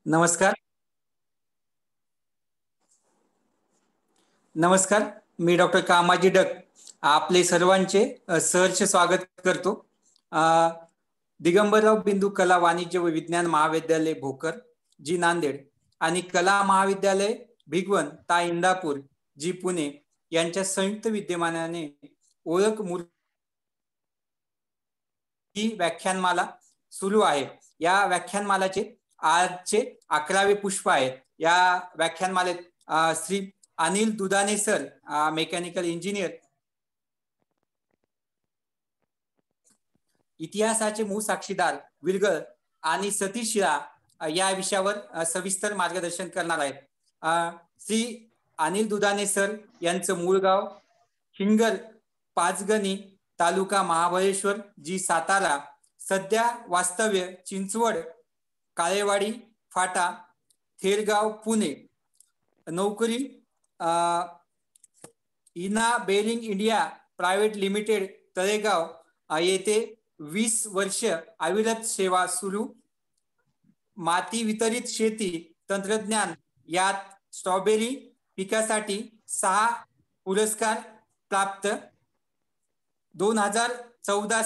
नमस्कार. नमस्कार. मी डॉक्टर कामाजी डक आपले सर्वांचे सहर्ष स्वागत करतो. दिगंबरराव बिंदू कला वाणिज्य व विज्ञान महाविद्यालय भोकर जी नांदेड आणि कला महाविद्यालय भिगवण ता इंदापूर जी पुणे यांच्या संयुक्त विद्यमानाने ओळख मूर्ती ही व्याख्यानमाला सुरू आहे. या व्याख्यानमालाचे आजचे 11वे पुष्प आहे. या व्याख्यानमालेत श्री अनिल दुधाने सर, मेकॅनिकल इंजिनियर, इतिहासाचे मूळ साक्षीदार विरगळ आणि सतीश शिळा या विषयावर सविस्तर मार्गदर्शन करणार आहेत. श्री अनिल दुधाने सर यांचं मूळ गाव हिंगल पाचगणी तालुका महाबळेश्वर जी सातारा, सध्या वास्तव्य चिंचवड काळेवाडी फाटा थेरगाव पुणे, नोकरी INA Bearing India Private Limited Talegaon येथे 20 वर्ष अविरत सेवा सुरू. माती वितरित शेती तंत्रज्ञान यात स्ट्रॉबेरी पिकासाठी 6 पुरस्कार प्राप्त. 2014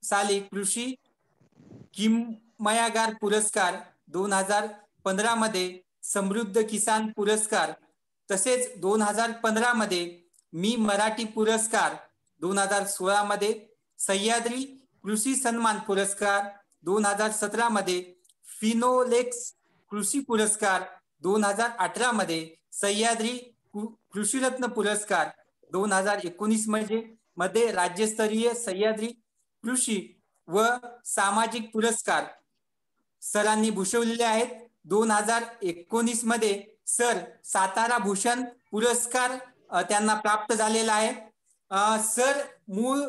साली कृषी किमयागार पुरस्कार, 2015 मध्ये समृद्ध किसान पुरस्कार, तसेच 2015 मध्ये मी मराठी पुरस्कार, 2016 मध्ये सह्याद्री कृषी सन्मान पुरस्कार, 2017 मध्ये फिनोलेक्स कृषी पुरस्कार, 2018 मध्ये सह्याद्री कृषीरत्न पुरस्कार, 2019 मध्ये राज्यस्तरीय सह्याद्री कृषी व सामाजिक पुरस्कार सरांनी भूषवलेले आहेत. 2019 मध्ये सर सातारा भूषण पुरस्कार त्यांना प्राप्त झालेला आहे. सर मूळ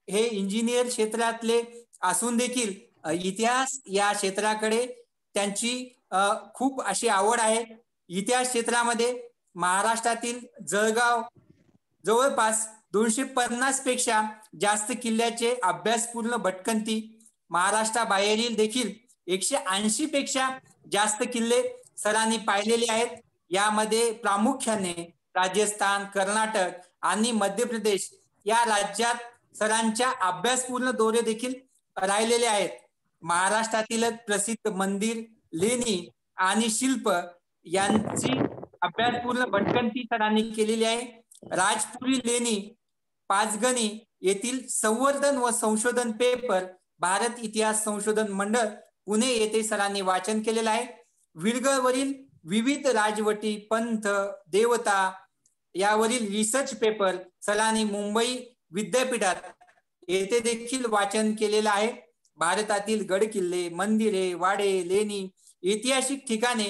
हे इंजिनियर क्षेत्रातले असून देखील इतिहास या क्षेत्राकडे त्यांची खूप अशी आवड आहे. इतिहास क्षेत्रामध्ये महाराष्ट्रातील जळगाव जवळपास 250 पेक्षा जास्त किल्ल्याचे अभ्यासपूर्ण भटकंती, महाराष्ट्राबाहेरील देखील 180 पेक्षा जास्त किल्ले सरांनी पाहिलेले आहेत. यामध्ये प्रामुख्याने राजस्थान, कर्नाटक आणि मध्य प्रदेश या राज्यात सरांच्या अभ्यासपूर्ण दौरे देखील राहिलेले आहेत. महाराष्ट्रातील प्रसिद्ध मंदिर, लेणी आणि शिल्प यांची अभ्यासपूर्ण भटकंती सरांनी केलेली आहे. राजपुरी लेणी, पाचगणी येथील संवर्धन व संशोधन पेपर, भारत इतिहास संशोधन मंडळ पुणे येथे सरांनी वाचन केलेलं आहे. विरगळवरील विविध राजवटी, पंथ, देवता यावरील रिसर्च पेपर सरांनी मुंबई विद्यापीठात येथे देखील वाचन केलेलं आहे. भारतातील गड किल्ले, मंदिरे, वाडे, लेणी, ऐतिहासिक ठिकाणे,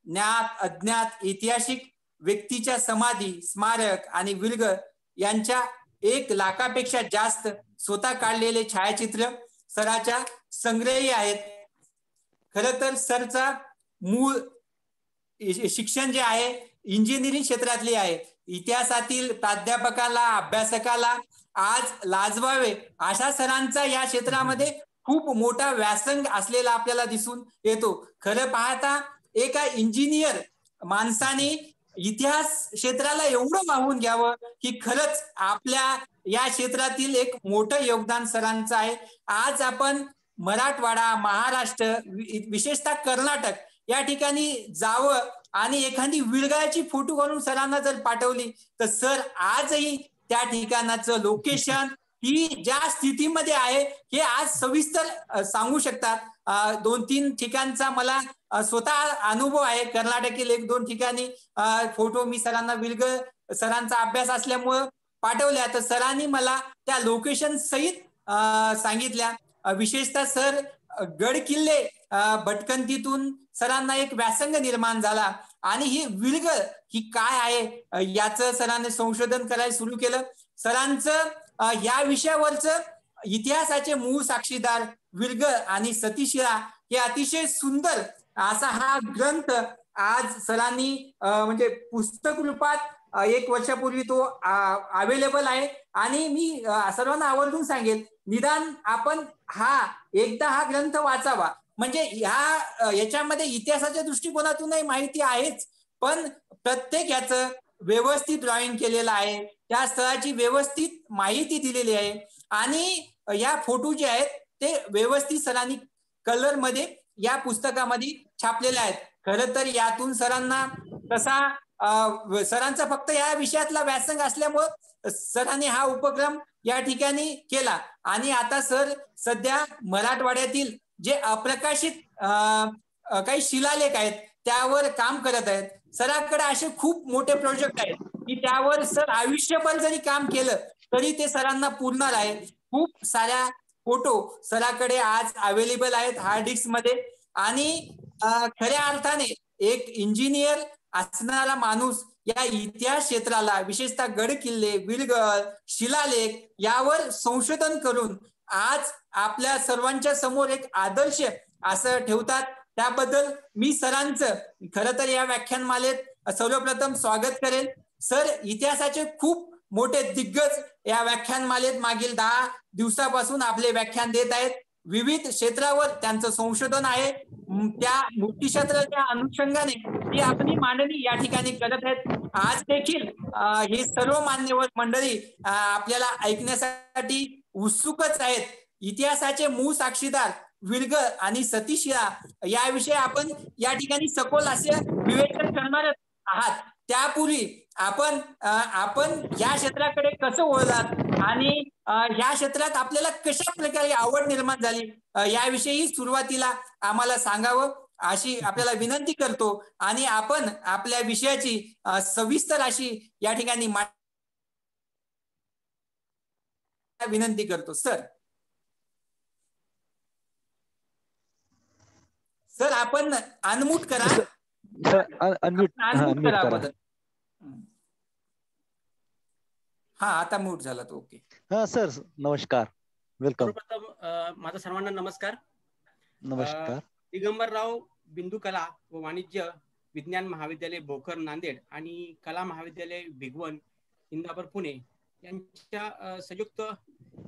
ज्ञात अज्ञात ऐतिहासिक व्यक्तीच्या समाधी, स्मारक आणि विरगळ यांच्या 1 लाखापेक्षा जास्त स्वतः काढलेले छायाचित्र सराच्या संग्रही आहेत. खरं तर सरचा मूळ शिक्षण जे आहे इंजिनिअरिंग क्षेत्रातले आहे. इतिहासातील प्राध्यापकाला, अभ्यासकाला आज लाजवावे अशा सरांचा या क्षेत्रामध्ये खूप मोठा व्यासंग असलेला आपल्याला दिसून येतो. खरं पाहता एका इंजिनियर माणसाने इतिहास क्षेत्राला एवढं वाहून घ्यावं की खरंच आपल्या या क्षेत्रातील एक मोठं योगदान सरांचं आहे. आज आपण मराठवाडा, महाराष्ट्र, विशेषतः कर्नाटक या ठिकाणी जावं आणि एखादी विरगळाची फोटो काढून सरांना जर पाठवली तर सर आजही त्या ठिकाणाचं लोकेशन ही ज्या स्थितीमध्ये आहे हे आज सविस्तर सांगू शकतात. 2-3 ठिकाणचा मला स्वतः अनुभव आहे. कर्नाटकील 1-2 ठिकाणी फोटो मी सरांना विरगळ सरांचा अभ्यास असल्यामुळं पाठवल्या, तर सरांनी मला त्या लोकेशन सहित सांगितल्या. विशेषतः सर गड किल्ले भटकंतीतून सरांना एक व्यासंग निर्माण झाला आणि ही विरगळ ही काय आहे याचं सरांनी संशोधन करायला सुरू केलं. सरांचं या विषयावरचं इतिहासाचे मूळ साक्षीदार विरगळ आणि सतीश शिळा हे अतिशय सुंदर असा हा ग्रंथ आज सरांनी म्हणजे पुस्तक रूपात 1 वर्षापूर्वी तो अवेलेबल आहे. आणि मी सर्वांना आवर्जून सांगेल निदान आपण एकदा हा ग्रंथ वाचावा. म्हणजे याच्यामध्ये इतिहासाच्या दृष्टिकोनातूनही माहिती आहेच, पण प्रत्येक याचं व्यवस्थित ड्रॉइंग केलेलं आहे, त्या स्थळाची व्यवस्थित माहिती दिलेली आहे आणि या फोटो जे आहेत ते व्यवस्थित सरांनी कलर मध्ये या पुस्तकामध्ये छापलेले आहेत. खरं तर यातून सरांना तसा सरांचा फक्त या विषयातला व्यासंग असल्यामुळे सरांनी हा उपक्रम या ठिकाणी केला आणि आता सर सध्या मराठवाड्यातील जे अप्रकाशित काही शिलालेख आहेत त्यावर काम करत आहेत. सरांकडे असे खूप मोठे प्रोजेक्ट आहेत की त्यावर सर आयुष्यभर जरी काम केलं तरी ते सरांना पुरणार आहे. खूप साऱ्या फोटो सराकडे आज अवेलेबल आहेत हार्ड डिस्क मध्ये आणि खऱ्या अर्थाने एक इंजिनियर असणारा माणूस या इतिहास क्षेत्राला विशेषतः गड किल्ले, विरगळ, शिलालेख यावर संशोधन करून आज आपल्या सर्वांच्या समोर एक आदर्श असं ठेवतात. त्याबद्दल मी सरांचं खरं तर या व्याख्यानमालेत सर्वप्रथम स्वागत करेल. सर इतिहासाचे खूप मोठे दिग्गज या व्याख्यानमालेत मागील 10 दिवसापासून आपले व्याख्यान देत आहेत. विविध क्षेत्रावर त्यांचं संशोधन आहे. त्या मूर्तिशास्त्राच्या अनुषंगाने ही आपली मांडणी या ठिकाणी करत आहेत. आज देखील हे सर्व मान्यवर मंडळी आपल्याला ऐकण्यासाठी उत्सुकच आहेत. इतिहासाचे मूळ साक्षीदार विरगळ आणि सतीशिळा याविषयी आपण या ठिकाणी सखोल असे विवेचन करणार आहात. त्यापूर्वी आपण या क्षेत्राकडे कसं वळलात आणि या क्षेत्रात आपल्याला कशा प्रकारे आवड निर्माण झाली याविषयी सुरुवातीला आम्हाला सांगावं अशी आपल्याला विनंती करतो आणि आपण आपल्या विषयाची सविस्तर अशी या ठिकाणी विनंती करतो. सर आपण अनम्यूट करा. अनम्यूट करा. हा आता म्यूट झाला तो. ओके. हा सर नमस्कार, वेलकम. सर्वप्रथम माझा सर्वांना नमस्कार. नमस्कार. दिगंबरराव बिंदू कला व वाणिज्य विज्ञान महाविद्यालय भोकर नांदेड आणि कला महाविद्यालय भिगवण इंदापूर पुणे यांच्या संयुक्त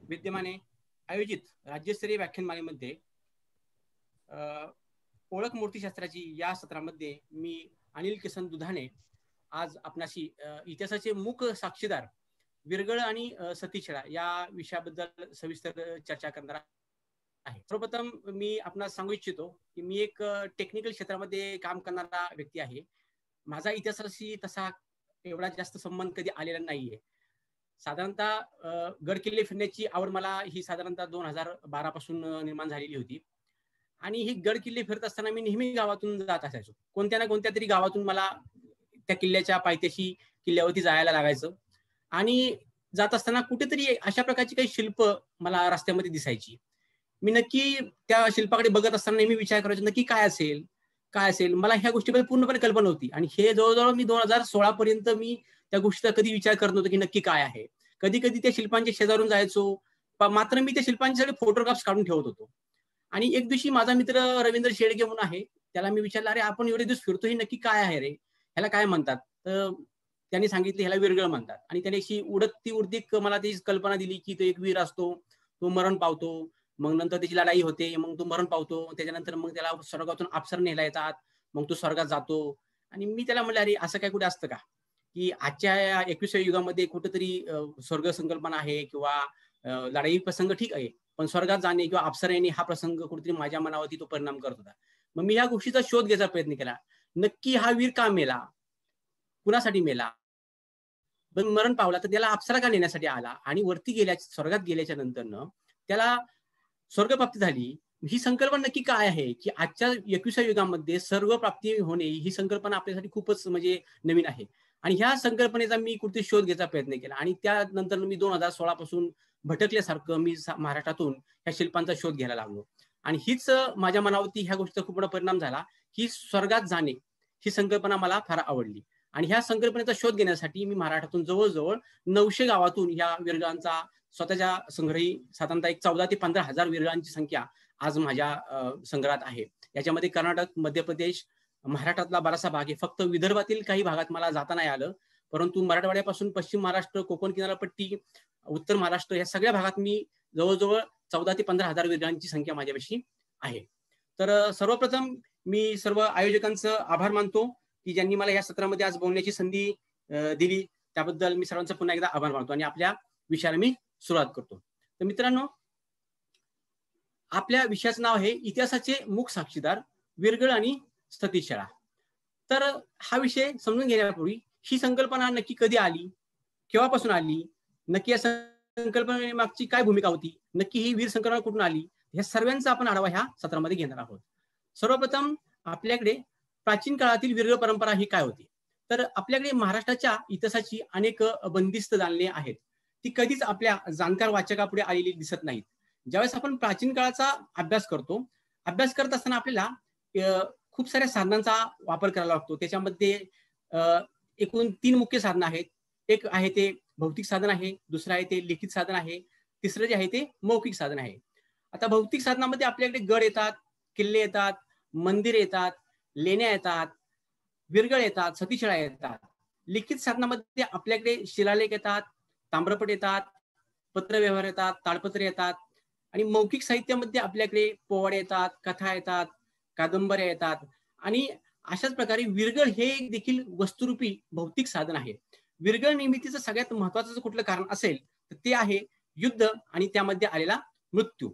विद्यमाने आयोजित राज्यस्तरीय व्याख्यानमालेमध्ये ओळख मूर्तिशास्त्राची या सत्रामध्ये मी अनिल किसन दुधाणे आज आपणाशी इतिहासाचे मूक साक्षीदार विरगळ आणि सतीशिळा या विषयाबद्दल सविस्तर चर्चा करणार आहे. सर्वप्रथम मी आपणास सांगू इच्छितो की मी एक टेक्निकल क्षेत्रामध्ये काम करणारा व्यक्ती आहे. माझा इतिहासाशी तसा एवढा जास्त संबंध कधी आलेला नाहीये. साधारणतः गड किल्ले फिरण्याची आवड मला ही साधारणतः 2012 पासून निर्माण झालेली होती आणि ही गड किल्ले फिरत असताना मी नेहमी गावातून जात असायचो. कोणत्या ना कोणत्या तरी गावातून मला त्या किल्ल्याच्या पायथ्याशी किल्ल्यावरती जायला लागायचं आणि जात असताना कुठेतरी अशा प्रकारची काही शिल्प मला रस्त्यामध्ये दिसायची. मी नक्की त्या शिल्पाकडे बघत असताना नेहमी विचार करायचो नक्की काय असेल. मला ह्या गोष्टीबद्दल पूर्णपणे कल्पना होती आणि हे जवळजवळ मी 2016 पर्यंत मी त्या गोष्टीचा कधी विचार करत नव्हतो की नक्की काय आहे. कधी कधी त्या शिल्पांच्या शेजारून जायचो, मात्र मी त्या शिल्पांचे सगळे फोटोग्राफ्स काढून ठेवत होतो. आणि एक दिवशी माझा मित्र रवींद्र शेडगे म्हणून आहे, त्याला मी विचारलं अरे आपण एवढे दिवस फिरतो हे नक्की काय आहे रे, ह्याला काय म्हणतात. तर त्यांनी सांगितलं ह्याला विरगळ म्हणतात आणि त्याने अशी उडती मला त्याची कल्पना दिली की तो एक वीर असतो, तो मरण पावतो, मग नंतर त्याची लढाई होते, मग तो मरण पावतो, त्याच्यानंतर मग त्याला स्वर्गातून अप्सरा नेला येतात, मग तो स्वर्गात जातो. आणि मी त्याला म्हणलं अरे असं काय कुठे असतं का की आजच्या 21व्या युगामध्ये कुठेतरी स्वर्ग संकल्पना आहे किंवा लढाई प्रसंग ठीक आहे, पण स्वर्गात जाणे किंवा अप्सरा येणे हा प्रसंग कुठेतरी माझ्या मनावरती तो परिणाम करत होता. मग मी या गोष्टीचा शोध घ्यायचा प्रयत्न केला. नक्की हा वीर का मेला, कुणासाठी मेला, मरण पावला तर त्याला अप्सरा का नेण्यासाठी आला आणि वरती स्वर्गात गेल्याच्या नंतर त्याला स्वर्गप्राप्ती झाली. ही संकल्पना नक्की काय आहे की आजच्या 21व्या युगामध्ये सर्व प्राप्ती होणे ही संकल्पना आपल्यासाठी खूपच म्हणजे नवीन आहे. आणि ह्या संकल्पनेचा मी कुठे शोध घ्यायचा प्रयत्न केला आणि त्यानंतर मी 2016 पासून भटकल्यासारखं मी महाराष्ट्रातून ह्या शिल्पांचा शोध घ्यायला लागलो. आणि हीच माझ्या मनावरती ह्या गोष्टीचा खूप मोठा परिणाम झाला की स्वर्गात जाणे ही संकल्पना मला फार आवडली. आणि ह्या संकल्पनेचा शोध घेण्यासाठी मी महाराष्ट्रातून जवळजवळ 900 गावातून ह्या विरगळांचा स्वतःच्या संग्रही साधारणतः 14 ते 15 हजार विरगळांची संख्या आज माझ्या संग्रहात आहे. याच्यामध्ये कर्नाटक, मध्य प्रदेश, महाराष्ट्रातला बराचसा भाग आहे. फक्त विदर्भातील काही भागात मला जाता नाही आलं, परंतु मराठवाड्यापासून पश्चिम महाराष्ट्र, कोकण किनारपट्टी, उत्तर महाराष्ट्र या सगळ्या भागात मी जवळजवळ 14 ते 15 हजार विरगळांची संख्या माझ्यापाशी आहे. तर सर्वप्रथम मी सर्व आयोजकांचं आभार मानतो की ज्यांनी मला या सत्रामध्ये आज बोलण्याची संधी दिली. त्याबद्दल मी सर्वांचा पुन्हा एकदा आभार मानतो आणि आपल्या विषयाला मी सुरुवात करतो. तर मित्रांनो, आपल्या विषयाचं नाव आहे इतिहासाचे मूक साक्षीदार, विरगळ आणि सतीश शाळा. तर हा विषय समजून घेण्यापूर्वी ही संकल्पना नक्की कधी आली, केव्हापासून आली, नक्की या संकल्पनेमागची काय भूमिका होती, नक्की ही वीर संकल्पना कुठून आली, या सर्वांचा आपण आढावा ह्या सत्रामध्ये घेणार आहोत. सर्वप्रथम आपल्याकडे प्राचीन काळातील विरगळ परंपरा ही काय होती. तर आपल्याकडे महाराष्ट्राच्या इतिहासाची अनेक बंदिस्त दालने आहेत. ती कधीच आपल्या जाणकार वाचकापुढे आलेली दिसत नाहीत. ज्यावेळेस आपण प्राचीन काळाचा अभ्यास करतो, अभ्यास करत असताना आपल्याला खूप साऱ्या साधनांचा वापर करायला लागतो. त्याच्यामध्ये एकूण 3 मुख्य साधनं आहेत. एक आहे ते भौतिक साधन आहे, दुसरं आहे ते लिखित साधन आहे, तिसरं जे आहे ते मौखिक साधन आहे. आता भौतिक साधनामध्ये आपल्याकडे गड येतात, किल्ले येतात, मंदिर येतात, लेण्या येतात, विरगळ येतात, सतीशाळा येतात. लिखित साधनामध्ये आपल्याकडे शिलालेख येतात, ताम्रपट येतात, पत्रव्यवहार येतात, ताडपत्रे येतात आणि मौखिक साहित्यामध्ये आपल्याकडे पोवाडे येतात, कथा येतात, कादंबऱ्या येतात आणि अशाच प्रकारे विरगळ हे देखील वस्तुरूपी भौतिक साधन आहे. विरगळ निर्मितीचं सगळ्यात महत्वाचं कुठलं कारण असेल तर ते आहे युद्ध आणि त्यामध्ये आलेला मृत्यू.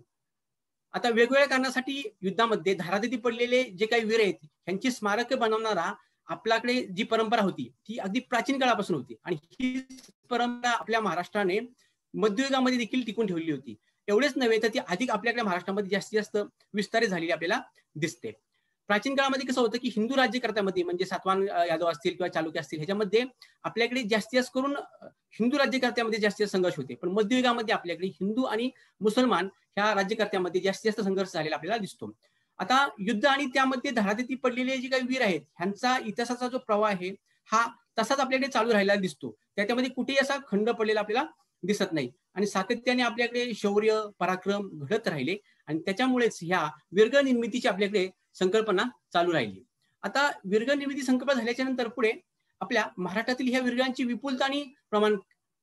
आता वेगवेगळ्या कारणासाठी युद्धामध्ये धारातीर्थी पडलेले जे काही वीर आहेत यांची स्मारक बनवणारा आपल्याकडे जी परंपरा होती ती अगदी प्राचीन काळापासून होती आणि ही परंपरा आपल्या महाराष्ट्राने मध्ययुगामध्ये देखील टिकून ठेवली होती. एवढेच नव्हे तर ती अधिक आपल्याकडे महाराष्ट्रामध्ये जास्तीत जास्त विस्तारित झालेली आपल्याला दिसते. प्राचीन काळामध्ये कसं होतं की हिंदू राज्यकर्त्यामध्ये म्हणजे सातवाहन यादव असतील किंवा चालुक्य असतील ह्याच्यामध्ये आपल्याकडे जास्तीत जास्त करून हिंदू राज्यकर्त्यामध्ये जास्तीत जास्त संघर्ष होते. पण मध्ययुगामध्ये आपल्याकडे हिंदू आणि मुसलमान ह्या राज्यकर्त्यामध्ये जास्तीत जास्त संघर्ष झालेला आपल्याला दिसतो. आता युद्ध आणि त्यामध्ये धारातीर्थी पडलेले जे काही वीर आहेत ह्यांचा इतिहासाचा जो प्रवाह आहे हा तसाच आपल्याकडे चालू राहिला दिसतो. त्याच्यामध्ये कुठेही असा खंड पडलेला आपल्याला दिसत नाही आणि सातत्याने आपल्याकडे शौर्य पराक्रम घडत राहिले आणि त्याच्यामुळेच ह्या विरगळ निर्मितीची आपल्याकडे संकल्पना चालू राहिली. आता विरगळ निर्मिती संकल्पना झाल्याच्या नंतर पुढे आपल्या महाराष्ट्रातील ह्या विरगळांची विपुलता आणि प्रमाण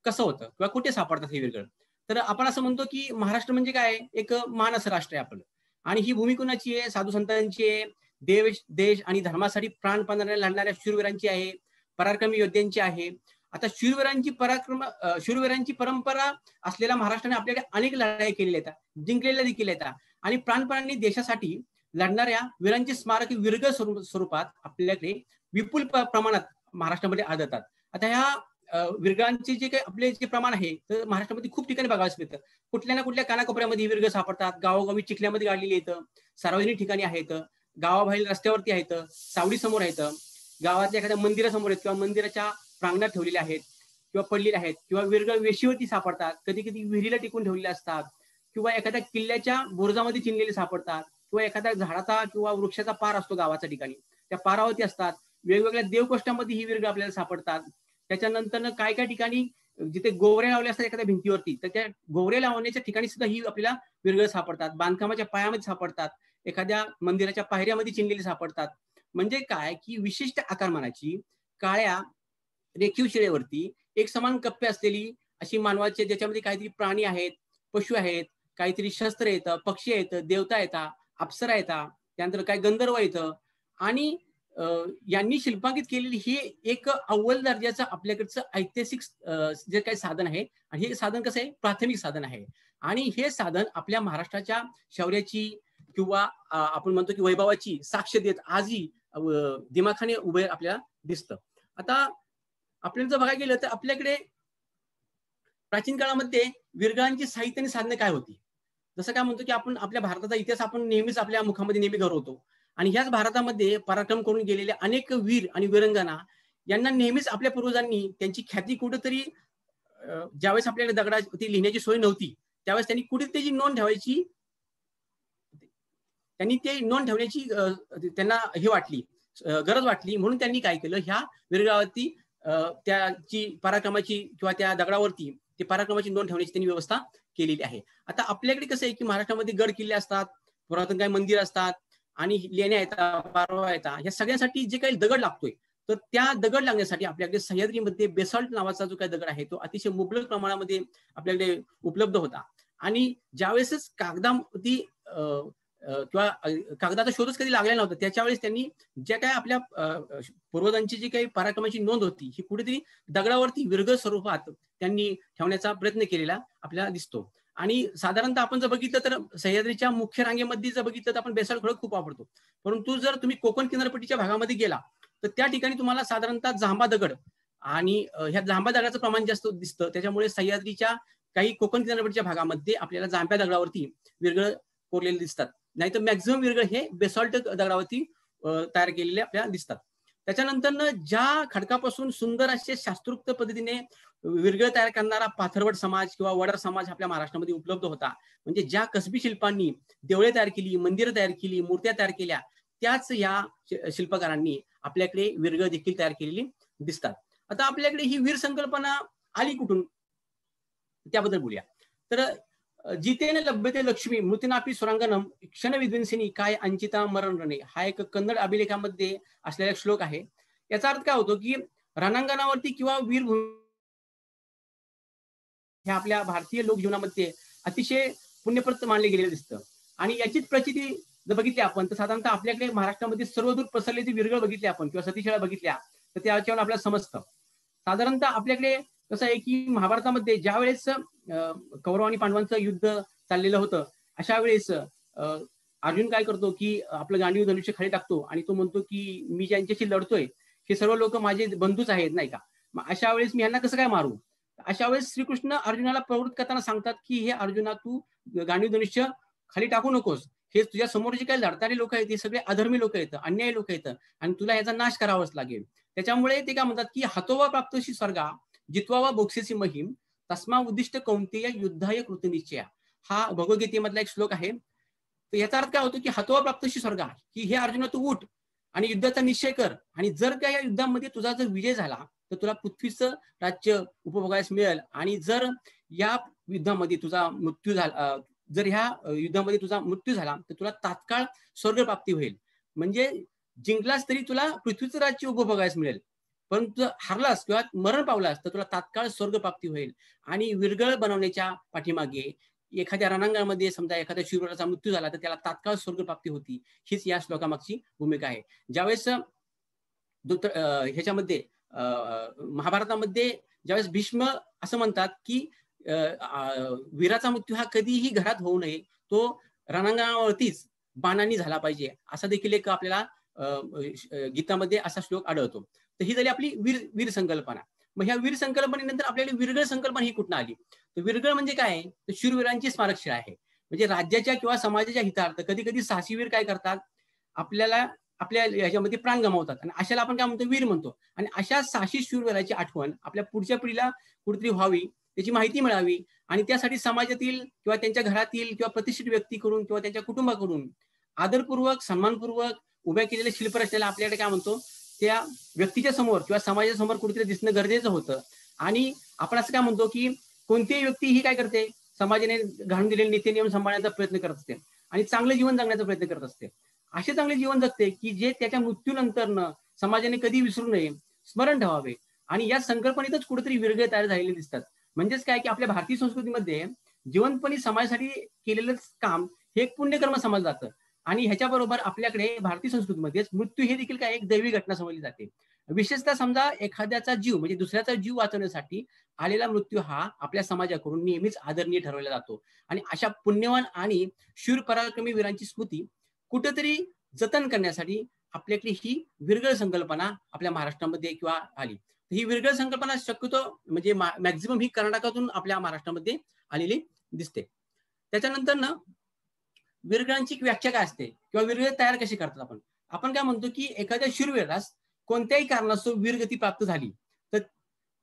कसं होतं किंवा कुठे सापडतात हे विरगळ. तर आपण असं म्हणतो की महाराष्ट्र म्हणजे काय, एक मानस राष्ट्र आहे आपलं आणि ही भूमी कुणाची आहे, साधू संतांची आहे, देश आणि धर्मासाठी प्राणपणाने लढणाऱ्या शूरवीरांची आहे, पराक्रमी योद्ध्यांची आहे. आता शूरवीरांची परंपरा असलेल्या महाराष्ट्राने आपल्याकडे अनेक लढाई केलेल्या आहेत, जिंकलेल्या देखील आहेत आणि प्राणपणाने देशासाठी लढणाऱ्या वीरांची स्मारक विरगळ स्वरूपात आपल्याकडे विपुल प्रमाणात महाराष्ट्रामध्ये आढळतात. आता ह्या विरगळांचे जे काही आपले जे प्रमाण आहे तर महाराष्ट्रामध्ये खूप ठिकाणी बघायला मिळतं. कुठल्या ना कुठल्या कानाकोपऱ्यामध्ये विरगळ सापडतात. गावोगावी चिखल्यामध्ये गाडलेली आहेत, सार्वजनिक ठिकाणी आहेत, गावाबाहेर रस्त्यावरती आहेत, सावडी समोर आहेत, गावातल्या एखाद्या मंदिरासमोर आहेत किंवा मंदिराच्या प्रांगणात ठेवलेले आहेत किंवा पडलेले आहेत किंवा विरगळ वेशीवरती सापडतात. कधी कधी विहिरीला टिकून ठेवलेले असतात किंवा एखाद्या किल्ल्याच्या बुरुजामध्ये चिनलेले सापडतात किंवा एखाद्या झाडाचा किंवा वृक्षाचा पार असतो गावाच्या ठिकाणी त्या पारावरती असतात. वेगवेगळ्या देवकोष्ठामध्ये ही विरगळ आपल्याला सापडतात. त्याच्यानंतर काय काय ठिकाणी जिथे गोवरे लावले असतात एखाद्या भिंतीवरती तर त्या गोवरे लावण्याच्या ठिकाणी सुद्धा ही आपल्याला विरगळ सापडतात. बांधकामाच्या पायामध्ये सापडतात, एखाद्या मंदिराच्या पायऱ्यामध्ये चिनलेली सापडतात. म्हणजे काय की विशिष्ट आकारमानाची काळ्या रेखीव शिळेवरती एक समान कप्पे असलेली अशी मानवाचे ज्याच्यामध्ये काहीतरी प्राणी आहेत, पशु आहेत, काहीतरी शस्त्र येतं, पक्षी येतं, देवता येतात, अप्सरा येतात, त्यानंतर काय गंधर्व येतं आणि यांनी शिल्पांकित केलेली ही एक अव्वल दर्जाचं आपल्याकडचं ऐतिहासिक जे काही साधन आहे आणि हे साधन कसं आहे, प्राथमिक साधन आहे आणि हे साधन आपल्या महाराष्ट्राच्या शौर्याची किंवा आपण म्हणतो की वैभवाची साक्ष देत आजही दिमाखाने उभे आपल्याला दिसतं. आता आपल्याला जर बघायला गेलं तर आपल्याकडे प्राचीन काळामध्ये विरगळांची साहित्य आणि साधने काय होती. जसं काय म्हणतो की आपण आपल्या भारताचा इतिहास आपण नेहमीच आपल्या मुखामध्ये नेहमी गौरवतो आणि ह्याच भारतामध्ये पराक्रम करून गेलेले अनेक वीर आणि वीरांगना यांना नेहमीच आपल्या पूर्वजांनी त्यांची ख्याती कुठेतरी ज्यावेळेस आपल्याकडे दगडावरती लिहिण्याची सोय नव्हती त्यावेळेस त्यांनी कुठे त्याची नोंद ठेवायची, त्यांनी ते नोंद ठेवण्याची त्यांना हे वाटली, गरज वाटली म्हणून त्यांनी काय केलं, ह्या विरगळावरती त्याची पराक्रमाची किंवा त्या दगडावरती ते पराक्रमाची नोंद ठेवण्याची त्यांनी व्यवस्था केलेली आहे. आता आपल्याकडे कसं आहे की महाराष्ट्रामध्ये गड किल्ले असतात, पुरातन काही मंदिर असतात आणि लेण्या येतात, पारवा येतात, या सगळ्यासाठी जे काही दगड लागतोय तर त्या दगड लागण्यासाठी आपल्याकडे सह्याद्रीमध्ये बेसॉल्ट नावाचा जो काही दगड आहे तो अतिशय मुबलक प्रमाणामध्ये आपल्याकडे उपलब्ध होता आणि ज्यावेळेसच कागदावरती किंवा कागदाचा शोधच कधी लागला नव्हता, त्याच्यावेळेस त्यांनी ज्या काय आपल्या पूर्वजांची जी काही पराक्रमाची नोंद होती ही कुठेतरी दगडावरती विरगळ स्वरूपात त्यांनी ठेवण्याचा प्रयत्न केलेला आपल्याला दिसतो. आणि साधारणतः आपण जर बघितलं तर सह्याद्रीच्या मुख्य रांगेमध्ये जर बघितलं तर आपण बेसाल्ट खडक खूप वापरतो, परंतु जर तुम्ही कोकण किनारपट्टीच्या भागामध्ये गेला तर त्या ठिकाणी तुम्हाला साधारणतः जांभा दगड आणि ह्या जांभा दगडाचं प्रमाण जास्त दिसतं. त्याच्यामुळे सह्याद्रीच्या काही कोकण किनारपट्टीच्या भागामध्ये आपल्याला जांभ्या दगडावरती विरगळ कोरलेले दिसतात, नाहीतर मॅक्झिमम विरगळ हे बेसॉल्ट दगडावरती तयार केलेले आपल्याला दिसतात. त्याच्यानंतर ज्या खडकापासून सुंदर असे शास्त्रोक्त पद्धतीने विरगळ तयार करणारा पाथरवट समाज किंवा वडार समाज आपल्या महाराष्ट्रामध्ये उपलब्ध होता, म्हणजे ज्या कसबी शिल्पांनी देवळे तयार केली, मंदिरं तयार केली, मूर्त्या तयार केल्या, त्याच या शिल्पकारांनी आपल्याकडे विरगळ देखील तयार केलेली दिसतात. आता आपल्याकडे ही वीर संकल्पना आली कुठून त्याबद्दल बोलूया. तर जितेन लभ्यते लक्ष्मी मृत्युनापी सुरांगणम क्षण विध्वंसिनी काय अंचिता मरण रणे हा एक कन्नड अभिलेखामध्ये असलेला श्लोक आहे. याचा अर्थ काय होतो की रणांगणावरती किंवा वीरभूमी हे आपल्या भारतीय लोकजीवनामध्ये अतिशय पुण्यप्रत मानले गेलेलं दिसतं. आणि याचीच प्रचिती जर बघितली आपण तर साधारणतः आपल्याकडे महाराष्ट्रामध्ये सर्वदूर पसरलेली विरगळ बघितली आपण किंवा सतीशाळा बघितल्या तर त्याच्यावर आपल्याला समजतं. साधारणतः आपल्याकडे कसं आहे की महाभारतामध्ये ज्या वेळेस कौरव आणि पांडवांचं युद्ध चाललेलं होतं अशा वेळेस अर्जुन काय करतो की आपलं गांडीव धनुष्य खाली टाकतो आणि तो म्हणतो की मी ज्यांच्याशी लढतोय हे सर्व लोक माझे बंधूच आहेत नाही का, मग अशा वेळेस मी यांना कसं काय मारू. अशा वेळेस श्रीकृष्ण अर्जुनाला प्रवृत्त करताना सांगतात की हे अर्जुना तू गांडीव धनुष्य खाली टाकू नकोस, हे तुझ्या समोर जे काही लढणारे लोक आहेत ते सगळे अधर्मी लोक आहेत, अन्यायी लोक आहेत आणि तुला याचा नाश करावाच लागेल. त्याच्यामुळे ते काय म्हणतात की हतोवा प्राप्तशी स्वर्गा जितवावा बोक्सेसी महिम तस्मा उद्दिष्ट कौंतेय युद्धाय कृतनिश्चया हा भगवद्गीतेमधला एक श्लोक आहे. तर याचा अर्थ काय होतो की हतोवा प्राप्तशी स्वर्गा की हे अर्जुना तू उठ आणि युद्धाचा निश्चय कर आणि जर का या युद्धामध्ये तुझा जर विजय झाला तर तुला पृथ्वीचं राज्य उपभोगायला मिळेल आणि जर या युद्धामध्ये तुझा मृत्यू झाला जर ह्या युद्धामध्ये तुझा मृत्यू झाला तर तुला तात्काळ स्वर्गप्राप्ती होईल, म्हणजे जिंकलास तरी तुला पृथ्वीचं राज्य उपभोगायला मिळेल, परंतु हारलास किंवा मरण पावलास तर तुला तात्काळ स्वर्गप्राप्ती होईल. आणि विरगळ बनवण्याच्या पाठीमागे एखाद्या रणांगणामध्ये समजा एखाद्या शूरवीराचा मृत्यू झाला तर त्याला तात्काळ स्वर्गप्राप्ती होती, हीच या श्लोकामागची भूमिका आहे. ज्यावेळेस ह्याच्यामध्ये महाभारतामध्ये ज्यावेळेस भीष्म असं म्हणतात की वीराचा मृत्यू हा कधीही घरात होऊ नये, तो रणांगणावरतीच बाणांनी झाला पाहिजे, असा देखील एक आपल्याला गीतामध्ये असा श्लोक आढळतो. तर ही झाली आपली वीर संकल्पना. मग ह्या वीर संकल्पनेनंतर आपल्याला विरगळ संकल्पना ही कुठून आली. तर विरगळ म्हणजे काय, तर शूरवीरांची स्मारकशिळा आहे. म्हणजे राज्याच्या किंवा समाजाच्या हितार्थ कधी कधी साहसी वीर काय करतात, आपल्याला आपल्या ह्याच्यामध्ये प्राण गमावतात आणि अशाला आपण काय म्हणतो, वीर म्हणतो. आणि अशा साहसी शूरवीराची आठवण आपल्या पुढच्या पिढीला कुठेतरी व्हावी, त्याची माहिती मिळावी आणि त्यासाठी समाजातील किंवा त्यांच्या घरातील किंवा प्रतिष्ठित व्यक्तीकडून किंवा त्यांच्या कुटुंबाकडून आदरपूर्वक सन्मानपूर्वक उभ्या केलेल्या शिल्परचनेला आपल्याकडे काय म्हणतो, त्या व्यक्तीच्या समोर किंवा समाजासमोर कुठेतरी दिसणं गरजेचं होतं. आणि आपण असं काय म्हणतो की कोणतीही व्यक्ती ही काय करते, समाजाने घालून दिलेले नीती नियम सांभाळण्याचा प्रयत्न करत असते आणि चांगलं जीवन जगण्याचा प्रयत्न करत असते. असे चांगले जीवन जगते की जे त्याच्या मृत्यूनंतर समाजाने कधी विसरू नये, स्मरण ठेवावे. आणि या संकल्पनेतच कुठेतरी विरगळ तयार झालेले दिसतात. म्हणजेच काय की आपल्या भारतीय संस्कृतीमध्ये जिवंतपणी समाजासाठी केलेलं काम हे एक पुण्यकर्म समजलं जातं. आणि ह्याच्याबरोबर आपल्याकडे भारतीय संस्कृतीमध्येच मृत्यू हे देखील काय एक दैवी घटना समजली जाते. विशेषतः समजा एखाद्याचा जीव म्हणजे दुसऱ्याचा जीव वाचवण्यासाठी आलेला मृत्यू हा आपल्या समाजाकडून नेहमीच आदरणीय ठरवला जातो. आणि अशा पुण्यवान आणि शूर पराक्रमी वीरांची स्मृती कुठेतरी जतन करण्यासाठी आपल्याकडे ही विरगळ संकल्पना आपल्या महाराष्ट्रामध्ये किंवा आली. ही विरगळ संकल्पना शक्यतो म्हणजे मॅक्झिमम ही कर्नाटकातून आपल्या महाराष्ट्रामध्ये आलेली दिसते. त्याच्यानंतर विरगळांची व्याख्या काय असते किंवा विरगळ तयार कशी करतात आपण काय म्हणतो की एखाद्या शूरवीरास कोणत्याही कारणास्तव वीरगती प्राप्त झाली तर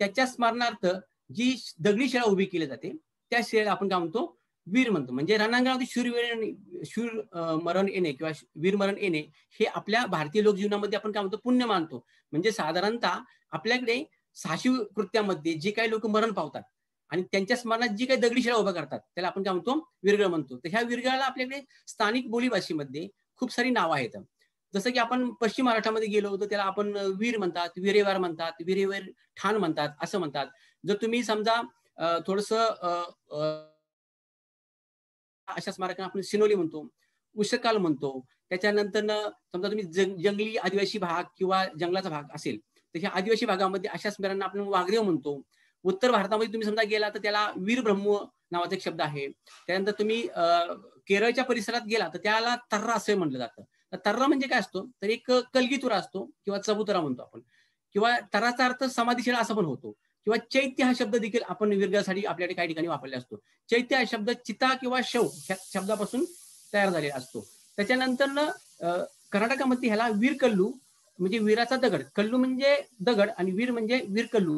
त्याच्या स्मरणार्थ जी दगडी शिळा उभी केली जाते त्या शिळेला आपण काय म्हणतो, वीर म्हणतो. म्हणजे रणांगणामध्ये शूर मरण येणे किंवा वीर मरण येणे हे आपल्या भारतीय लोकजीवनामध्ये आपण काय म्हणतो, पुण्य मानतो. म्हणजे साधारणतः आपल्याकडे साहसी कृत्यामध्ये जे काही लोक मरण पावतात आणि त्यांच्या स्मरणात जी काही दगडी शिळा उभा करतात त्याला आपण काय म्हणतो, विरगळ म्हणतो. तर ह्या विरगळाला आपल्याकडे स्थानिक बोलीभाषेमध्ये खूप सारी नावं आहेत. जसं की आपण पश्चिम महाराष्ट्रामध्ये गेलो होतो त्याला आपण वीर म्हणतात, विरेवार म्हणतात, विरेवर ठाण म्हणतात, असं म्हणतात. जर तुम्ही समजा थोडस अशा स्मारकांना आपण सिनोली म्हणतो. उष्णकाल म्हणतो. त्याच्यानंतर समजा तुम्ही जंगली आदिवासी भाग किंवा जंगलाचा भाग असेल तर ह्या आदिवासी भागामध्ये अशाच मेरांना आपण वाघरेव म्हणतो. उत्तर भारतामध्ये तुम्ही समजा गेला तर त्याला वीरब्रह्म नावाचा एक शब्द आहे. त्यानंतर तुम्ही केरळच्या परिसरात गेला तर त्याला तर्रा असं म्हटलं जातं. तर तर्रा म्हणजे काय असतो तर एक कलगीतुरा असतो किंवा चबुतरा म्हणतो आपण, किंवा तराचा अर्थ समाधीशिळा असं पण होतो, किंवा चैत्य हा शब्द देखील आपण विरगासाठी आपल्याकडे काही ठिकाणी वापरला असतो. चैत्य हा शब्द चिता किंवा शव ह्या शब्दापासून तयार झालेला असतो. त्याच्यानंतर कर्नाटकामध्ये ह्याला वीरकल्लू म्हणजे वीराचा दगड, कल्लू म्हणजे दगड आणि वीर म्हणजे वीरकल्लू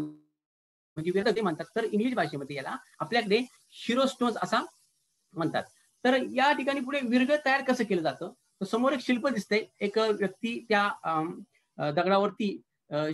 म्हणजे वीर म्हणतात. तर इंग्लिश भाषेमध्ये याला आपल्याकडे हिरो स्टोन्स असा म्हणतात. तर या ठिकाणी पुढे विरग तयार कसं केलं जातं तर समोर एक शिल्प दिसतंय, एक व्यक्ती त्या दगडावरती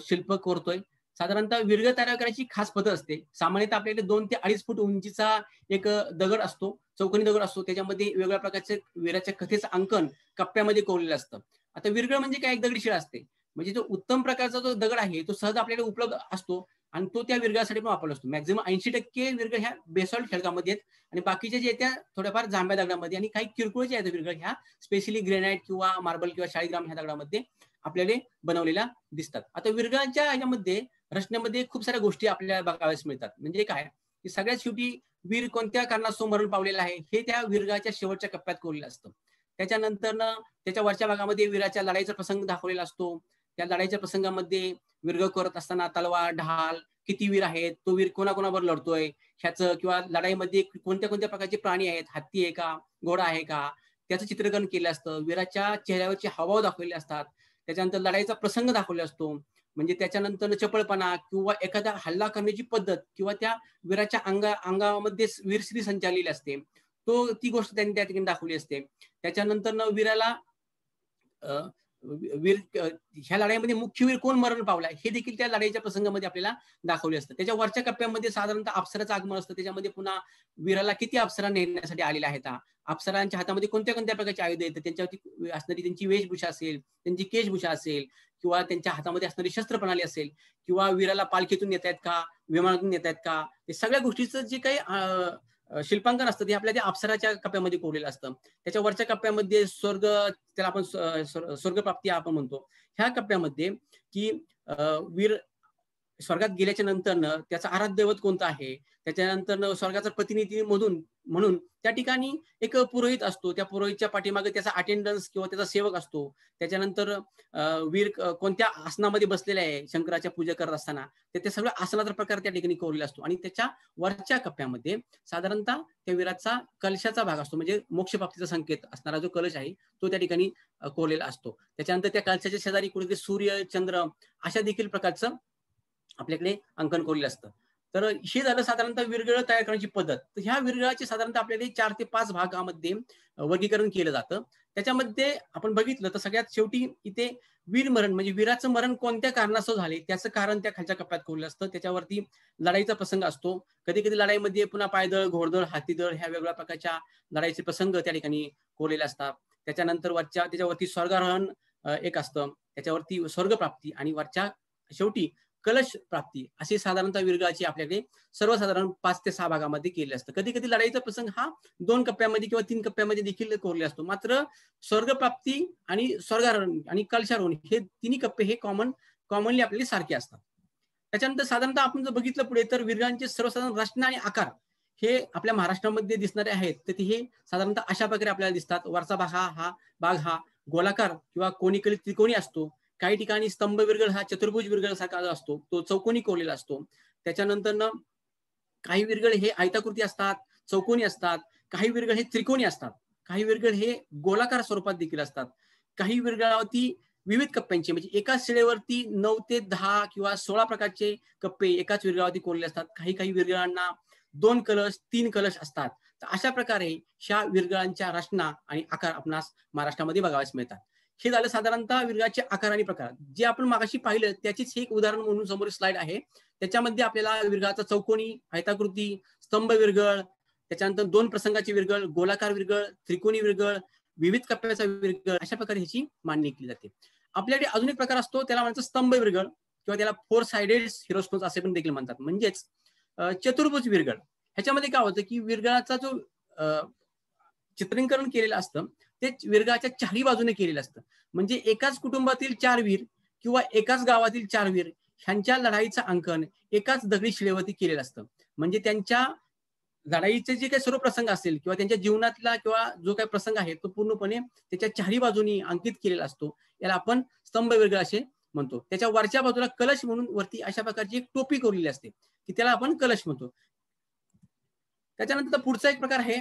शिल्प कोरतोय. साधारणतः विरग तयार करायची खास पद्धत असते. सामान्यतः आपल्याकडे 2 ते 2.5 फूट उंचीचा एक दगड असतो, चौकोनी दगड असतो. त्याच्यामध्ये वेगवेगळ्या प्रकारचे वीराच्या कथेचं अंकन कप्प्यामध्ये कोरलेलं असतं. आता विरगळ म्हणजे काय, एक दगडी शिळा असते. म्हणजे जो उत्तम प्रकारचा जो दगड आहे तो सहज आपल्याकडे उपलब्ध असतो आणि तो त्या विरगासाठी पण वापरला असतो. मॅक्झिमम 80% विरग ह्या बेसॉल्ट खडकामध्ये आहेत आणि बाकीचे जे त्या थोड्याफार जांभ्या दगडामध्ये आणि काही किरकोळ जे आहेत विरगळ ह्या स्पेशली ग्रेनाइट किंवा मार्बल किंवा शाळीग्राम ह्या दगडामध्ये आपल्याला बनवलेल्या दिसतात. आता विरगाच्या ह्याच्यामध्ये रचनेमध्ये खूप साऱ्या गोष्टी आपल्याला बघाव्यास मिळतात. म्हणजे काय की सगळ्यात शेवटी वीर कोणत्या कारणास्तव मरण पावलेला आहे हे त्या विरगाच्या शेवटच्या कप्प्यात कोरलेलं असतं. त्याच्यानंतर त्याच्या वरच्या भागामध्ये वीराच्या लढाईचा प्रसंग दाखवलेला असतो. त्या लढाईच्या प्रसंगामध्ये विरग करत असताना तलवार, ढाल, किती वीर आहेत, तो वीर कोणाकोणावर लढतोय ह्याचं, किंवा लढाईमध्ये कोणत्या कोणत्या प्रकारचे प्राणी आहेत, हत्ती आहे का, घोडा आहे का, त्याचं चित्रीकरण केलं असतं. वीराच्या चेहऱ्यावरचे हावभाव दाखवलेले असतात. त्याच्यानंतर लढाईचा प्रसंग दाखवला असतो. म्हणजे त्याच्यानंतर चपळपणा किंवा एखादा हल्ला करण्याची पद्धत किंवा त्या वीराच्या अंगामध्ये वीरश्री संचारलेली असते, ती गोष्ट त्यांनी त्या ठिकाणी दाखवली असते. त्याच्यानंतर वीराला ह्या लढाईमध्ये मुख्य वीर कोण मरण पावला हे देखील त्या लढाईच्या प्रसंगामध्ये आपल्याला दाखवले असतं. त्याच्या वरच्या कप्प्यामध्ये साधारणतः अप्सराचं आगमन असतं. त्याच्यामध्ये पुन्हा वीराला किती अप्सरा नेण्यासाठी आलेल्या आहेत, अप्सरांच्या हातामध्ये कोणत्या कोणत्या प्रकारची आयुध आहेत, त्यांच्यावरती असणारी त्यांची वेशभूषा असेल, त्यांची केशभूषा असेल, किंवा त्यांच्या हातामध्ये असणारी शस्त्र प्रणाली असेल, किंवा वीराला पालखीतून येत आहेत का, विमानातून येत आहेत का, हे सगळ्या गोष्टीचं जे काही शिल्पांकन असतं ते आपल्या त्या अप्सराच्या कप्प्यामध्ये कोरलेलं असतं. त्याच्या वरच्या कप्प्यामध्ये स्वर्ग, त्याला आपण स्वर्गप्राप्ती आपण म्हणतो, ह्या कप्प्यामध्ये की वीर स्वर्गात गेल्याच्या नंतर त्याचा आराध्य दैवत कोणतं आहे, त्याच्यानंतर स्वर्गाचा प्रतिनिधी म्हणून त्या ठिकाणी एक पुरोहित असतो. त्या पुरोहितच्या पाठीमागे त्याचा अटेंडन्स किंवा त्याचा सेवक असतो. त्याच्यानंतर वीर कोणत्या आसनामध्ये बसलेला आहे शंकराच्या पूजा करत असताना ते सगळं आसनाचा प्रकार त्या ठिकाणी कोरलेला असतो. आणि त्याच्या वरच्या कप्प्यामध्ये साधारणतः त्या वीराचा कलशाचा भाग असतो, म्हणजे मोक्षप्राप्तीचा संकेत असणारा जो कलश आहे तो त्या ठिकाणी कोरलेला असतो. त्याच्यानंतर त्या कलशाच्या शेजारी कुठेतरी सूर्य, चंद्र अशा देखील प्रकारचं आपल्याकडे अंकन कोरलेलं असतं. तर हे झालं साधारणतः विरगळ तयार करण्याची पद्धत. तर ह्या विरगळाचे साधारणतः आपल्याकडे 4 ते 5 भागामध्ये वर्गीकरण केलं जातं. त्याच्यामध्ये आपण बघितलं तर सगळ्यात शेवटी इथे वीरमरण म्हणजे वीराचं मरण कोणत्या कारणास्तव झाले त्याचं कारण त्या खालच्या कप्प्यात कोरलेलं असतं. त्याच्यावरती लढाईचा प्रसंग असतो. कधी कधी लढाईमध्ये पुन्हा पायदळ, घोडदळ, हातीदळ ह्या वेगवेगळ्या प्रकारच्या लढाईचे प्रसंग त्या ठिकाणी कोरलेले असतात. त्याच्यानंतर त्याच्यावरती स्वर्गारोहण एक असतं, त्याच्यावरती स्वर्गप्राप्ती आणि वरच्या शेवटी कलश प्राप्ती असे साधारणतः विरगाची आपल्याकडे सर्वसाधारण 5 ते 6 भागामध्ये केले असतं. कधी कधी लढाईचा प्रसंग हा 2 कप्प्यामध्ये किंवा 3 कप्प्यामध्ये देखील कोरले असतो. मात्र स्वर्गप्राप्ती आणि स्वर्गारोहण आणि कलशारोहण हे तिन्ही कप्पे हे कॉमनली आपल्याला सारखे असतात. त्याच्यानंतर साधारणतः आपण जर बघितलं पुढे तर विरगांचे सर्वसाधारण रचना आणि आकार हे आपल्या महाराष्ट्रामध्ये दिसणारे आहेत. तर ते हे साधारणतः अशा प्रकारे आपल्याला दिसतात. वरचा भाग हा गोलाकार किंवा कोनिकली त्रिकोणी असतो. काही ठिकाणी स्तंभ विरगळ हा चतुर्भुज विरगळ सारखा असतो, तो चौकोनी कोरलेला असतो. त्याच्यानंतर काही विरगळ हे आयताकृती असतात, चौकोनी असतात. काही विरगळ हे त्रिकोणी असतात. काही विरगळ हे गोलाकार स्वरूपात देखील असतात. काही विरगळावरती विविध कप्प्यांचे म्हणजे एकाच शिळेवरती 9 ते 10 किंवा 16 प्रकारचे कप्पे एकाच विरगळावरती कोरलेले असतात. काही विरगळांना 2 कलश 3 कलश असतात. तर अशा प्रकारे ह्या विरगळांच्या रचना आणि आकार आपणास महाराष्ट्रामध्ये बघावयास मिळतात. हे झालं साधारणतः विरगाचे आकार आणि प्रकार. जे आपण मागाशी पाहिलं त्याचीच एक उदाहरण म्हणून समोर स्लाइड आहे. त्याच्यामध्ये आपल्याला विरगाचा चौकोनी, आयताकृती, स्तंभ विरगळ, त्याच्यानंतर 2 प्रसंगाचे विरगळ, गोलाकार विरगळ, त्रिकोणी विरगळ, विविध कप्प्याचा विरगळ अशा प्रकारे ह्याची मांडणी केली जाते. आपल्याकडे अजून एक प्रकार असतो त्याला म्हणतात स्तंभ विरगळ किंवा त्याला 4 साइडेड हिरोस्टोन्स असे पण देखील म्हणतात. म्हणजेच चतुर्भुज विरगळ. ह्याच्यामध्ये काय होतं की विरगळाचा जो चित्रीकरण केलेलं असतं ते विरगाच्या चारही बाजूने केलेलं असतं. म्हणजे एकाच कुटुंबातील 4 वीर किंवा एकाच गावातील 4 वीर ह्यांच्या लढाईचं अंकन एकाच दगडी शिळेवरती केलेलं असतं. म्हणजे त्यांच्या लढाईचे जे काही सर्व प्रसंग असेल किंवा त्यांच्या जीवनातला किंवा जो काही प्रसंग आहे तो पूर्णपणे त्याच्या चारही बाजूनी अंकित केलेला असतो. याला आपण स्तंभ विरगळ असे म्हणतो. त्याच्या वरच्या बाजूला कलश म्हणून वरती अशा प्रकारची एक टोपी कोरलेली असते की त्याला आपण कलश म्हणतो. त्याच्यानंतर पुढचा एक प्रकार आहे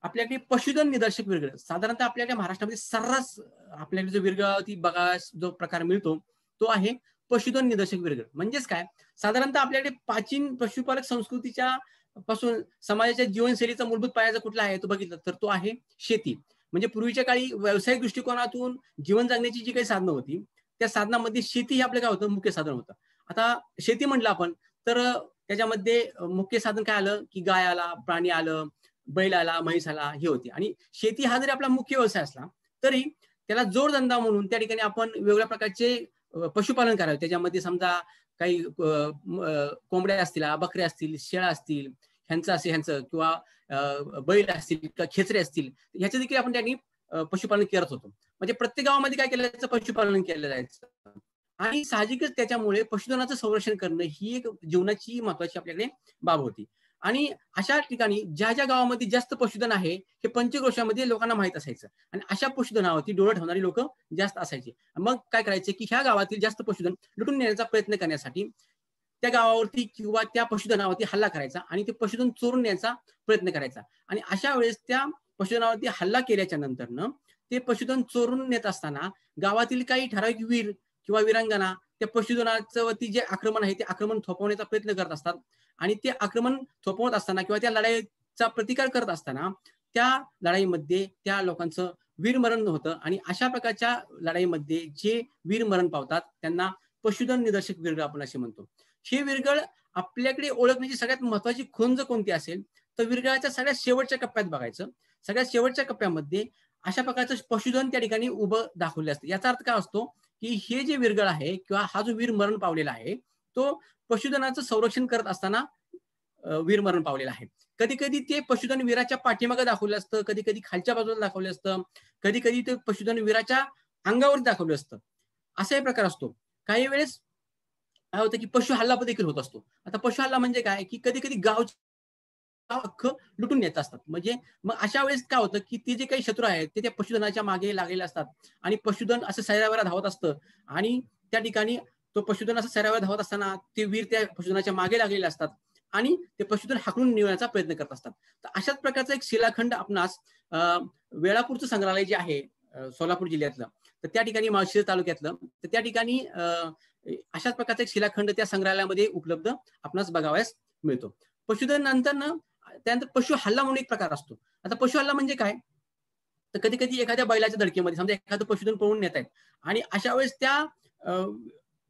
आपल्याकडे पशुधन निदर्शक विरगळ. साधारणतः आपल्याकडे महाराष्ट्रामध्ये सर्रास आपल्याकडे जो विरगळावरती बघा जो प्रकार मिळतो तो आहे पशुधन निदर्शक विरगळ. म्हणजेच काय, साधारणतः आपल्याकडे प्राचीन पशुपालक संस्कृतीच्या पासून समाजाच्या जीवनशैलीचा मूलभूत पाया कुठला आहे तो बघितलं तर तो आहे शेती. म्हणजे पूर्वीच्या काळी व्यावसायिक दृष्टिकोनातून जीवन जगण्याची जी काही साधनं होती त्या साधनामध्ये शेती हे आपलं काय होतं, मुख्य साधन होतं. आता शेती म्हटलं आपण तर त्याच्यामध्ये मुख्य साधन काय आलं की गाय आला, प्राणी आलं, बैल आला, म्हैस आला, हे होती. आणि शेती हा जरी आपला मुख्य व्यवसाय असला तरी त्याला जोडधंदा म्हणून त्या ठिकाणी आपण वेगवेगळ्या प्रकारचे पशुपालन करावे. त्याच्यामध्ये समजा काही कोंबड्या असतील, बकऱ्या असतील, शेळ्या असतील, ह्यांचं किंवा बैल असतील किंवा खेचरे असतील, ह्याचं देखील आपण त्यांनी पशुपालन करत होतो. म्हणजे प्रत्येक गावामध्ये काय केलं जायचं, पशुपालन केलं जायचं. आणि साहजिकच त्याच्यामुळे पशुधनाचं संरक्षण करणं ही एक जीवनाची महत्वाची आपल्याकडे बाब होती. आणि अशा ठिकाणी ज्या ज्या गावामध्ये जास्त पशुधन आहे हे पंचक्रोशामध्ये लोकांना माहित असायचं आणि अशा पशुधनावरती डोळा ठेवणारी लोक जास्त असायचे. मग काय करायचे की ह्या गावातील जास्त पशुधन लुटून नेण्याचा प्रयत्न करण्यासाठी त्या गावावरती किंवा त्या पशुधनावरती हल्ला करायचा आणि ते पशुधन चोरून नेण्याचा प्रयत्न करायचा. आणि अशा वेळेस त्या पशुधनावरती हल्ला केल्याच्या नंतरनं ते पशुधन चोरून नेत असताना गावातील काही ठराविक वीर किंवा वीरांगना त्या पशुधनाचं वरती जे आक्रमण आहे ते आक्रमण थोपवण्याचा प्रयत्न करत असतात. आणि ते आक्रमण थोपवत असताना किंवा त्या लढाईचा प्रतिकार करत असताना त्या लढाईमध्ये त्या लोकांचं वीरमरण होतं. आणि अशा प्रकारच्या लढाईमध्ये जे वीरमरण पावतात त्यांना पशुधन निदर्शक विरगळ आपण असे म्हणतो. हे विरगळ आपल्याकडे ओळखण्याची सगळ्यात महत्वाची खुंज कोणती असेल तर विरगळाच्या सगळ्यात शेवटच्या कप्प्यात बघायचं. सगळ्यात शेवटच्या कप्प्यामध्ये अशा प्रकारचं पशुधन त्या ठिकाणी उभं दाखवलं असतं. याचा अर्थ काय असतो की हे जे विरगळ आहे किंवा हा जो वीर मरण पावलेला आहे तो पशुधनाचं संरक्षण करत असताना वीर मरण पावलेला आहे. कधी कधी ते पशुधन वीराच्या पाठीमागे दाखवलं असतं, कधी कधी खालच्या बाजूला दाखवलं असतं, कधी कधी ते पशुधन वीराच्या अंगावर दाखवलं असतं. असा एक प्रकार असतो. काही वेळेस काय होतं की पशु हल्ला देखील होत असतो. आता पशु हल्ला म्हणजे काय की कधी कधी गाव अख्खं लुटून येत असतात. म्हणजे मग अशा वेळेस काय होतं की ते जे काही शत्रू आहेत ते त्या पशुधनाच्या मागे लागलेले असतात आणि पशुधन असं सैरावर धावत असतं आणि त्या ठिकाणी तो पशुधन असं सैरावर धावत असताना ते वीर त्या पशुधनाच्या मागे लागलेले असतात आणि ते पशुधन हाकलून नेण्याचा प्रयत्न करत असतात. तर अशाच प्रकारचा एक शिलाखंड आपणास वेळापूरचं संग्रहालय जे आहे सोलापूर जिल्ह्यातलं तर त्या ठिकाणी माळशिरस तालुक्यातलं तर त्या ठिकाणी अशाच प्रकारचा एक शिलाखंड त्या संग्रहालयामध्ये उपलब्ध आपणास बघावयास मिळतो. पशुधन नंतर त्यानंतर पशु हल्ला म्हणून एक प्रकार असतो. आता पशु हल्ला म्हणजे काय तर कधी कधी एखाद्या बैलाच्या धडकेमध्ये समजा एखादं पशुधन पळून नेत आहेत आणि अशा वेळेस त्या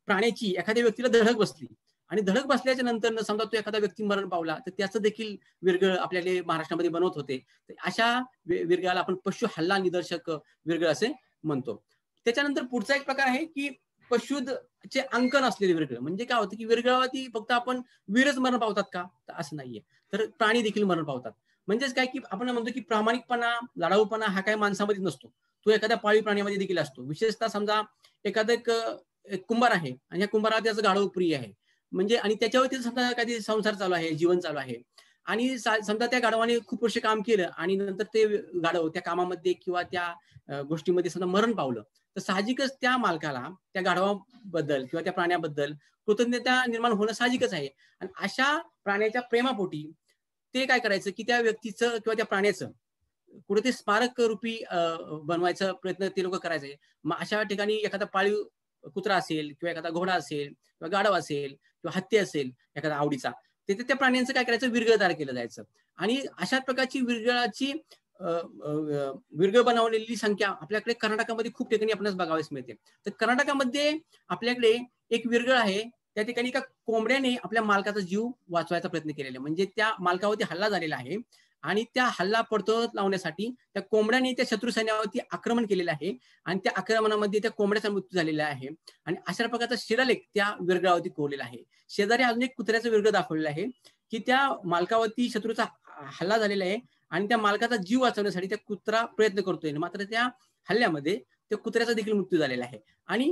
प्राण्याची एखाद्या व्यक्तीला धडक बसली आणि धडक बसल्याच्या नंतर समजा तो एखादा व्यक्ती मरण पावला तर त्याचं देखील विरगळ आपल्याकडे महाराष्ट्रामध्ये बनवत होते. अशा विरगळाला आपण पशु हल्ला निदर्शक विरगळ असे म्हणतो. त्याच्यानंतर पुढचा एक प्रकार आहे की पशुचे अंकन असलेले विरगळ. म्हणजे काय होतं की विरगळावरती फक्त आपण वीरच मरण पावतात का तर असं नाहीये, तर प्राणी देखील मरण पावतात. म्हणजेच काय की आपण म्हणतो की प्रामाणिकपणा लढाऊपणा हा काही माणसामध्ये नसतो, तो एखाद्या पाळीव प्राण्यामध्ये देखील असतो. विशेषतः समजा एखादा एक कुंभार आहे आणि या कुंभाराला त्याचं गाढव प्रिय आहे म्हणजे आणि त्याच्यावरती समजा काही संसार चालू आहे, जीवन चालू आहे आणि समजा त्या गाढवाने खूप वर्ष काम केलं आणि नंतर ते गाढव त्या कामामध्ये किंवा त्या गोष्टीमध्ये समजा मरण पावलं तर साहजिकच त्या मालकाला त्या गाढवाबद्दल किंवा त्या प्राण्याबद्दल कृतज्ञता निर्माण होणं साहजिकच आहे. आणि अशा प्राण्याच्या प्रेमापोटी ते काय करायचं की त्या व्यक्तीचं किंवा त्या प्राण्याचं कुठे ते स्मारक रूपी बनवायचा प्रयत्न ते लोक करायचे. मग अशा ठिकाणी एखादा पाळीव कुत्रा असेल किंवा एखादा घोडा असेल किंवा गाढव असेल किंवा हत्ती असेल एखादा आवडीचा तिथे त्या प्राण्यांचं काय करायचं विरगळ तयार केलं जायचं. आणि अशा प्रकारची विरगळाची विरगळ बनवलेली संख्या आपल्याकडे कर्नाटकामध्ये खूप ठिकाणी आपल्याला बघावयास मिळते. तर कर्नाटकामध्ये आपल्याकडे एक विरगळ आहे त्या ठिकाणी एका कोंबड्याने आपल्या मालकाचा जीव वाचवायचा प्रयत्न केलेला आहे. म्हणजे त्या मालकावरती हल्ला झालेला आहे आणि त्या हल्ला पडताळून लावण्यासाठी त्या कोंबड्याने त्या शत्रू सैन्यावरती आक्रमण केलेलं आहे आणि त्या आक्रमणामध्ये त्या कोंबड्याचा मृत्यू झालेला आहे. आणि अशा प्रकारचा शिलालेख त्या विरगळावरती कोरलेला आहे. शेजारी अजून एक कुत्र्याचं विरगळ दाखवलेलं आहे की त्या मालकावरती शत्रूचा हल्ला झालेला आहे आणि त्या मालकाचा जीव वाचवण्यासाठी त्या कुत्रा प्रयत्न करतोय, मात्र त्या हल्ल्यामध्ये त्या कुत्र्याचा देखील मृत्यू झालेला आहे. आणि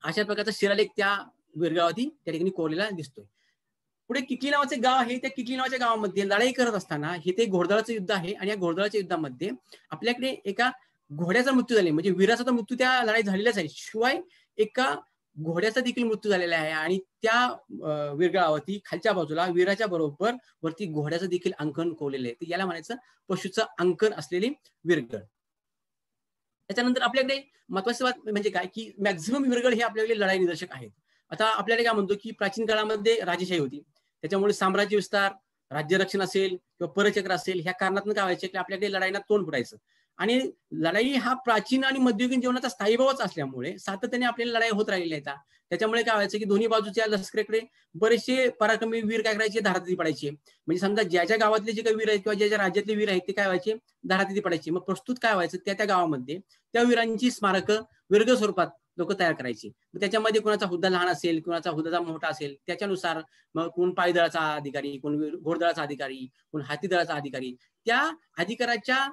अशा प्रकारचा शिलालेख त्या वीरगावाती त्या ठिकाणी कोरलेला दिसतोय. पुढे किटली नावाचे गाव आहे. त्या किटली नावाच्या गावामध्ये लढाई करत असताना हे ते घोडदळाचं युद्ध आहे. आणि या घोडदळाच्या युद्धामध्ये आपल्याकडे एका घोड्याचा मृत्यू झाला, म्हणजे वीराचा तर मृत्यू त्या लढाईत झालेलाच आहे, शिवाय एका घोड्याचा देखील मृत्यू झालेला आहे. आणि त्या वीरगळावरती खालच्या बाजूला वीराच्या बरोबर वरती घोड्याचं देखील अंकन कोरलेलं आहे. तर याला म्हणायचं पशुचं अंकन असलेली वीरगळ. त्याच्यानंतर आपल्याकडे महत्वाची बात म्हणजे काय की मॅक्झिमम वीरगळ हे आपल्याकडे लढाई निदर्शक आहेत. आता आपल्याकडे काय म्हणतो की प्राचीन काळामध्ये राजेशाही होती, त्याच्यामुळे साम्राज्य विस्तार, राज्यरक्षण असेल किंवा परचक्र असेल, ह्या कारणातून काय व्हायचे की आपल्याकडे लढाईना तोंड फुटायचं. आणि लढाई हा प्राचीन आणि मध्ययुगीन जीवनाचा स्थायीभावच असल्यामुळे सातत्याने आपल्याला लढाई होत राहिलेल्या आहेत. त्याच्यामुळे काय व्हायचं की दोन्ही बाजूच्या लष्कराकडे बरेचसे पराक्रमी वीर काय करायचे, धारातीर्थी पडायचे. म्हणजे समजा ज्या ज्या गावातले जे काही वीर आहेत किंवा ज्या ज्या राज्यातले वीर आहेत ते काय व्हायचे, धारातीर्थी पडायचे. मग प्रस्तुत काय व्हायचं, त्या गावामध्ये त्या वीरांची स्मारकं वीरगळ स्वरूपात लोक तयार करायची. त्याच्यामध्ये कोणाचा हुद्दा लहान असेल, कोणाचा हुद्दा मोठा असेल, त्याच्यानुसार मग कोण पायदळाचा अधिकारी, कोण घोडदळाचा अधिकारी, कोण हातीदळाचा अधिकारी, त्या अधिकाराच्या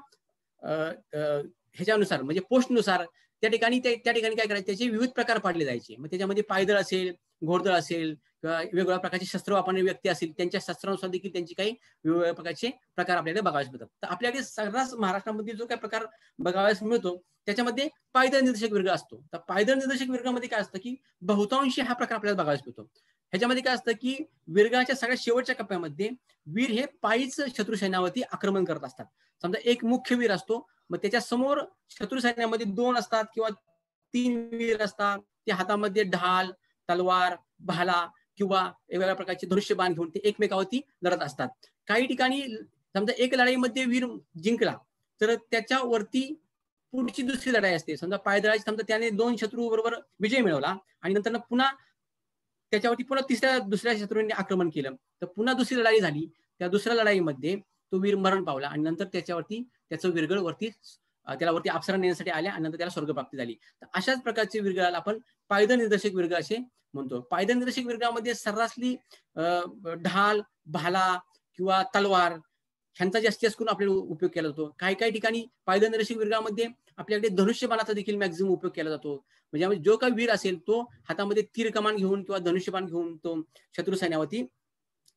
ह्याच्यानुसार म्हणजे पोस्टनुसार त्या ठिकाणी काय करायचे, त्याचे विविध प्रकार पाडले जायचे. मग त्याच्यामध्ये पायदळ असेल, घोडदळ असेल किंवा वेगवेगळ्या प्रकारचे शस्त्र वापरणारे व्यक्ती असेल, त्यांच्या शस्त्रानुसार देखील त्यांची काही वेगवेगळ्या प्रकारचे प्रकार आपल्याकडे बघायला मिळतात. तर आपल्याकडे सर्रास महाराष्ट्रामध्ये जो काही प्रकार बघायला मिळतो त्याच्यामध्ये पायदळ निर्देशक वीरगळ असतो. तर पायदळ निर्देशक वीरगळामध्ये काय असतं की बहुतांशी हा प्रकार आपल्याला बघायला मिळतो. ह्याच्यामध्ये काय असतं की वीरगळाच्या सगळ्यात शेवटच्या टप्प्यामध्ये वीर हे पायीच शत्रू सैन्यावरती आक्रमण करत असतात. समजा एक मुख्य वीर असतो, मग त्याच्या समोर शत्रू सैन्यामध्ये 2 असतात किंवा 3 वीर असतात. ते हातामध्ये ढाल, तलवार, भाला किंवा वेगवेगळ्या प्रकारचे धनुष्यबाण घेऊन ते एकमेकावरती लढत असतात. काही ठिकाणी समजा एक लढाईमध्ये वीर जिंकला तर त्याच्यावरती पुढची दुसरी लढाई असते. समजा पायदळाची समजा त्याने 2 शत्रू बरोबर विजय मिळवला आणि नंतर पुन्हा त्याच्यावरती पुन्हा दुसऱ्या शत्रूंनी आक्रमण केलं, तर पुन्हा दुसरी लढाई झाली. त्या दुसऱ्या लढाईमध्ये तो वीर मरण पावला आणि नंतर त्याचं वीरगळ वरती त्याला वरती अप्सरा नेण्यासाठी आल्या आणि नंतर त्याला स्वर्गप्राप्ती झाली. तर अशाच प्रकारचे वीरगळाला आपण पायदळ निर्देशक वीरगळ असे म्हणतो. पायदळ निर्देशक वीरगळामध्ये सर्रासली ढाल, भाला किंवा तलवार ह्यांचा जास्तीत जास्त करून आपल्याला उपयोग केला जातो. काही ठिकाणी पायदळ निर्देशक वीरगळामध्ये आपल्याकडे धनुष्यबाणाचा देखील मॅक्झिमम उपयोग केला जातो. म्हणजे जो काही वीर असेल तो हातामध्ये तीर कमान घेऊन किंवा धनुष्यबाण घेऊन तो शत्रू सैन्यावरती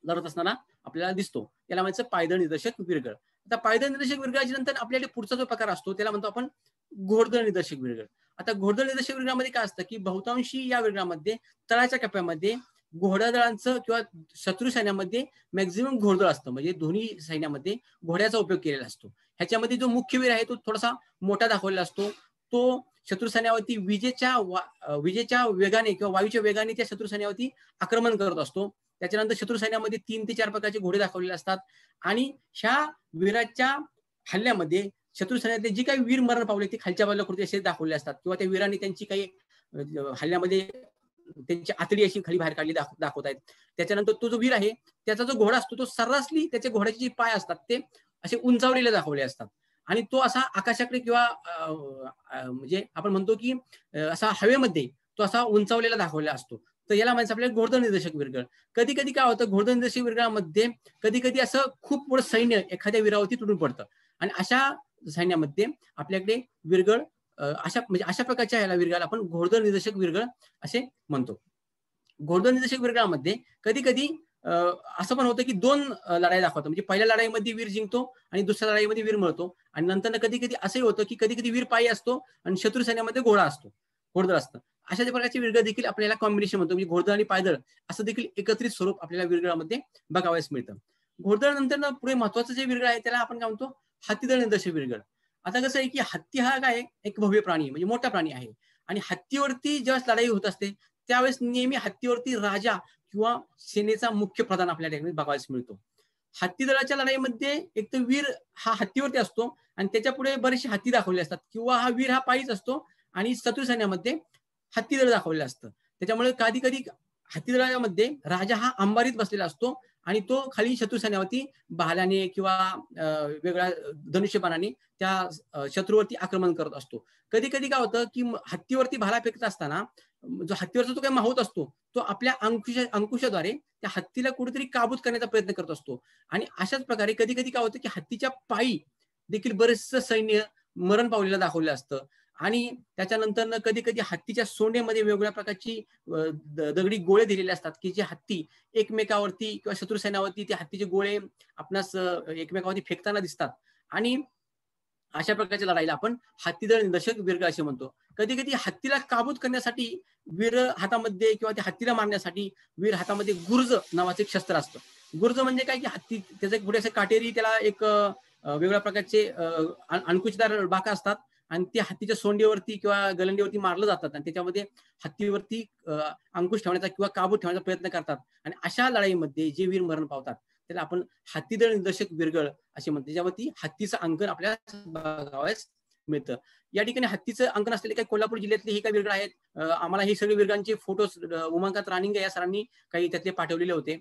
लढत असताना आपल्याला दिसतो. त्याला म्हणायचं पायदळ निर्देशक वीरगळ. आता पायदळ निर्देशक वीरगळाच्या नंतर आपल्याकडे पुढचा जो प्रकार असतो त्याला म्हणतो आपण घोडदळ निर्देशक वीरगळ. आता घोडदळ निर्देशक वीरगळामध्ये काय असतं की बहुतांशी या वीरगळामध्ये तळाच्या टप्प्यामध्ये घोडादळांचं किंवा शत्रू सैन्यामध्ये मॅक्झिमम घोडदळ असतं. म्हणजे दोन्ही सैन्यामध्ये घोड्याचा उपयोग केलेला असतो. ह्याच्यामध्ये जो मुख्य वीर आहे तो थोडासा मोठा दाखवलेला असतो. तो शत्रू सैन्यावरती विजेच्या वेगाने किंवा वायूच्या वेगाने त्या शत्रू सैन्यावरती आक्रमण करत असतो. त्याच्यानंतर शत्रू सैन्यामध्ये 3 ते 4 प्रकारचे घोडे दाखवलेले असतात. आणि ह्या वीराच्या हल्ल्यामध्ये शत्रू सैन्यातले जे काही वीर मरण पावले ते खालच्या बाजूला कुठे असे दाखवले असतात किंवा त्या वीरांनी त्यांची काही हल्ल्यामध्ये त्यांची आतडी अशी खाली बाहेर काढली दाखवत आहेत. त्याच्यानंतर तो जो वीर आहे त्याचा जो घोडा असतो तो सर्रासली त्याच्या घोड्याचे जे पाय असतात ते असे उंचावलेले दाखवले असतात आणि तो असा आकाशाकडे किंवा म्हणजे आपण म्हणतो की असा हवेमध्ये तो असा उंचावलेला दाखवलेला असतो. तर याला म्हणजे आपल्याला घोडदळ निर्देशक वीरगळ. कधी कधी काय होतं घोडदळ निर्देशक वीरगळामध्ये कधी कधी असं खूप मोठं सैन्य एखाद्या वीरावरती तुटून पडतं आणि अशा सैन्यामध्ये आपल्याकडे वीरगळ अशा प्रकारच्या याला वीरगळाला आपण घोडदळ निर्देशक वीरगळ असे म्हणतो. घोडदळ निर्देशक वीरगळामध्ये कधी कधी असं पण होतं की 2 लढाई दाखवतात. म्हणजे पहिल्या लढाईमध्ये वीर जिंकतो आणि दुसऱ्या लढाईमध्ये वीर मरतो आणि नंतर कधी कधी असंही होतं की कधी कधी वीर पायी असतो आणि शत्रू सैन्यामध्ये घोडदळ असतं. अशा प्रकारचे वीरगळ देखील आपल्याला कॉम्बिनेशन म्हणतो. म्हणजे घोडदळ आणि पायदळ असं देखील एकत्रित स्वरूप आपल्याला वीरगळामध्ये बघावयास मिळतं. घोडदळ नंतर पुढे महत्वाचं जे वीरगळ आहे त्याला आपण काय म्हणतो हत्तीदळ निर्देशक वीरगळ. आता कसं आहे की हत्ती हा काय एक भव्य प्राणी म्हणजे मोठा प्राणी आहे आणि हत्तीवरती ज्यावेळेस लढाई होत असते त्यावेळेस नेहमी हत्तीवरती राजा किंवा सेनेचा मुख्य प्रधान आपल्याला बघायला मिळतो. हत्तीदळाच्या लढाईमध्ये एक तर वीर हा हत्तीवरती असतो आणि त्याच्या पुढे बरेचसे हत्ती दाखवले असतात किंवा हा वीर हा पायीच असतो आणि शत्रू सैन्यामध्ये हत्तीदळ दाखवलेलं असतं. त्याच्यामुळे कधी कधी हत्तीदळामध्ये राजा हा अंबारीत बसलेला असतो आणि तो खाली शत्रू सैन्यावरती भाल्याने किंवा वेगळ्या धनुष्यबाणाने त्या शत्रूवरती आक्रमण करत असतो. कधी कधी काय होतं की हत्तीवरती भाला फेकत असताना जो हत्तीवरचा जो काही माहोत असतो तो आपल्या अंकुशाद्वारे त्या हत्तीला कुठेतरी काबूत करण्याचा प्रयत्न करत असतो. आणि अशाच प्रकारे कधी कधी काय होतं की हत्तीच्या पायी देखील बरेचसं सैन्य मरण पावलेलं दाखवलं असतं. आणि त्याच्यानंतर कधी कधी हत्तीच्या सोंडेमध्ये वेगवेगळ्या प्रकारची दगडी गोळे दिलेले असतात की जे हत्ती एकमेकावरती किंवा शत्रू सैन्यावरती ते हत्तीचे गोळे आपणास एकमेकावरती फेकताना दिसतात. आणि अशा प्रकारच्या लढाईला आपण हत्तीदळ निदर्शक वीरगळ असे म्हणतो. कधी कधी हत्तीला काबूत करण्यासाठी वीर हातामध्ये किंवा त्या हत्तीला मारण्यासाठी वीर हातामध्ये गुर्ज नावाचं एक शस्त्र असतं. गुर्ज म्हणजे काय की हत्ती त्याचे पुढे असे काटेरी त्याला एक वेगळ्या प्रकारचे अंकुशदार बाका असतात आणि ते हत्तीच्या सोंडीवरती किंवा गलंडीवरती मारलं जातात आणि त्याच्यामध्ये हत्तीवरती अंकुश ठेवण्याचा किंवा काबूत ठेवण्याचा प्रयत्न करतात. आणि अशा लढाईमध्ये जे वीर मरण पावतात त्याला आपण हत्तीदळ निदर्शक वीरगळ असे म्हणतो, ज्यावरती हत्तीचं अंकन आपल्याला बघावयास मिळतं. या ठिकाणी हत्तीचं अंकन असलेले काही कोल्हापूर जिल्ह्यातले ही काही वीरगळ आहेत. आम्हाला ही सगळी वीरगांचे फोटोज उमाकांत रानिंगे या सरांनी काही त्यातले पाठवलेले होते.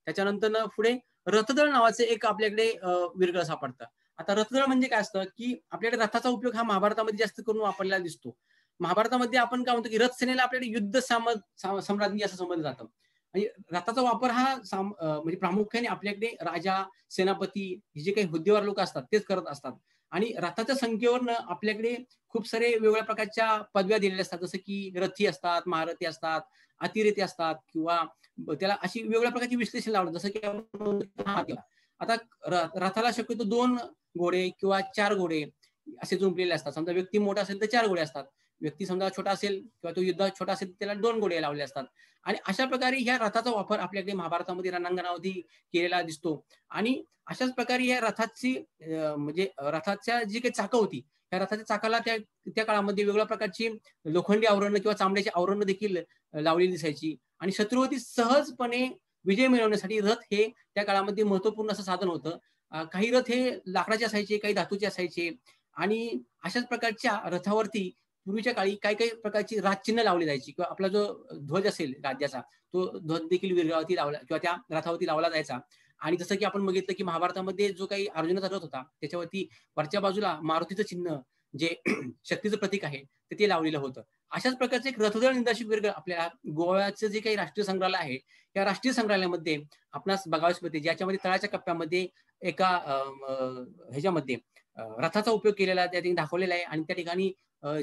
त्याच्यानंतर पुढे रथदळ नावाचे एक आपल्याकडे वीरगळ सापडतं. आता रथदळ म्हणजे काय असतं की आपल्याकडे रथाचा उपयोग हा महाभारतामध्ये जास्त करून वापरलेला दिसतो. महाभारतामध्ये आपण काय म्हणतो की रथ सेनेला आपल्याकडे युद्ध सम्राज्ञी असं समजलं जातं. आणि रथाचा वापर हा म्हणजे प्रामुख्याने आपल्याकडे राजा, सेनापती हे जे काही हुद्देवार लोक असतात तेच करत असतात. आणि रथाच्या संख्येवरनं आपल्याकडे खूप सारे वेगवेगळ्या प्रकारच्या पदव्या दिलेल्या असतात, जसं की रथी असतात, महारथी असतात, अतिरेती असतात किंवा त्याला अशी वेगवेगळ्या प्रकारची विश्लेषण लावलं. जसं की आता रथाला शक्यतो 2 घोडे किंवा 4 घोडे असे जुंपलेले असतात. समजा व्यक्ती मोठा असेल तर 4 घोडे असतात, व्यक्ती समजा छोटा असेल किंवा तो युद्धात छोटा असेल त्याला 2 घोडे लावले असतात. आणि अशा प्रकारे ह्या रथाचा वापर आपल्याकडे महाभारतामध्ये रणांगणावरती केलेला दिसतो. आणि अशाच प्रकारे या रथाची म्हणजे रथाच्या जी काही चाकं होती त्या रथाच्या चाकाला त्या काळामध्ये वेगवेगळ्या प्रकारची लोखंडी आवरण किंवा चामड्याची आवरण देखील लावलेली दिसायची. आणि शत्रूवरती सहजपणे विजय मिळवण्यासाठी रथ हे त्या काळामध्ये महत्वपूर्ण असं साधन होतं. काही रथ हे लाकडाचे असायचे, काही धातूचे असायचे. आणि अशाच प्रकारच्या रथावरती पूर्वीच्या काळी काही काही प्रकारची राजचिन्ह लावली जायची किंवा आपला जो ध्वज असेल राज्याचा तो ध्वज देखील वीरगळावरती लावला किंवा त्या रथावरती लावला जायचा. आणि जसं की आपण बघितलं की महाभारतामध्ये जो काही अर्जुनाचा रथ होता त्याच्यावरती वरच्या बाजूला मारुतीचं चिन्ह जे शक्तीचं प्रतीक आहे ते लावलेलं होतं. अशाच प्रकारचे एक रथदळ निदर्शक वीरगळ आपल्याला गोव्याचं जे काही राष्ट्रीय संग्रहालय आहे या राष्ट्रीय संग्रहालयामध्ये आपणास बघावयास मिळते, ज्याच्यामध्ये तळाच्या कप्प्यामध्ये एका ह्याच्यामध्ये रथाचा उपयोग केलेला त्या ठिकाणी दाखवलेला आहे. आणि त्या ठिकाणी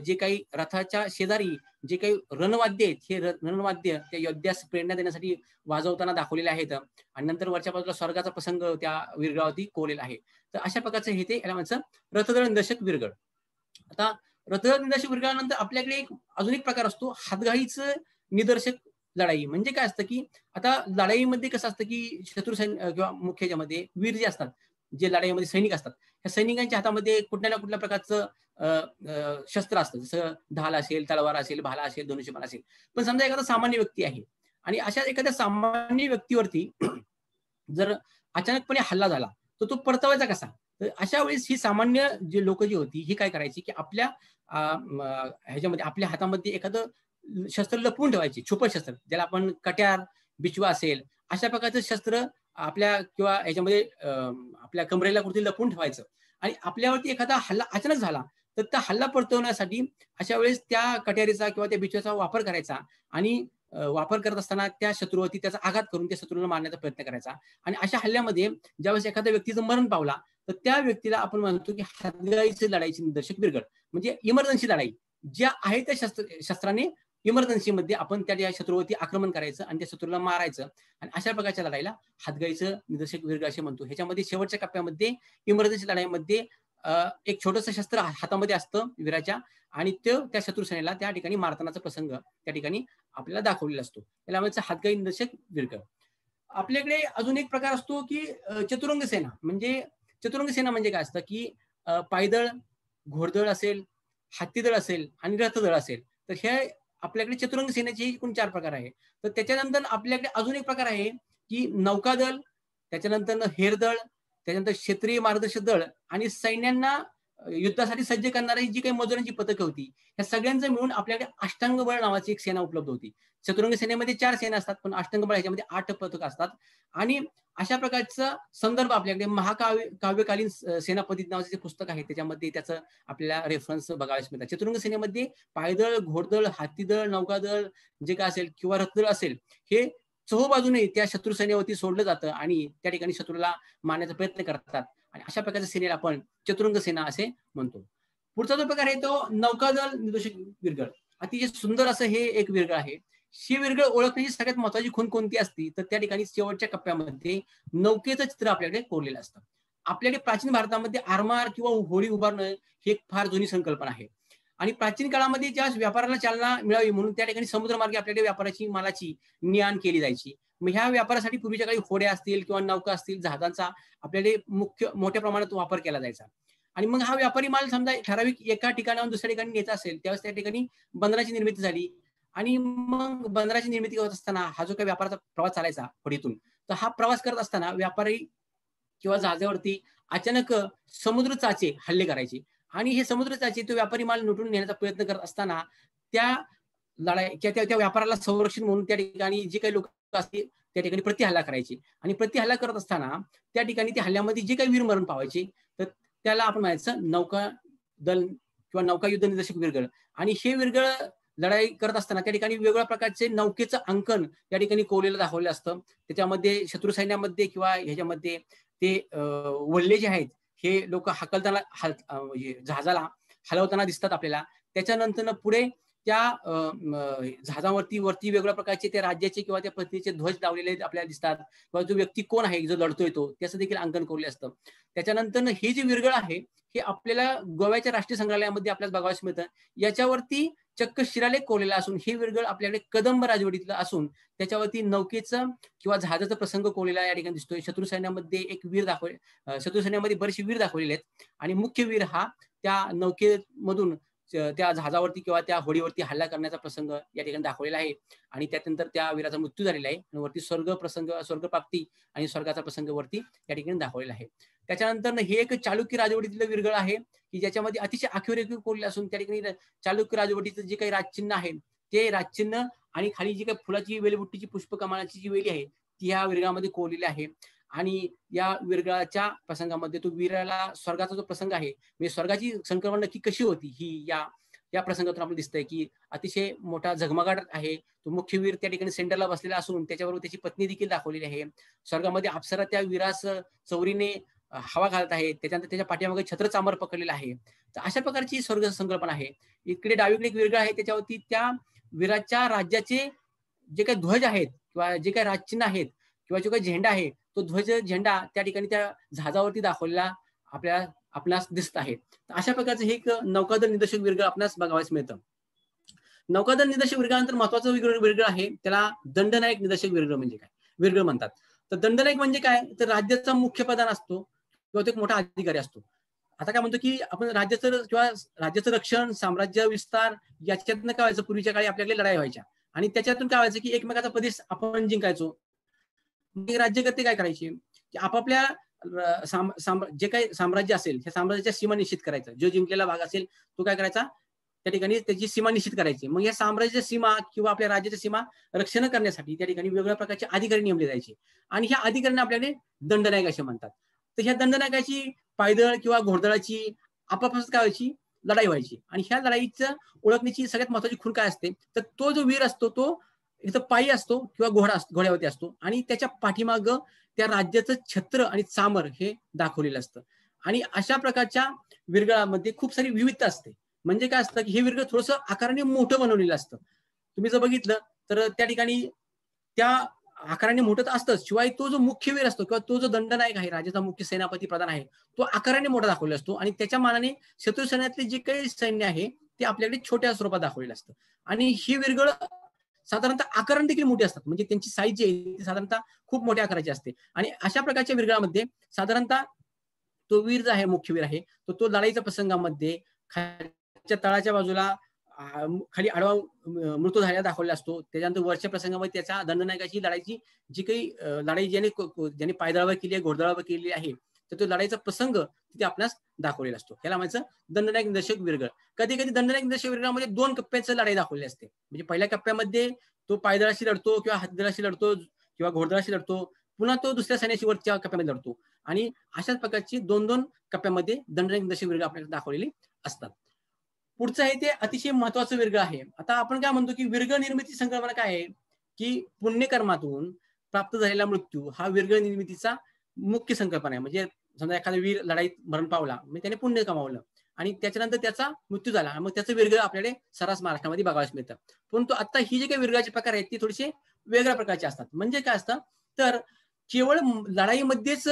जे काही रथाच्या शेजारी जे काही रणवाद्य आहेत हे रणवाद्य त्या योद्ध्यास प्रेरणा देण्यासाठी वाजवताना दाखवलेले आहेत. आणि नंतर वरच्या बाजूला स्वर्गाचा प्रसंग त्या वीरगळावरती कोरलेला आहे. तर अशा प्रकारचं हे ते याला म्हणतात रथदळ निदर्शक वीरगळ. आता रथदळ निदर्शक वीरगळानंतर आपल्याकडे अजून एक प्रकार असतो हातगाईचं निदर्शक लढाई. म्हणजे काय असतं की आता लढाईमध्ये कसं असतं की शत्रू सैन्य किंवा मुख्य ह्याच्यामध्ये वीर जे असतात, जे लढाईमध्ये सैनिक असतात, त्या सैनिकांच्या हातामध्ये कुठल्या ना कुठल्या प्रकारचं शस्त्र असतं, जसं ढाल असेल, तलवार असेल, भाला असेल, धनुष्यबाण असेल. पण समजा एखादा सामान्य व्यक्ती आहे आणि अशा एखाद्या सामान्य व्यक्तीवरती जर अचानकपणे हल्ला झाला तर तो परतवायचा कसा? तर अशा वेळेस ही सामान्य जे लोक जी होती ही काय करायची की आपल्या ह्याच्यामध्ये आपल्या हातामध्ये एखादं शस्त्र लपवून ठेवायचे, छुपं शस्त्र, ज्याला आपण कट्यार, बिचवा असेल अशा प्रकारचं शस्त्र आपल्या किंवा ह्याच्यामध्ये आपल्या कमरेला कुठे लपवून ठेवायचं. आणि आपल्यावरती एखादा हल्ला अचानक झाला तर त्या हल्ला परतवण्यासाठी अशा वेळेस त्या कट्यारीचा किंवा त्या बिचव्याचा वापर करायचा. आणि वापर करत असताना त्या शत्रूवरती त्याचा आघात करून त्या शत्रूला मारण्याचा प्रयत्न करायचा. आणि अशा हल्ल्यामध्ये ज्यावेळेस एखाद्या व्यक्तीचं मरण पावला तर त्या व्यक्तीला आपण म्हणतो की हातगाईची लढाईची निदर्शक वीरगळ, म्हणजे इमर्जन्सी लढाई ज्या आहे त्या शस्त्राने इमर्जन्सीमध्ये आपण त्या शत्रूवरती आक्रमण करायचं आणि त्या शत्रूला मारायचं. आणि अशा प्रकारच्या लढाईला हातगाईचं निदर्शक वीरगळ असे म्हणतो. ह्याच्यामध्ये शेवटच्या टप्प्यामध्ये इमर्जन्सी लढाईमध्ये एक छोटंसं शस्त्र हातामध्ये असतं वीराच्या आणि त्या शत्रू सेनेला त्या ठिकाणी मारतानाचा प्रसंग त्या ठिकाणी आपल्याला दाखवलेला असतो. त्याला म्हणजे हातगाई निदर्शक वीरगळ. आपल्याकडे अजून एक प्रकार असतो की चतुरंग सेना. म्हणजे चतुरंग सेना म्हणजे काय असतं की पायदळ, घोडदळ असेल, हत्तीदळ असेल आणि रथदळ असेल. तर हे आपल्याकडे चतुरंग सेनेचे एकूण 4 प्रकार आहे. तर त्याच्यानंतर आपल्याकडे अजून एक प्रकार आहे की नौकादल, त्याच्यानंतर हेरदळ, त्याच्यानंतर क्षेत्रीय मार्गदर्शक दळ आणि सैन्यांना युद्धासाठी सज्ज करणारी जी काही मजुरांची पथकं होती, ह्या सगळ्यांचं मिळून आपल्याकडे अष्टांग बळ नावाची एक सेना उपलब्ध होती. चतुरंग सेनेमध्ये 4 सेना असतात, पण अष्टांग बळ ह्याच्यामध्ये 8 पथक असतात. आणि अशा प्रकारचा संदर्भ आपल्याकडे काव्यकालीन सेनापती नावाचे जे पुस्तक आहे त्याच्यामध्ये त्याचं आपल्याला रेफरन्स बघायला मिळतात. चतुरंग सेनेमध्ये पायदळ, घोडदळ, हातीदळ, नौकादळ जे काय असेल किंवा रथदळ असेल, हे चहूबाजूने त्या शत्रू सेनेवरती सोडलं जातं आणि त्या ठिकाणी शत्रूला मारण्याचा प्रयत्न करतात. आणि अशा प्रकारच्या सेनेला आपण चतुरंग सेना असे म्हणतो. पुढचा जो प्रकार आहे तो नौकादल निर्देशक विरगळ. अतिशय सुंदर असं हे एक विरगळ आहे. ही विरगळ ओळखण्याची सगळ्यात महत्वाची खूण कोणती असती तर त्या ठिकाणी शेवटच्या कप्प्यामध्ये नौकेचं चित्र आपल्याकडे कोरलेलं असतं. आपल्याकडे प्राचीन भारतामध्ये आरमार किंवा होडी उभारणं ही एक फार जुनी संकल्पना आहे. आणि प्राचीन काळामध्ये ज्या व्यापाराला चालना मिळावी म्हणून त्या ठिकाणी समुद्रमार्गे आपल्याकडे व्यापाराची मालाची ने-आण केली जायची. मग ह्या व्यापारासाठी पूर्वीच्या काळी होड्या असतील किंवा नौका असतील, जहाजांचा आपल्याकडे मोठ्या प्रमाणात वापर केला जायचा. आणि मग हा व्यापारी माल समजा ठराविक एका ठिकाणाहून दुसऱ्या ठिकाणी न्यायचा असेल त्यावेळेस त्या ठिकाणी बंदराची निर्मिती झाली. आणि मग बंदराची निर्मिती होत असताना हा जो काही व्यापाराचा प्रवास चालायचा होडीतून, तर हा प्रवास करत असताना व्यापारी किंवा जहाजावरती अचानक समुद्र चाचे हल्ले करायचे. आणि हे समुद्र चाचे तो व्यापारी माल लुटून नेण्याचा प्रयत्न करत असताना त्या लढाई त्या व्यापाराला संरक्षण म्हणून त्या ठिकाणी जे काही लोक असतील त्या ठिकाणी प्रतिहल्ला करायचे. आणि प्रतिहल्ला करत असताना त्या ठिकाणी त्या हल्ल्यामध्ये जे काही वीरमरण पावायचे तर त्याला आपण म्हणायचं नौका दल किंवा नौका युद्ध निर्देशक विरगळ. आणि हे विरगळ लढाई करत असताना त्या ठिकाणी वेगवेगळ्या प्रकारचे नौकेचं अंकन त्या ठिकाणी कोरलेलं दाखवलेलं असतं. त्याच्यामध्ये शत्रू सैन्यामध्ये किंवा ह्याच्यामध्ये ते वल्ले जे आहेत हे लोक हकलताना जहाजाला हलवताना दिसतात आपल्याला. त्याच्यानंतर पुढे त्या जहाजावरती वेगवेगळ्या प्रकारचे त्या राज्याचे किंवा त्या पत्नीचे ध्वज लावलेले आपल्याला दिसतात. किंवा जो व्यक्ती कोण आहे जो लढतोय तो त्याचं देखील अंकन कोरले असतं. त्याच्यानंतर हे जे विरगळ आहे हे आपल्याला गोव्याच्या राष्ट्रीय संग्रहालयामध्ये आपल्याला बघावयास मिळतं. याच्यावरती चक्क शिलालेख कोरलेला असून हे विरगळ आपल्याकडे कदंब राजवटीतलं असून त्याच्यावरती नौकेचं किंवा जहाजाचा प्रसंग कोरलेला या ठिकाणी दिसतोय. शत्रू सैन्यामध्ये एक वीर शत्रू सैन्यामध्ये बरेचसे वीर दाखवलेले आहेत. आणि मुख्य वीर हा त्या नौकेमधून त्या जहाजावरती किंवा त्या होडीवरती हल्ला करण्याचा प्रसंग या ठिकाणी दाखवलेला आहे. आणि त्यानंतर त्या वीराचा मृत्यू झालेला आहे. आणि वरती स्वर्गप्राप्ती आणि स्वर्गाचा प्रसंग वरती या ठिकाणी दाखवलेला आहे. त्याच्यानंतर हे एक चालुक्य राजवटीतलं विरगळ आहे की ज्याच्यामध्ये अतिशय आखीव कोरले असून त्या ठिकाणी चालुक्य राजवटीचं जे काही राजचिन्ह आहे ते राजचिन्ह आणि खाली जी काही फुलाची वेलबुट्टीची पुष्पकमानाची जी वेली आहे ती ह्या विरगळामध्ये कोरलेली आहे. आणि या विरगळाच्या प्रसंगामध्ये तो वीराला स्वर्गाचा जो प्रसंग आहे म्हणजे स्वर्गाची संकल्पना नक्की कशी होती ही या प्रसंगातून आपल्याला दिसतंय की अतिशय मोठा झगमगाट आहे. तो मुख्य वीर त्या ठिकाणी सेंटरला बसलेला असून त्याच्याबरोबर त्याची पत्नी देखील दाखवलेली आहे. स्वर्गामध्ये अप्सरा त्या वीरास चौरीने हवा घालत आहे. त्याच्यानंतर त्याच्या पाठीमागे छत्र चांबर पकडलेला आहे. तर अशा प्रकारची स्वर्ग संकल्पना आहे. इकडे डावीकडे एक विरगळ आहे त्याच्यावरती त्या वीराच्या राज्याचे जे काही ध्वज आहेत किंवा जे काही राजचिन्ह आहेत किंवा जो काही झेंडा आहे तो ध्वज झेंडा त्या ठिकाणी त्या जहाजावरती दाखवलेला आपल्यास दिसत आहे. अशा प्रकारचं हे एक नौकादल निर्देशक विरगळ आपल्यास बघावयास मिळतं. नौकादल निर्देशक विरगळानंतर महत्वाचं विरगळ आहे त्याला दंडनायक निर्देशक विरगळ म्हणतात. तर दंडनायक म्हणजे काय तर राज्याचा मुख्य प्रधान असतो किंवा तो एक मोठा अधिकारी असतो. आता काय म्हणतो की आपण राज्याचं रक्षण साम्राज्य विस्तार याच्यातनं काय व्हायचं पूर्वीच्या काळी आपल्याकडे लढाई व्हायच्या आणि त्याच्यातून काय व्हायचं की एकमेकाचा प्रदेश आपण जिंकायचो. राज्यकर्ते काय करायचे की आपापल्या जे काही साम्राज्य असेल त्या साम्राज्याच्या सीमा निश्चित करायचं. जो जिंकलेला भाग असेल तो काय करायचा त्या ठिकाणी त्याची सीमा निश्चित करायची. मग या साम्राज्याच्या सीमा किंवा आपल्या राज्याच्या सीमा रक्षण करण्यासाठी त्या ठिकाणी वेगवेगळ्या प्रकारचे अधिकारी नेमले जायचे आणि ह्या अधिकाऱ्यांना आपल्याकडे दंडनायक असे म्हणतात. तर ह्या दंडनायकाची पायदळ किंवा घोडदळाची आपापसात काय व्हायची लढाई व्हायची. आणि ह्या लढाईचं ओळखण्याची सगळ्यात महत्वाची खूण काय असते तर तो जो वीर असतो तो इथं पायी असतो किंवा घोड्यावरती असतो आणि त्याच्या पाठीमाग त्या राज्याचं छत्र आणि चामर हे दाखवलेलं असतं. आणि अशा प्रकारच्या विरगळामध्ये खूप सारी विविधता असते. म्हणजे काय असतं की हे विरगळ थोडंसं आकाराने मोठं बनवलेलं असतं. तुम्ही जर बघितलं तर त्या ठिकाणी त्या आकाराने मोठं तर असतंच शिवाय तो जो मुख्य वीर असतो किंवा तो जो दंडनायक आहे राज्याचा मुख्य सेनापती प्रधान आहे तो आकाराने मोठा दाखवलेला असतो आणि त्याच्या मानाने शत्रू सैन्यातले जे काही सैन्य आहे ते आपल्याकडे छोट्या स्वरूपात दाखवलेलं असतं. आणि ही विरगळ साधारणतः आकारण देखील मोठे असतात म्हणजे त्यांची साईज जी आहे ती साधारणतः खूप मोठ्या आकाराची असते. आणि अशा प्रकारच्या विरगळामध्ये साधारणतः तो वीर जो आहे मुख्य वीर आहे तो लढाईच्या प्रसंगामध्ये खालच्या तळाच्या बाजूला खाली आडवा मृत्यू झालेला दाखवलेला असतो. त्याच्यानंतर वरच्या प्रसंगामध्ये त्याच्या दंडनायकाची लढाईची जी काही लढाई ज्याने पायदळावर केली आहे घोडदळावर केली आहे तर तो लढाईचा प्रसंग तिथे आपणास दाखवलेला असतो. ह्याला म्हणायचं दंडनायक निदर्शक विरगळ. कधी कधी दंडनायक निदर्शक विरगळामध्ये 2 कप्प्याचं लढाई दाखवली असते. म्हणजे पहिल्या कप्प्यामध्ये तो पायदळाशी लढतो किंवा हातदळाशी लढतो किंवा घोडदळाशी लढतो, पुन्हा तो दुसऱ्या सैन्याशी वरच्या कप्प्यामध्ये लढतो आणि अशाच प्रकारची 2-2 कप्प्यामध्ये दंडनायक निदर्शक विरगळ आपल्याला दाखवलेली असतात. पुढचं आहे ते अतिशय महत्वाचं विरगळ आहे. आता आपण काय म्हणतो की विरगळ निर्मिती संकल्पना काय आहे की पुण्यकर्मातून प्राप्त झालेला मृत्यू हा विरगळ निर्मितीचा मुख्य संकल्पना आहे. म्हणजे समजा एखादा वीर लढाईत मरण पावला, म्हणजे त्याने पुण्य कमावलं आणि त्याच्यानंतर त्याचा मृत्यू झाला, मग त्याचं विरगळ आपल्याकडे सर्रास महाराष्ट्रामध्ये बघायला मिळतं. परंतु आता ही जे काही विरगळाचे प्रकार आहेत ते थोडेसे वेगळ्या प्रकारचे असतात. म्हणजे काय असतं तर केवळ लढाईमध्येच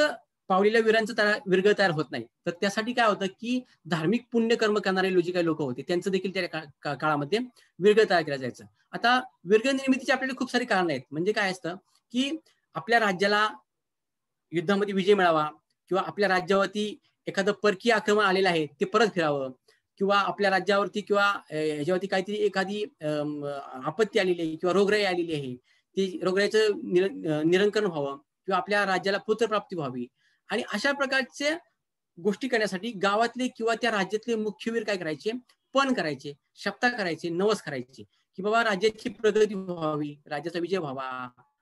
पावलेल्या वीरांचं विरगळ तयार होत नाही, तर त्यासाठी काय होतं की धार्मिक पुण्यकर्म करणारे जे काही लोक होते त्यांचं देखील त्या काळामध्ये विरगळ तयार केलं जायचं. आता विरगळ निर्मितीची आपल्याला खूप सारी कारणं आहेत. म्हणजे काय असतं की आपल्या राज्याला युद्धामध्ये विजय मिळावा किंवा आपल्या राज्यावरती एखादं परकीय आक्रमण आलेलं आहे ते परत फिरावं किंवा आपल्या राज्यावरती किंवा ह्याच्यावरती काहीतरी एखादी आपत्ती आलेली आहे किंवा रोगराई आलेली आहे, ती रोगराईचं निरंकन व्हावं किंवा आपल्या राज्याला पुत्रप्राप्ती व्हावी आणि अशा प्रकारच्या गोष्टी करण्यासाठी गावातले किंवा त्या राज्यातले मुख्यवीर काय करायचे, पण करायचे, शपथा करायचे, नवस करायचे की बाबा राज्याची प्रगती व्हावी, राज्याचा विजय व्हावा,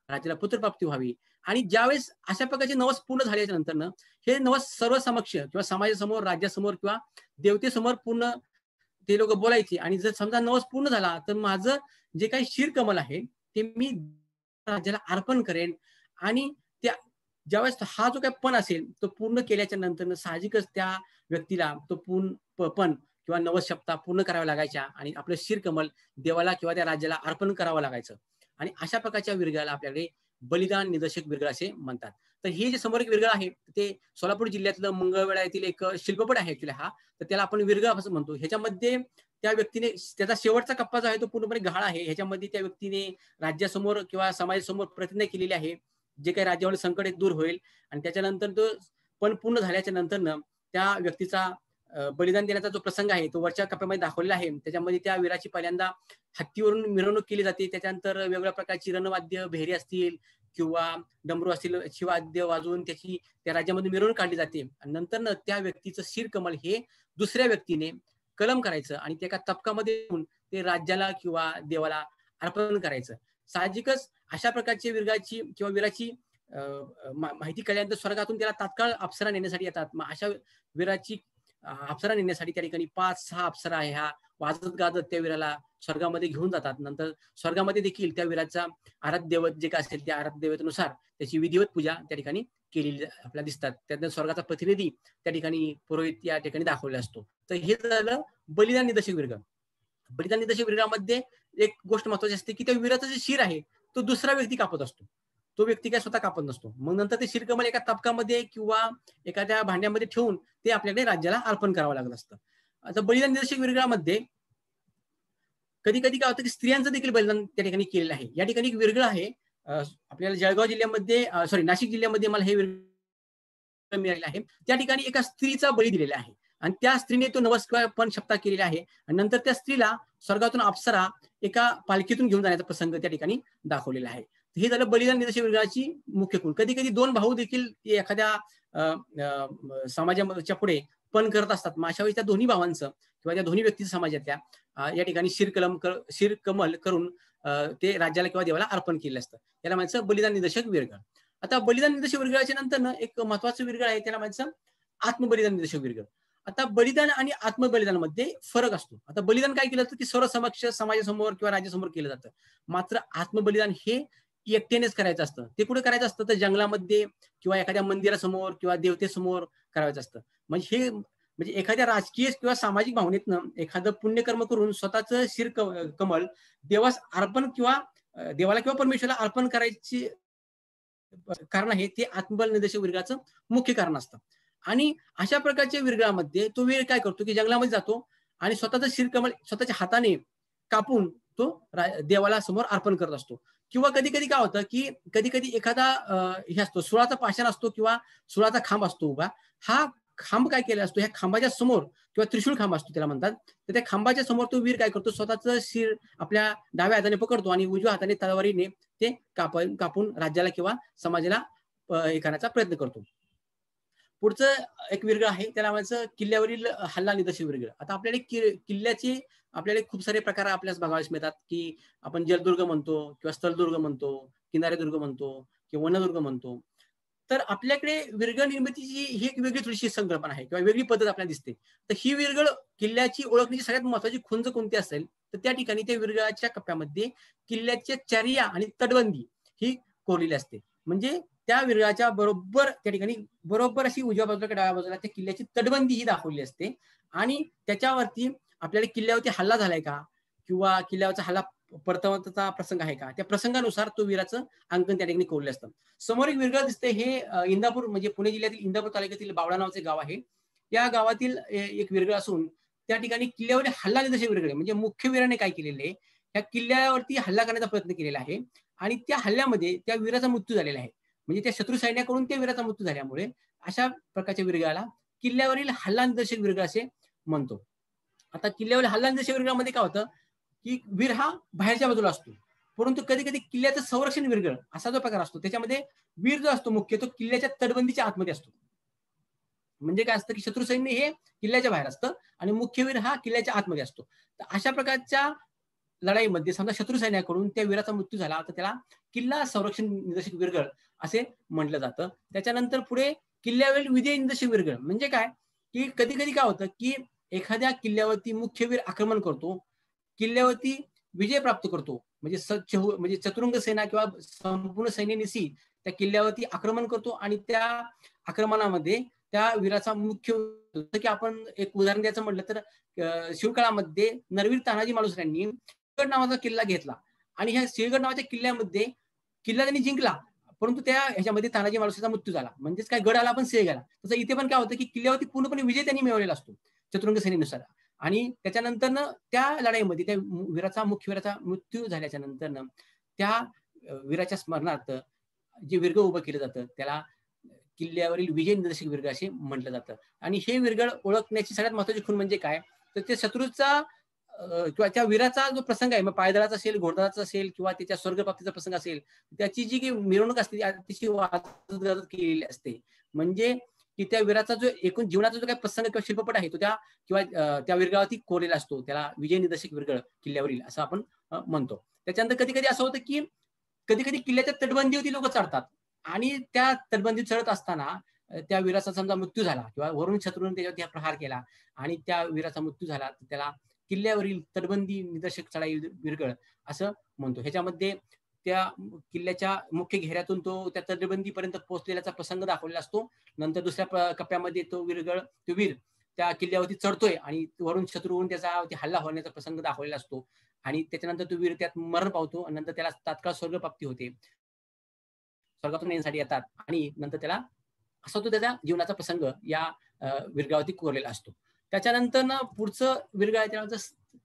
राज्याला पुत्रप्राप्ती व्हावी. आणि ज्यावेळेस अशा प्रकारचे नवस पूर्ण झाल्याच्या नंतर हे नवस सर्व समक्ष किंवा समाजासमोर, राज्यासमोर किंवा देवतेसमोर पूर्ण ते लोक बोलायचे आणि जर समजा नवस पूर्ण झाला तर माझं जे काही शिरकमल आहे ते मी राज्याला अर्पण करेन आणि त्या ज्यावेळेस हा जो काही पण असेल तो पूर्ण केल्याच्या नंतर साहजिकच त्या व्यक्तीला तो पण किंवा नवस शपथा पूर्ण कराव्या लागायच्या आणि आपलं शिरकमल देवाला किंवा त्या राज्याला अर्पण करावं लागायचं. आणि अशा प्रकारच्या विरगळाला आपल्याकडे बलिदान निदर्शक विरगळ असे म्हणतात. तर हे जे समोर एक विरगळ आहे ते सोलापूर जिल्ह्यातलं मंगळवेढा येथील एक शिल्पपट आहे ऍक्च्युली हा, तर त्याला आपण विरगळ असं म्हणतो. ह्याच्यामध्ये त्या व्यक्तीने त्याचा शेवटचा कप्पा जो आहे तो पूर्णपणे गहाळ आहे. ह्याच्यामध्ये त्या व्यक्तीने राज्यासमोर किंवा समाजासमोर प्रतिज्ञा केलेली आहे जे काही राज्यावर संकट दूर होईल आणि त्याच्यानंतर तो पण पूर्ण झाल्याच्या नंतर त्या व्यक्तीचा बलिदान देण्याचा जो प्रसंग आहे तो वरच्या कप्प्यामध्ये दाखवलेला आहे. त्याच्यामध्ये त्या वीराची पहिल्यांदा हत्तीवरून मिरवणूक केली जाते, त्याच्यानंतर वेगवेगळ्या प्रकारची रणवाद्य, बेहेरी असतील किंवा डमरू असतील, शिवाद्य वाजवून त्याची त्या राज्यामध्ये मिरवणूक काढली जाते आणि नंतर त्या व्यक्तीचं शिरकमल हे दुसऱ्या व्यक्तीने कलम करायचं आणि त्या एका तपकामध्ये येऊन ते राज्याला किंवा देवाला अर्पण करायचं. साहजिकच अशा प्रकारची विरगाची किंवा वीराची माहिती कळल्यानंतर स्वर्गातून त्याला तात्काळ अप्सरा नेण्यासाठी येतात. मग अशा वीराची अप्सरा नेण्यासाठी त्या ठिकाणी 5-6 अप्सरा ह्या वाजत गाजत त्या वीराला स्वर्गामध्ये घेऊन जातात. नंतर स्वर्गामध्ये देखील त्या वीराचा आराध्य दैवत जे काय असेल त्या आराध्य दैवतेनुसार त्याची विधिवत पूजा त्या ठिकाणी केलेली आपल्याला दिसतात. त्यातनं स्वर्गाचा प्रतिनिधी त्या ठिकाणी पुरोहित या ठिकाणी दाखवला असतो. तर हे झालं बलिदान निदर्शक विरगळ. बलिदान निदर्शक विरगळामध्ये एक गोष्ट महत्वाची असते की त्या वीराचं जे शिर आहे तो दुसरा व्यक्ती कापत असतो, तो व्यक्ती काय स्वतः कापत नसतो. मग नंतर ते शिरकमल एका तपकामध्ये किंवा एखाद्या भांड्यामध्ये ठेवून ते आपल्याकडे राज्याला अर्पण करावं लागत असतं. आता बलिदान निदर्शक विरगळामध्ये कधी कधी काय होतं की स्त्रियांचं देखील बलिदान त्या ठिकाणी केलेलं आहे. या ठिकाणी एक विरगळ आहे आपल्याला जळगाव जिल्ह्यामध्ये नाशिक जिल्ह्यामध्ये मला हे विरगळ मिळालेलं आहे. त्या ठिकाणी एका स्त्रीचा बळी दिलेला आहे आणि त्या स्त्रीने तो नवस पण शपथा केलेला आहे आणि नंतर त्या स्त्रीला स्वर्गातून अप्सरा एका पालखीतून घेऊन जाण्याचा प्रसंग त्या ठिकाणी दाखवलेला आहे. हे झालं बलिदान निदर्शक विरगळाची मुख्य खूण. कधी कधी 2 भाऊ देखील एखाद्या समाजाच्या पुढे पण करत असतात. मग अशा वेळी त्या दोन्ही भावांचं किंवा त्या दोन्ही व्यक्ती समाजातल्या या ठिकाणी शिरकमल करून ते राज्याला किंवा देवाला अर्पण केलं असतं. त्याला म्हणायचं बलिदान निदर्शक विरगळ. आता बलिदान निदर्शक विरगळाच्या नंतर एक महत्वाचं विरगळ आहे, त्याला म्हणायचं आत्मबलिदान निदर्शक विरगळ. आता बलिदान आणि आत्मबलिदानामध्ये फरक असतो. आता बलिदान काय केलं जातं की सर्व समक्ष समाजासमोर किंवा राज्यासमोर केलं जातं. मात्र आत्मबलिदान हे एकट्यानेच करायचं असतं. ते कुठे करायचं असतं तर जंगलामध्ये किंवा एखाद्या मंदिरासमोर किंवा देवतेसमोर करायचं असतं. म्हणजे एखाद्या राजकीय किंवा सामाजिक भावनेतनं एखादं पुण्यकर्म करून स्वतःचं शिरकमल देवास अर्पण किंवा देवाला किंवा परमेश्वराला अर्पण करायची कारण आहे ते आत्मबल निदर्शक विरगळाचं मुख्य कारण असतं. आणि अशा प्रकारच्या विरगळामध्ये तो वीर काय करतो की जंगलामध्ये जातो आणि स्वतःचं शिरकमल स्वतःच्या हाताने कापून तो देवाला समोर अर्पण करत असतो. किंवा कधी कधी काय होतं की कधी कधी एखादा हे असतो सुळाचा पाषाण असतो किंवा सुळाचा खांब असतो उभा, हा खांब काय केला असतो ह्या खांबाच्या समोर किंवा त्रिशूळ खांब असतो त्याला म्हणतात, तर त्या खांबाच्या समोर तो वीर काय करतो स्वतःचं शिर आपल्या डाव्या हाताने पकडतो आणि उजव्या हाताने तलवारीने ते कापून राज्याला किंवा समाजाला हे करण्याचा प्रयत्न करतो. पुढचं एक विरगळ आहे, त्याला म्हणायचं किल्ल्यावरील हल्ला निदर्शक विरगळ. आता आपल्याकडे किल्ल्याचे आपल्याकडे खूप सारे प्रकार आपल्यास बघायला मिळतात, की आपण जलदुर्ग म्हणतो किंवा स्थलदुर्ग म्हणतो, किनारेदुर्ग म्हणतो किंवा वनदुर्ग म्हणतो. तर आपल्याकडे विरगळ निर्मितीची ही एक वेगळी थोडीशी संकल्पना आहे किंवा वेगळी पद्धत आपल्याला दिसते. तर ही विरगळ किल्ल्याची ओळखण्याची सगळ्यात महत्वाची खुंज कोणती असेल, तर त्या ठिकाणी त्या विरगळाच्या कप्प्यामध्ये किल्ल्याच्या चर्या आणि तटबंदी ही कोरलेली असते. म्हणजे त्या विरगळाच्या बरोबर त्या ठिकाणी बरोबर अशी उजव्या बाजूला किंवा डाव्या बाजूला त्या किल्ल्याची तटबंदी ही दाखवली असते आणि त्याच्यावरती आपल्याला किल्ल्यावरती हल्ला झालाय का किंवा किल्ल्यावरचा हल्ला परतवण्याचा प्रसंग आहे का, त्या प्रसंगानुसार तो वीराचं अंकन त्या ठिकाणी कोरले असतं. समोर एक विरगळ दिसते, हे इंदापूर म्हणजे पुणे जिल्ह्यातील इंदापूर तालुक्यातील बावडा नावाचे गाव आहे. या गावातील एक विरगळ असून त्या ठिकाणी किल्ल्यावर हल्ला निदर्शक विरगळ म्हणजे मुख्य वीराने काय केलेले, या किल्ल्यावरती हल्ला करण्याचा प्रयत्न केलेला आहे आणि त्या हल्ल्यामध्ये त्या वीराचा मृत्यू झालेला आहे. म्हणजे त्या शत्रू सैन्याकडून त्या वीराचा मृत्यू झाल्यामुळे अशा प्रकारच्या विरगळाला किल्ल्यावरील हल्ला निदर्शक विरगळ असे म्हणतो. आता किल्ल्यावरील हल्ला निदर्शक विरगळामध्ये काय होतं, की वीर हा बाहेरच्या बाजूला असतो, परंतु कधी कधी किल्ल्याचं संरक्षण विरगळ असा जो प्रकार असतो, त्याच्यामध्ये वीर जो असतो मुख्य तो किल्ल्याच्या तटबंदीच्या आतमध्ये असतो. म्हणजे काय असतं, की शत्रू सैन्य हे किल्ल्याच्या बाहेर असतं आणि मुख्य वीर हा किल्ल्याच्या आतमध्ये असतो. तर अशा प्रकारच्या लढाईमध्ये समजा शत्रू सैन्याकडून त्या वीराचा मृत्यू झाला तर त्याला किल्ला संरक्षण निदर्शक विरगळ असे म्हटलं जातं. त्याच्यानंतर पुढे किल्ल्यावरील विजय निदर्शक विरगळ म्हणजे काय, की कधी कधी काय होतं, की एखाद्या किल्ल्यावरती मुख्य वीर आक्रमण करतो, किल्ल्यावरती विजय प्राप्त करतो, म्हणजे चतुरंग सेना किंवा संपूर्ण सैन्यानिशी त्या किल्ल्यावरती आक्रमण करतो आणि त्या आक्रमणामध्ये त्या वीराचा मुख्य, की आपण एक उदाहरण द्यायचं म्हटलं तर शिवकाळामध्ये नरवीर तानाजी मालुसऱ्यांनी सिंहगड नावाचा किल्ला घेतला आणि ह्या सिंहगड नावाच्या किल्ल्यामध्ये किल्ला त्यांनी जिंकला, परंतु त्या ह्याच्यामध्ये तानाजी मालुसऱ्याचा मृत्यू झाला. म्हणजेच काय, गड आला पण सिंह गेला. तसं इथे पण काय होतं, की किल्ल्यावरती पूर्णपणे विजय त्यांनी मिळवलेला असतो चतुरंग सेनेनुसार आणि त्याच्यानंतर त्या लढाईमध्ये त्या वीराचा मुख्य वीराचा मृत्यू झाल्याच्या नंतर त्या वीराच्या स्मरणार्थ जे विरगळ उभं केलं जातं त्याला किल्ल्यावरील विजय निदर्शक विरगळ असे म्हटलं जातं. आणि हे विरगळ ओळखण्याची सगळ्यात महत्वाची खूण म्हणजे काय, तर ते शत्रूचा किंवा त्या वीराचा जो प्रसंग आहे, मग पायदळाचा असेल, घोडदळाचा असेल किंवा त्याच्या स्वर्गप्राप्तीचा प्रसंग असेल, त्याची जी मिरवणूक असते ती अतिशय वाजत गाजत केलेली असते. म्हणजे की त्या वीराचा जो एकूण जीवनाचा जो काही प्रसंग किंवा शिल्पपट आहे तो त्या विरगळावरती कोरलेला असतो. त्याला विजय निदर्शक विरगळ किल्ल्यावरील असं आपण म्हणतो. त्याच्यानंतर कधी कधी असं होतं, की कधी कधी किल्ल्याच्या तटबंदीवरती लोक चढतात आणि त्या तटबंदीत चढत असताना त्या वीराचा समजा मृत्यू झाला किंवा वरून शत्रूने त्याच्यावरती प्रहार केला आणि त्या वीराचा मृत्यू झाला, तर त्याला किल्ल्यावरील तटबंदी निदर्शक चढाई विरगळ असं म्हणतो. ह्याच्यामध्ये त्या किल्ल्याच्या मुख्य घेऱ्यातून तो त्या तटबंदीपर्यंत पोहोचलेल्याचा प्रसंग दाखवलेला असतो. नंतर दुसऱ्या कप्प्यामध्ये तो वीर त्या किल्ल्यावरती चढतोय आणि वरून शत्रूवरून त्याचा हल्ला होण्याचा प्रसंग दाखवलेला असतो आणि त्याच्यानंतर तो वीर त्यात मरण पावतो आणि नंतर त्याला तात्काळ स्वर्गप्राप्ती होते, स्वर्गातून येण्यासाठी येतात आणि नंतर त्याला असा तो त्याच्या जीवनाचा प्रसंग या विरगळावरती कोरलेला असतो. त्याच्यानंतर पुढचं विरगळ आहे त्याला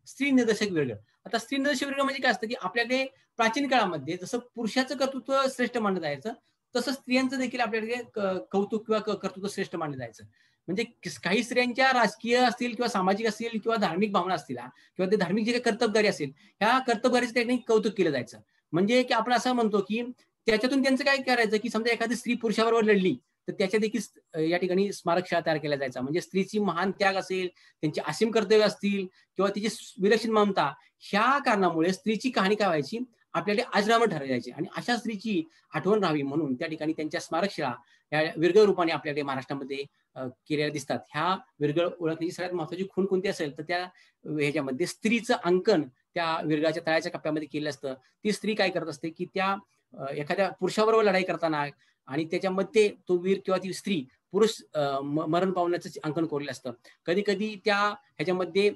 स्त्री निदर्शक विरगळ. आता स्त्री निदर्शक विरगळ म्हणजे काय असतं, की आपल्याकडे प्राचीन काळामध्ये जसं पुरुषाचं कर्तृत्व श्रेष्ठ मानलं जायचं, तसं स्त्रियांचं देखील आपल्याकडे कौतुक किंवा कर्तृत्व श्रेष्ठ मानलं जायचं. म्हणजे काही स्त्रियांच्या राजकीय असतील किंवा सामाजिक असतील किंवा धार्मिक भावना असतील किंवा ते धार्मिक जे काही कर्तबगारी असेल, ह्या कर्तबगारीचं त्या ठिकाणी कौतुक केलं जायचं. म्हणजे की आपण असं म्हणतो, की त्याच्यातून त्यांचं काय करायचं, की समजा एखादी स्त्री पुरुषाबरोबर लढली तर त्याच्या देखील या ठिकाणी स्मारक शाळा तयार केला जायचा. म्हणजे स्त्रीची महान त्याग असेल, त्यांची असीम कर्तव्य असतील किंवा तिची विलक्षण ममता, ह्या कारणामुळे स्त्रीची कहाणी काय व्हायची, आपल्याकडे अजरामर ठरायची आणि अशा स्त्रीची आठवण राहावी म्हणून त्या ठिकाणी त्यांच्या स्मारक शाळा या विरगळ रूपाने आपल्याकडे महाराष्ट्रामध्ये केलेल्या दिसतात. ह्या विरगळ ओळखण्याची सगळ्यात महत्वाची खूण कोणती असेल तर त्या ह्याच्यामध्ये स्त्रीचं अंकन त्या विरगळाच्या तळाच्या कप्प्यामध्ये केलं असतं. ती स्त्री काय करत असते, की त्या एखाद्या पुरुषाबरोबर लढाई करताना आणि त्याच्यामध्ये तो वीर किंवा ती स्त्री पुरुष मरण पावण्याचं अंकन कोरलेलं असतं. कधी कधी त्या ह्याच्यामध्ये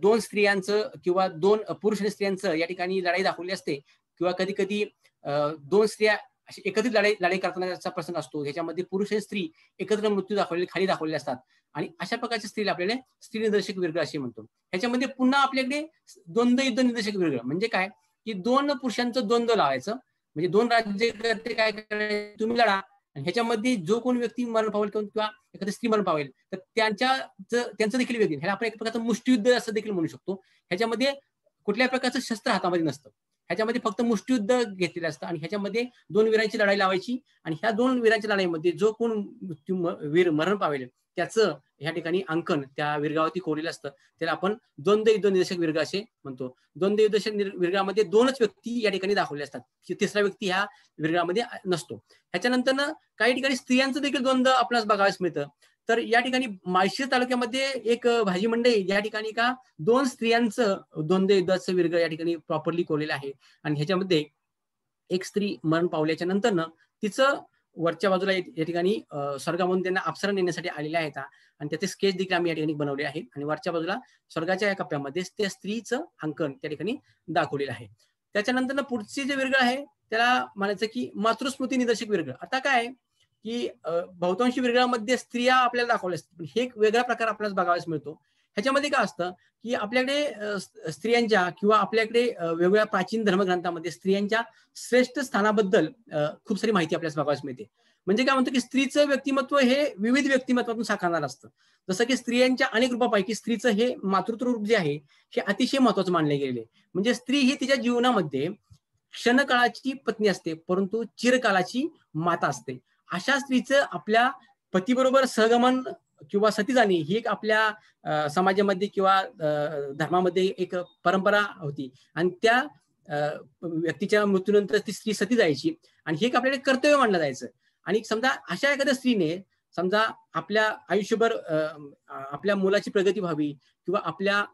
दोन स्त्रियांचं किंवा दोन पुरुष आणि स्त्रियांचं या ठिकाणी लढाई दाखवली असते किंवा कधी कधी दोन स्त्रिया अशी एकत्रित लढाई करतानाचा प्रसंग असतो. ह्याच्यामध्ये पुरुष आणि स्त्री एकत्र मृत्यू खाली दाखवलेले असतात आणि अशा प्रकारच्या स्त्रीला आपल्याला स्त्री निदर्शक विरगळ असे म्हणतो. ह्याच्यामध्ये पुन्हा आपल्याकडे द्वंद्व युद्ध निदर्शक विरगळ म्हणजे काय, की दोन पुरुषांचं द्वंद्व लावायचं. म्हणजे दोन राज्यकर्ते काय करायचे, तुम्ही लढा आणि ह्याच्यामध्ये जो कोण व्यक्ती मरण पावेल किंवा एखादी स्त्री मरण पावेल तर त्यांचं देखील वेगळं. ह्याला आपण एक प्रकारचं मुष्टियुद्ध असं देखील म्हणू शकतो. ह्याच्यामध्ये कुठल्याही प्रकारचं शस्त्र हातामध्ये नसतं. ह्याच्यामध्ये फक्त मुष्टियुद्ध घेतलेलं असतं आणि ह्याच्यामध्ये 2 वीरांची लढाई लावायची आणि ह्या 2 वीरांच्या लढाईमध्ये जो कोण वीर मरण पावेल त्याचं ह्या ठिकाणी अंकन त्या वीरगावती कोरलेलं असतं. त्याला आपण द्वंद्व युद्ध निर्देशक वीरगा असे म्हणतो. द्वंद्व युद्धक वीरगामध्ये 2च व्यक्ती या ठिकाणी दाखवले असतात. तिसरा व्यक्ती ह्या वीरगामध्ये नसतो. ह्याच्यानंतर काही ठिकाणी स्त्रियांचं देखील द्वंद्व आपल्याला बघायला मिळतं. तर या ठिकाणी माळशिरस तालुक्यामध्ये एक भाजी मंडई या ठिकाणी का 2 स्त्रियांचं द्वंद्व युद्धाचं वीरगा या ठिकाणी प्रॉपरली कोरलेलं आहे आणि ह्याच्यामध्ये एक स्त्री मरण पावल्याच्या नंतरनं तिचं वरच्या बाजूला या ठिकाणी स्वर्गामधून त्यांना अप्सरा नेण्यासाठी आलेल्या आहेत आणि त्याचे स्केच देखील आम्ही या ठिकाणी बनवले आहेत आणि वरच्या बाजूला स्वर्गाच्या या कप्प्यामध्ये त्या स्त्रीचं अंकन त्या ठिकाणी दाखवलेलं आहे. त्याच्यानंतर पुढचे जे विरगळ आहे त्याला म्हणायचं की मातृस्मृती निदर्शक विरगळ. आता काय की बहुतांशी विरगळामध्ये स्त्रिया आपल्याला दाखवल्या असतात पण हे एक वेगळा प्रकार आपल्याला बघायला मिळतो. ह्याच्यामध्ये काय असतं की आपल्याकडे स्त्रियांच्या किंवा आपल्याकडे वेगवेगळ्या प्राचीन धर्मग्रंथामध्ये स्त्रियांच्या श्रेष्ठ स्थानाबद्दल खूप सारी माहिती आपल्याला बघायला मिळते. म्हणजे काय म्हणतो की स्त्रीचं व्यक्तिमत्व हे विविध व्यक्तिमत्वातून साकारणार असतं. जसं की स्त्रियांच्या अनेक रूपापैकी स्त्रीचं हे मातृत्व रूप जे आहे हे अतिशय महत्वाचं मानले गेलेले. म्हणजे स्त्री ही तिच्या जीवनामध्ये क्षणकाळाची पत्नी असते परंतु चिरकालाची माता असते. अशा स्त्रीचं आपल्या पतीबरोबर सहगमन किंवा सती जाणे ही एक आपल्या समाजामध्ये किंवा धर्मामध्ये एक परंपरा होती आणि त्या व्यक्तीच्या मृत्यूनंतर ती स्त्री सती जायची आणि हे एक आपल्याकडे कर्तव्य मानलं जायचं. आणि समजा अशा एखाद्या स्त्रीने समजा आपल्या आयुष्यभर आपल्या मुलाची प्रगती व्हावी किंवा आपल्या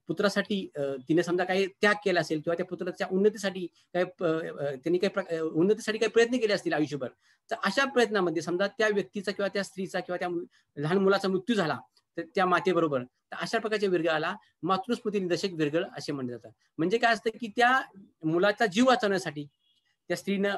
पुत्रासाठी तिने समजा काही त्याग केला असेल किंवा त्या पुत्राच्या उन्नतीसाठी त्यांनी काही उन्नतीसाठी काही प्रयत्न केले असतील आयुष्यभर, तर अशा प्रयत्नामध्ये समजा त्या व्यक्तीचा किंवा त्या स्त्रीचा किंवा त्या लहान मुलाचा मृत्यू झाला तर त्या मातेबरोबर, तर अशा प्रकारच्या विरगळाला मातृस्मृती निदर्शक विरगळ असे म्हणलं जातं. म्हणजे काय असतं की त्या मुलाचा जीव वाचवण्यासाठी त्या स्त्रीनं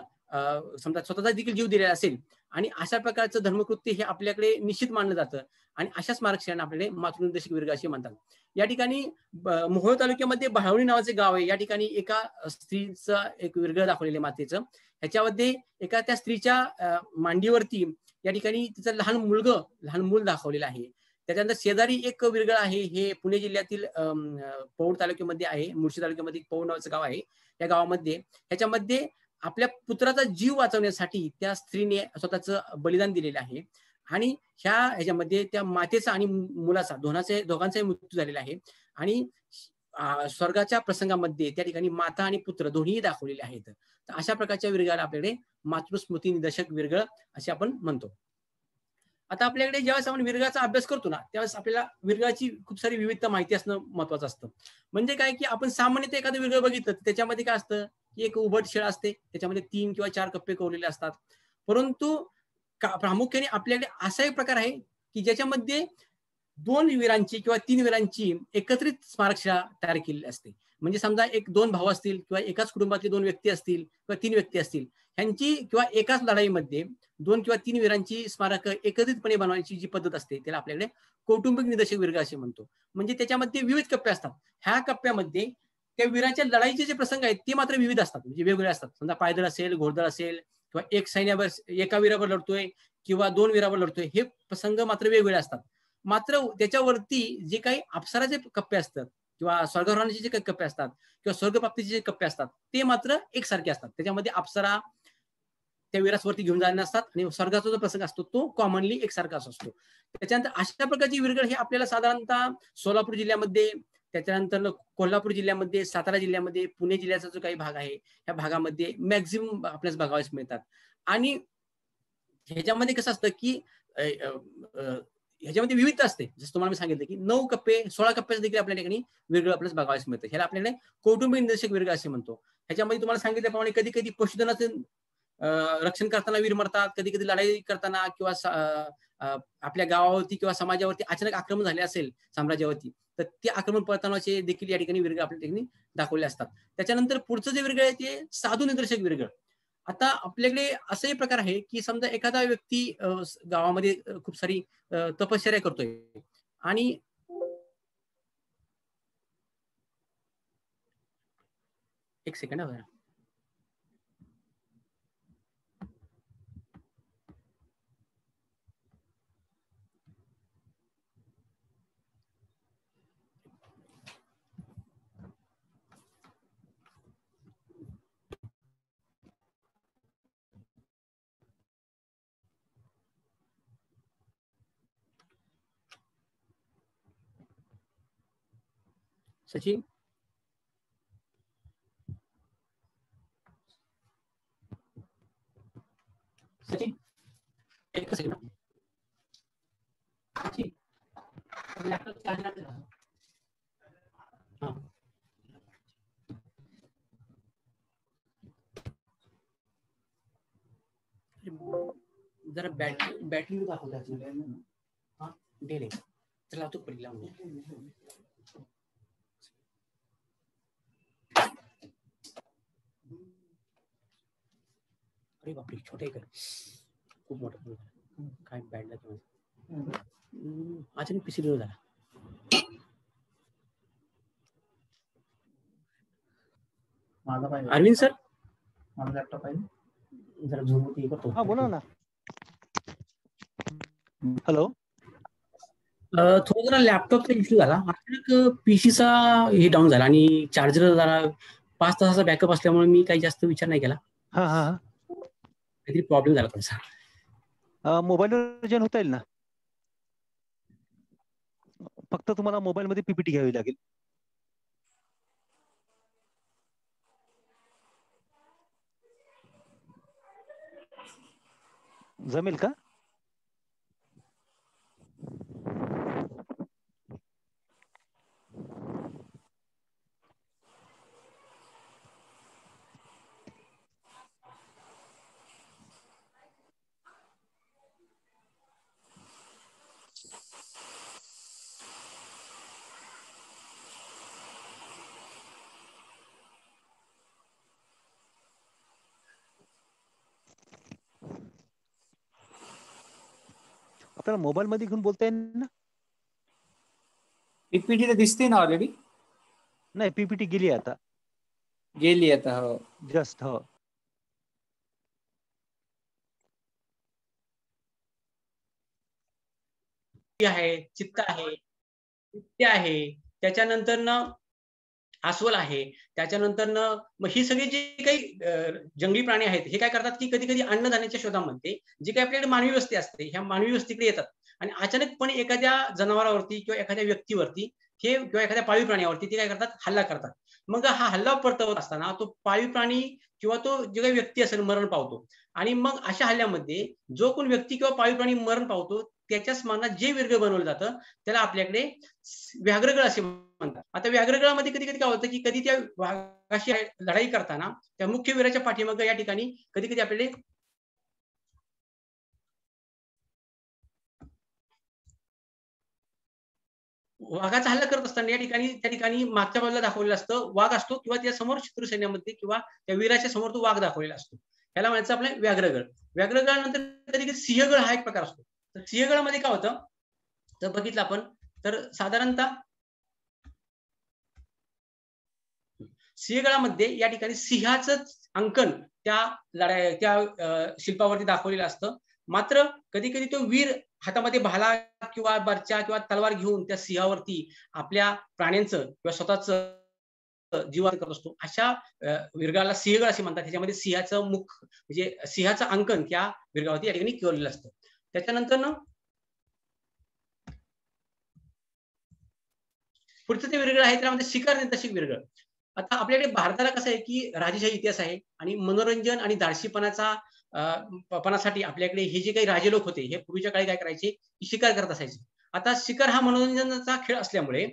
समजा स्वतःचा देखील जीव दिलेला असेल आणि अशा प्रकारचं धर्मकृत्य हे आपल्याकडे निश्चित मानलं जातं आणि अशा स्मारकशिलांना आपल्याकडे मातृनिर्देशक विरगळ असे म्हणतात. या ठिकाणी मोहोळ तालुक्यामध्ये बहावणी नावाचे गाव आहे. या ठिकाणी एका स्त्रीचं एक विरगळ दाखवलेलं आहे मातेचं. ह्याच्यामध्ये एका त्या स्त्रीच्या मांडीवरती या ठिकाणी तिचं लहान मूल दाखवलेलं आहे. त्याच्यानंतर शेजारी एक विरगळ आहे, हे पुणे जिल्ह्यातील पौड तालुक्यामध्ये आहे. मुळशी तालुक्यामध्ये पौड नावाचं गाव आहे. या गावामध्ये ह्याच्यामध्ये आपल्या पुत्राचा जीव वाचवण्यासाठी त्या स्त्रीने स्वतःचं बलिदान दिलेलं आहे आणि ह्याच्यामध्ये त्या मातेचा आणि मुलाचा दोघांचाही मृत्यू झालेला आहे आणि स्वर्गाच्या प्रसंगामध्ये त्या ठिकाणी माता आणि पुत्र दोन्ही दाखवलेले आहेत. तर अशा प्रकारच्या विरगळाला आपल्याकडे मातृस्मृती निदर्शक विरगळ असे आपण म्हणतो. आता आपल्याकडे ज्यावेळेस आपण विरगळाचा अभ्यास करतो ना त्यावेळेस आपल्याला विरगळाची खूप सारी विविधता माहिती असणं महत्वाचं असतं. म्हणजे काय की आपण सामान्यतः एखादं विरगळ बघितलं त्याच्यामध्ये काय असतं की एक उभट शिळा असते, त्याच्यामध्ये 3 किंवा 4 कप्पे कोरलेले असतात. परंतु प्रामुख्याने आपल्याकडे असा एक प्रकार आहे की ज्याच्यामध्ये 2 वीरांची किंवा 3 वीरांची एकत्रित स्मारकशिला तयार केलेली असते. म्हणजे समजा 2 भाऊ असतील किंवा एकाच कुटुंबातले 2 व्यक्ती असतील किंवा 3 व्यक्ती असतील, ह्यांची किंवा एकाच लढाईमध्ये 2 किंवा 3 वीरांची स्मारक एकत्रितपणे बनवण्याची जी पद्धत असते त्याला आपल्याकडे कौटुंबिक निदर्शक विरगळ असे म्हणतो. म्हणजे त्याच्यामध्ये विविध कप्पे असतात. ह्या कप्प्यामध्ये त्या वीरांच्या लढाईचे जे प्रसंग आहेत ते मात्र विविध असतात, म्हणजे वेगवेगळे असतात. समजा पायदळ असेल, घोडदळ असेल किंवा एका वीरावर लढतोय किंवा 2 वीरावर लढतोय, हे प्रसंग मात्र वेगवेगळे असतात. मात्र त्याच्यावरती जे काही अप्सराचे कप्पे असतात किंवा स्वर्गारोहणाचे जे काही कप्पे असतात किंवा स्वर्गप्राप्तीचे जे कप्पे असतात ते मात्र एकसारखे असतात. त्याच्यामध्ये अप्सरा त्या वीरासवरती घेऊन जाणे असतात आणि स्वर्गाचा जो प्रसंग असतो तो कॉमनली एकसारखाच असतो. त्याच्यानंतर अशा प्रकारची विरगळ हे आपल्याला साधारणतः सोलापूर जिल्ह्यामध्ये, त्याच्यानंतर कोल्हापूर जिल्ह्यामध्ये, सातारा जिल्ह्यामध्ये, पुणे जिल्ह्याचा जो काही भाग आहे या भागामध्ये मॅक्झिमम आपल्याला बघायला मिळतात. आणि ह्याच्यामध्ये कसं असतं की ह्याच्यामध्ये विविधता असते. जसं तुम्हाला मी सांगितलं की 9 कप्पे 16 कप्प्याचं देखील आपल्या ठिकाणी वेगळं आपल्याला बघायला मिळतं. ह्याला आपल्याकडे कौटुंबिक निदर्शक विरगळ असे म्हणतो. ह्याच्यामध्ये तुम्हाला सांगितल्याप्रमाणे कधी कधी पशुधनाचं रक्षण करताना वीर मरतात, कधी कधी लढाई करताना किंवा आपल्या गावावरती किंवा समाजावरती अचानक आक्रमण झाले असेल साम्राज्यावरती, तर ते आक्रमण पळतानाचे देखील या ठिकाणी विरगळ आपल्या ठिकाणी दाखवले असतात. त्याच्यानंतर पुढचं जे विरगळ आहे ते साधू निदर्शक विरगळ. आता आपल्याकडे असाही प्रकार आहे की समजा एखादा व्यक्ती गावामध्ये खूप सारी तपश्चर्या करतोय आणि एक सेकंड बघा. सचिन सचिन एक सेकंड सचिन लॅपटॉप चार्जर हां जरा बॅटरी दाखवतात हा डेल तर लावतो पडला अरे बापरे छोटे कर खूप मोठं काय बॅडला अचानक पीसी लो झाला माझा पाहिजे अरविंद सर माझा लॅपटॉप पाहिजे जरा झूम होती करतो हा बोला ना. हॅलो थोडा जरा लॅपटॉपचा इश्यू झाला अचानक पीसीचा हे डाऊन झाला आणि चार्जर जरा 5 तासाचा बॅकअप असल्यामुळे मी काही जास्त विचार नाही केला. हा हा काहीतरी प्रॉब्लेम झाला थोडासा. मोबाईलवर जॉईन होता येईल ना. फक्त तुम्हाला मोबाईल मध्ये पीपीटी घ्यावी लागेल. जमेल का? आपल्याला मोबाईल मध्ये घेऊन बोलता येईल ना. पीपीटी तर दिसते ना ऑलरेडी. नाही पीपीटी गेली आता. गेली आता हो जस्ट हो. आहे चित्ता आहे नित्य आहे त्याच्यानंतर न अस्वल आहे त्याच्यानंतर न मग ही सगळी जी काही जंगली प्राणी आहेत हे काय करतात की कधी कधी अन्नधान्याच्या शोधामध्ये जी काही आपल्याकडे मानवी वस्ती असते ह्या मानवी वस्तीकडे येतात आणि अचानकपणे एखाद्या जनावरावरती किंवा एखाद्या व्यक्तीवरती हे किंवा एखाद्या पाळीव प्राण्यावरती ते काय करतात हल्ला करतात. मग हा हल्ला परतवत असताना तो पाळीव प्राणी किंवा तो जो काही व्यक्ती असेल मरण पावतो आणि मग अशा हल्ल्यामध्ये जो कोण व्यक्ती किंवा पाळीव प्राणी मरण पावतो त्याच्या स्मरणात जे वीर्य बनवलं जातं त्याला आपल्याकडे व्याघ्रगळ असे म्हणतात. आता व्याघ्रगळामध्ये कधी कधी काय होतं की कधी त्या वाघाशी लढाई करताना त्या मुख्य वीराच्या पाठीमागे या ठिकाणी कधी कधी आपल्याला वाघाचा हल्ला करत असताना या ठिकाणी त्या ठिकाणी मागच्या बाजूला दाखवलेलं असतं वाघ असतो किंवा त्या समोर शत्रू सैन्यामध्ये किंवा त्या वीराच्या समोर तो वाघ दाखवलेला असतो. याला म्हणायचं आपल्या व्याघ्रगळ. व्याघ्रगळानंतर कधी कधी सिंहगळ हा एक प्रकार असतो. तर सिंहगळामध्ये काय होतं तर बघितलं आपण तर साधारणतः सिंहगडामध्ये या ठिकाणी सिंहाचं अंकन त्या शिल्पावरती दाखवलेलं असतं. मात्र कधी कधी तो वीर हातामध्ये भाला किंवा बर्चा किंवा तलवार घेऊन त्या सिंहावरती आपल्या प्राण्यांचं किंवा स्वतःच जीवन करत असतो. अशा वीरगळाला सिंहगड असे म्हणतात. त्याच्यामध्ये सिंहाचं मुख म्हणजे सिंहाचं अंकन त्या वीरगळावरती या ठिकाणी केलेलं असतं. त्याच्यानंतर ना पुढचं ते वीरगळ आहे त्यामध्ये शिकार निर्देशिक वीरगळ. आता आपल्याकडे भारताला कसं आहे की राजेशाही इतिहास आहे आणि मनोरंजन आणि धाडसीपणाचा पणासाठी आपल्याकडे हे जे काही राजे लोक होते हे पूर्वीच्या काळी काय करायचे शिकार करत असायचे. आता शिकार हा मनोरंजनाचा खेळ असल्यामुळे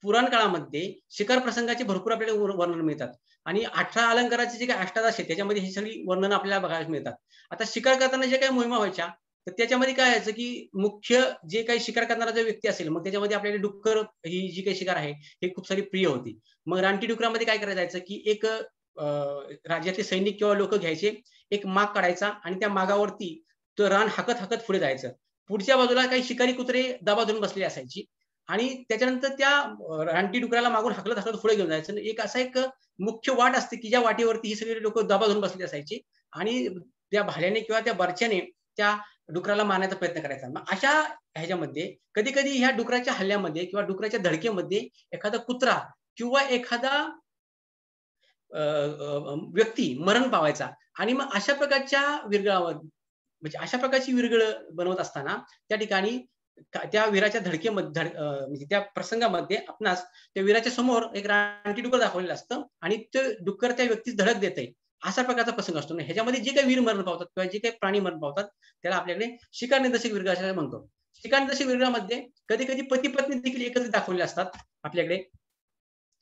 पुराण काळामध्ये शिकार प्रसंगाचे भरपूर आपल्याला वर्णन मिळतात आणि 18 अलंकाराचे जे काही अष्टादश आहे त्याच्यामध्ये ही सगळी वर्णन आपल्याला बघायला मिळतात. आता शिकार करताना जे काही मोहिमा व्हायच्या तर त्याच्यामध्ये काय व्हायचं की मुख्य जे काही शिकार करणारा जो व्यक्ती असेल मग त्याच्यामध्ये आपल्याला डुक्कर ही जी काही शिकार आहे हे खूप सारी प्रिय होती. मग रानटी डुकरामध्ये काय करायला जायचं की एक राज्यातले सैनिक किंवा लोक घ्यायचे एक माग काढायचा आणि त्या मागावरती तो रान हाकत हाकत पुढे जायचं. पुढच्या बाजूला काही शिकारी कुत्रे दबा धरून बसलेली असायची आणि त्याच्यानंतर त्या रानटी डुकराला मागून हाकलत हाकलत पुढे घेऊन जायचं. एक असा एक मुख्य वाट असते की ज्या वाटेवरती ही सगळी लोक दबा धरून बसलेली असायची आणि त्या भाल्याने किंवा त्या बर्च्याने त्या डुकराला मारण्याचा प्रयत्न करायचा. मग अशा ह्याच्यामध्ये कधी कधी ह्या डुकराच्या हल्ल्यामध्ये किंवा डुकराच्या धडकेमध्ये एखादा कुत्रा किंवा एखादा व्यक्ती मरण पावायचा आणि मग अशा प्रकारच्या विरगळावर म्हणजे अशा प्रकारची विरगळ बनवत असताना त्या ठिकाणी त्या वीराच्या धडकेमध्ये म्हणजे त्या प्रसंगामध्ये आपणास त्या वीराच्या समोर एक रानटी डुक्कर दाखवलेलं असतं आणि ते डुक्कर त्या व्यक्तीस धडक देत आहे, अशा प्रकारचा प्रसंग असतो. ह्याच्यामध्ये जे काही वीर मरण पावतात किंवा जे काही प्राणी मरण पावतात त्याला आपल्याकडे शिकार निर्देशक वीरगा असं म्हणतो. शिकार निर्देशक वीरगामध्ये कधी कधी पती पत्नी देखील एकत्रित दाखवले असतात आपल्याकडे.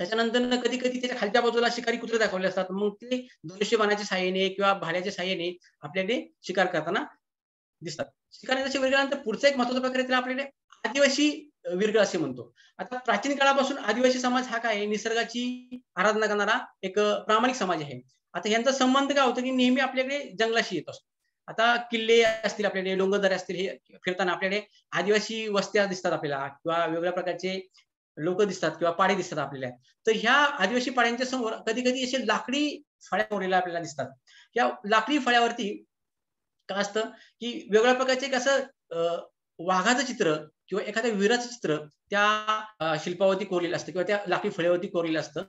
त्याच्यानंतर कधी कधी त्याच्या खालच्या बाजूला शिकारी कुत्रे दाखवले असतात. मग ते धनुष्यबाणाच्या साहाय्याने किंवा भाल्याच्या साहाय्याने आपल्याकडे शिकार करताना दिसतात. शिकार निर्देशक वीरगळानंतर पुढचा एक महत्त्वाचा प्रकार आहे त्याला आपल्याकडे आदिवासी वीरगळ असे म्हणतो. आता प्राचीन काळापासून आदिवासी समाज हा काय निसर्गाची आराधना करणारा एक प्रामाणिक समाज आहे. आता यांचा संबंध काय होतो की नेहमी आपल्याकडे जंगलाशी येत असतो. आता किल्ले असतील आपल्याकडे, डोंगरदऱ्या असतील, हे फिरताना आपल्याकडे आदिवासी वस्त्या दिसतात आपल्याला किंवा वेगवेगळ्या प्रकारचे लोक दिसतात किंवा पाडे दिसतात आपल्याला. तर ह्या आदिवासी पाड्यांच्या समोर कधी कधी असे लाकडी फळ्या कोरलेल्या आपल्याला दिसतात. या लाकडी फळ्यावरती काय असतं की वेगवेगळ्या प्रकारचे कसं वाघाचं चित्र किंवा एखाद्या वीराचं चित्र त्या शिल्पावरती कोरलेलं असतं किंवा त्या लाकडी फळ्यावरती कोरलेलं असतं.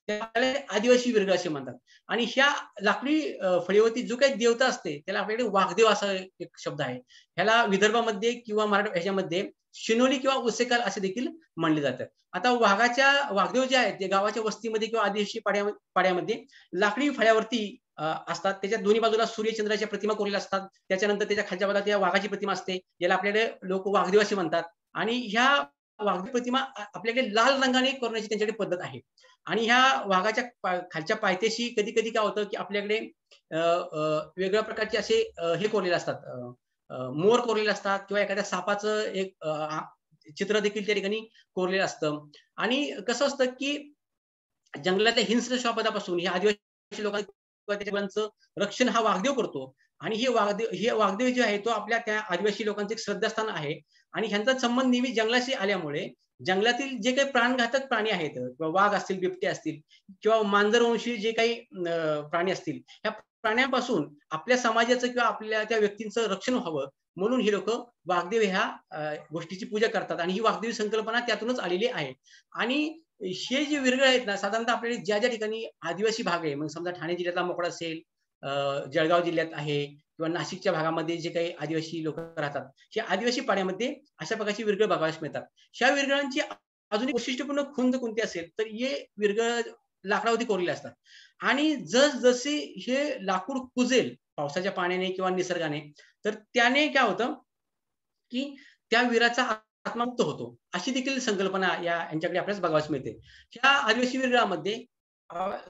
त्याला आदिवासी वीरगळ असे म्हणतात. आणि ह्या लाकडी फळीवरती जो काही देवता असते त्याला आपल्याकडे वाघदेव असा एक शब्द आहे. ह्याला विदर्भामध्ये किंवा मराठी ह्याच्यामध्ये शिनोली किंवा उसेकाल असे देखील म्हणले जातात. आता वाघदेव जे आहेत ते गावाच्या वस्तीमध्ये किंवा आदिवासी पाड्यामध्ये लाकडी फळ्यावरती असतात. त्याच्या दोन्ही बाजूला सूर्यचंद्राच्या प्रतिमा कोरलेल्या असतात. त्याच्यानंतर त्याच्या खालच्या बाजूला त्या वाघाची प्रतिमा असते, याला आपल्याकडे लोक वाघदेव असे म्हणतात. आणि ह्या वाघदेव प्रतिमा आपल्याकडे लाल रंगाने करण्याची त्यांच्याकडे पद्धत आहे. आणि ह्या वाघाच्या खालच्या पायथ्याशी कधी कधी काय होतं की आपल्याकडे वेगवेगळ्या प्रकारचे असे हे कोरलेले असतात, मोर कोरलेले असतात किंवा एखाद्या सापाचं एक चित्र देखील त्या ठिकाणी कोरलेलं असतं. आणि कसं असतं की जंगलातल्या हिंस्र श्वापदापासून ह्या आदिवासी लोकांचं रक्षण हा वाघदेव करतो. आणि हे वाघदेव जे आहे तो आपल्या त्या आदिवासी लोकांचं एक श्रद्धास्थान आहे. आणि ह्यांचा संबंध नेहमी जंगलाशी आल्यामुळे जंगलातील जे काही प्राणघातक प्राणी आहेत किंवा वाघ असतील, बिबटे असतील किंवा मांजरवंशी जे काही प्राणी असतील, ह्या प्राण्यांपासून आपल्या समाजाचं किंवा आपल्या त्या व्यक्तींचं रक्षण व्हावं म्हणून ही लोक वाघदेव ह्या गोष्टीची पूजा करतात. आणि ही वाघदेवी संकल्पना त्यातूनच आलेली आहे. आणि हे जे विरगळ आहेत ना, साधारणतः आपल्याकडे ज्या ज्या ठिकाणी आदिवासी भाग आहे, मग समजा ठाणे जिल्ह्यातला मोकळा असेल, जळगाव जिल्ह्यात आहे किंवा नाशिकच्या भागामध्ये जे काही आदिवासी लोक राहतात, या आदिवासी पाड्यामध्ये अशा प्रकारची विरगळ बघायला मिळतात. ह्या विरगळांची अजून एक वैशिष्ट्यपूर्ण खुंद कोणती असेल तर हे विरगळ लाकडावरती कोरलेले असतात. आणि जसे हे लाकूड कुजेल पावसाच्या पाण्याने किंवा निसर्गाने, तर त्याने काय होतं की त्या वीराचा आत्मा मुक्त होतो, अशी देखील संकल्पना यांच्याकडे आपल्याला बघायला मिळते. ह्या आदिवासी विरगळामध्ये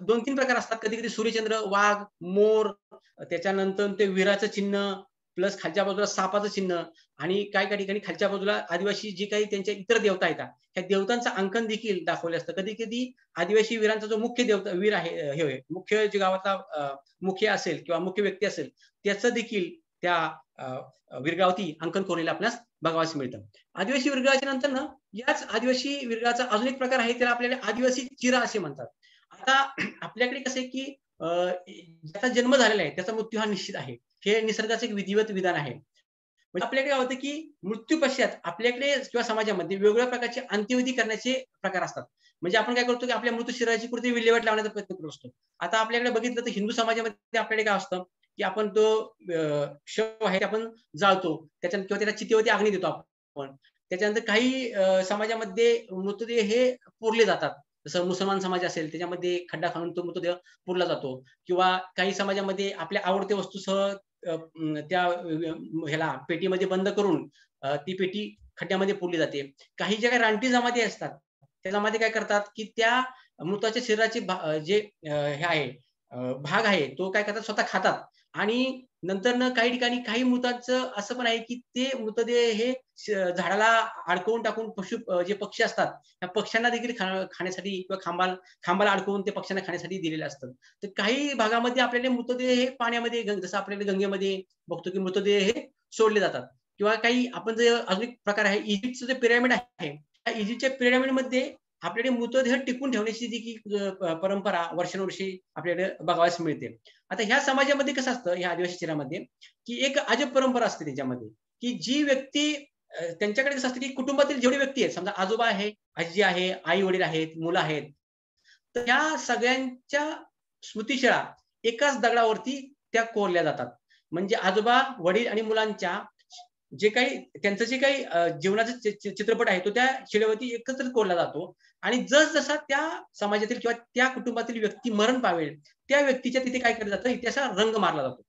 2-3 प्रकार असतात. कधी कधी सूर्यचंद्र, वाघ, मोर, त्याच्यानंतर ते वीराचं चिन्ह प्लस खालच्या बाजूला सापाचं चिन्ह आणि काही ठिकाणी खालच्या बाजूला आदिवासी जे काही त्यांच्या इतर देवता येतात त्या देवतांचं अंकन देखील दाखवले असतं. कधी कधी आदिवासी वीरांचा जो मुख्य देवता वीर आहे, हे मुख्य जे गावातला मुख्य असेल किंवा मुख्य व्यक्ती असेल त्याचं देखील त्या विरगावती अंकन कोरलेलं आपल्यास बघावयास मिळतं. आदिवासी विरगाच्या नंतर ना याच आदिवासी विरगाचा अजून एक प्रकार आहे, त्याला आपल्याला आदिवासी चिरा असे म्हणतात. आता आपल्याकडे कसं आहे की ज्याचा जन्म झालेला आहे त्याचा मृत्यू हा निश्चित आहे, हे निसर्गाचं एक विधिवत विधान आहे. म्हणजे आपल्याकडे काय होतं की मृत्यू पश्चात आपल्याकडे किंवा समाजामध्ये वेगवेगळ्या प्रकारचे अंत्यविधी करण्याचे प्रकार असतात. म्हणजे आपण काय करतो की आपल्या मृत शरीराची कुठेतरी विल्हेवाट लावण्याचा प्रयत्न करत असतो. आता आपल्याकडे बघितलं तर हिंदू समाजामध्ये आपल्याकडे काय असतं की आपण तो शव आहे आपण जाळतो, त्याच्यानंतर किंवा त्याला चितेवरती अग्नी देतो आपण. त्याच्यानंतर काही समाजामध्ये मृतदेह हे पुरले जातात. जसं मुसलमान समाज असेल त्याच्यामध्ये खड्डा खाणून तो मृतदेह पुरला जातो. किंवा काही समाजामध्ये आपल्या आवडत्या वस्तूसह त्या ह्याला पेटीमध्ये बंद करून ती पेटी खड्ड्यामध्ये पुरली जाते. काही ज्या काही रानटी जमाती असतात त्या जमाती काय करतात की त्या मृताच्या शरीराचे जे हे आहे भाग आहे तो काय करतात स्वतः खातात. आणि नंतर काही ठिकाणी काही मृतांचं असं पण आहे की ते मृतदेह हे झाडाला अडकवून टाकून जे पक्षी असतात त्या पक्ष्यांना देखील खाण्यासाठी किंवा खांबाला अडकवून ते पक्ष्यांना खाण्यासाठी दिलेले असतात. तर काही भागामध्ये आपल्याला मृतदेह हे पाण्यामध्ये जसं आपल्याला गंगेमध्ये बघतो की मृतदेह हे सोडले जातात. किंवा काही आपण जे अजून एक प्रकार आहे इजिप्तचं जे पिरॅमिड आहे, त्या इजिप्तच्या पिरॅमिडमध्ये आपल्याकडे मृतदेह टिकून ठेवण्याची देखील परंपरा वर्षानुवर्षे आपल्याकडे बघावयास मिळते. आता ह्या समाजामध्ये कसं असतं ह्या आदिवासी चिरामध्ये की एक अजब परंपरा असते त्याच्यामध्ये की जी व्यक्ती त्यांच्याकडे कसं असतं की कुटुंबातील जेवढे व्यक्ती आहेत, समजा आजोबा आहे, आजी आहे, आई वडील आहेत, मुलं आहेत, तर त्या सगळ्यांच्या स्मृतिशिळा एकाच दगडावरती त्या कोरल्या जातात. म्हणजे आजोबा, वडील आणि मुलांच्या जे काही त्यांचं जे काही जीवनाचा चित्रपट आहे तो त्या शिळेवरती एकत्रित कोरला जातो आणि जसा त्या समाजातील किंवा त्या कुटुंबातील व्यक्ती मरण पावेल त्या व्यक्तीच्या तिथे काय केलं जातं, इतिहासाला रंग मारला जातो.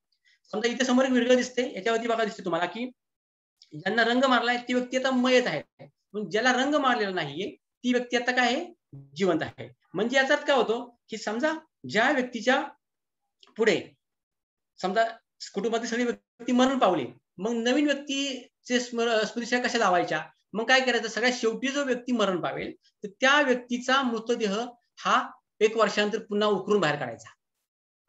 समजा इथे समोर एक विरगळ दिसते, याच्यावरती बघा दिसते तुम्हाला की ज्यांना रंग मारलाय ती व्यक्ती आता मयत आहे, पण ज्याला रंग मारलेला नाहीये ती व्यक्ती आता काय आहे, जिवंत आहे. म्हणजे याचा अर्थ काय होतो की समजा ज्या व्यक्तीच्या पुढे समजा कुटुंबातील सगळी व्यक्ती मरण पावली, मग नवीन व्यक्तीचे स्मृतिशा कशा लावायच्या, मग काय करायचं, सगळ्यात शेवटी जो व्यक्ती मरण पावेल तर त्या व्यक्तीचा मृतदेह हा 1 वर्षानंतर पुन्हा उकरून बाहेर काढायचा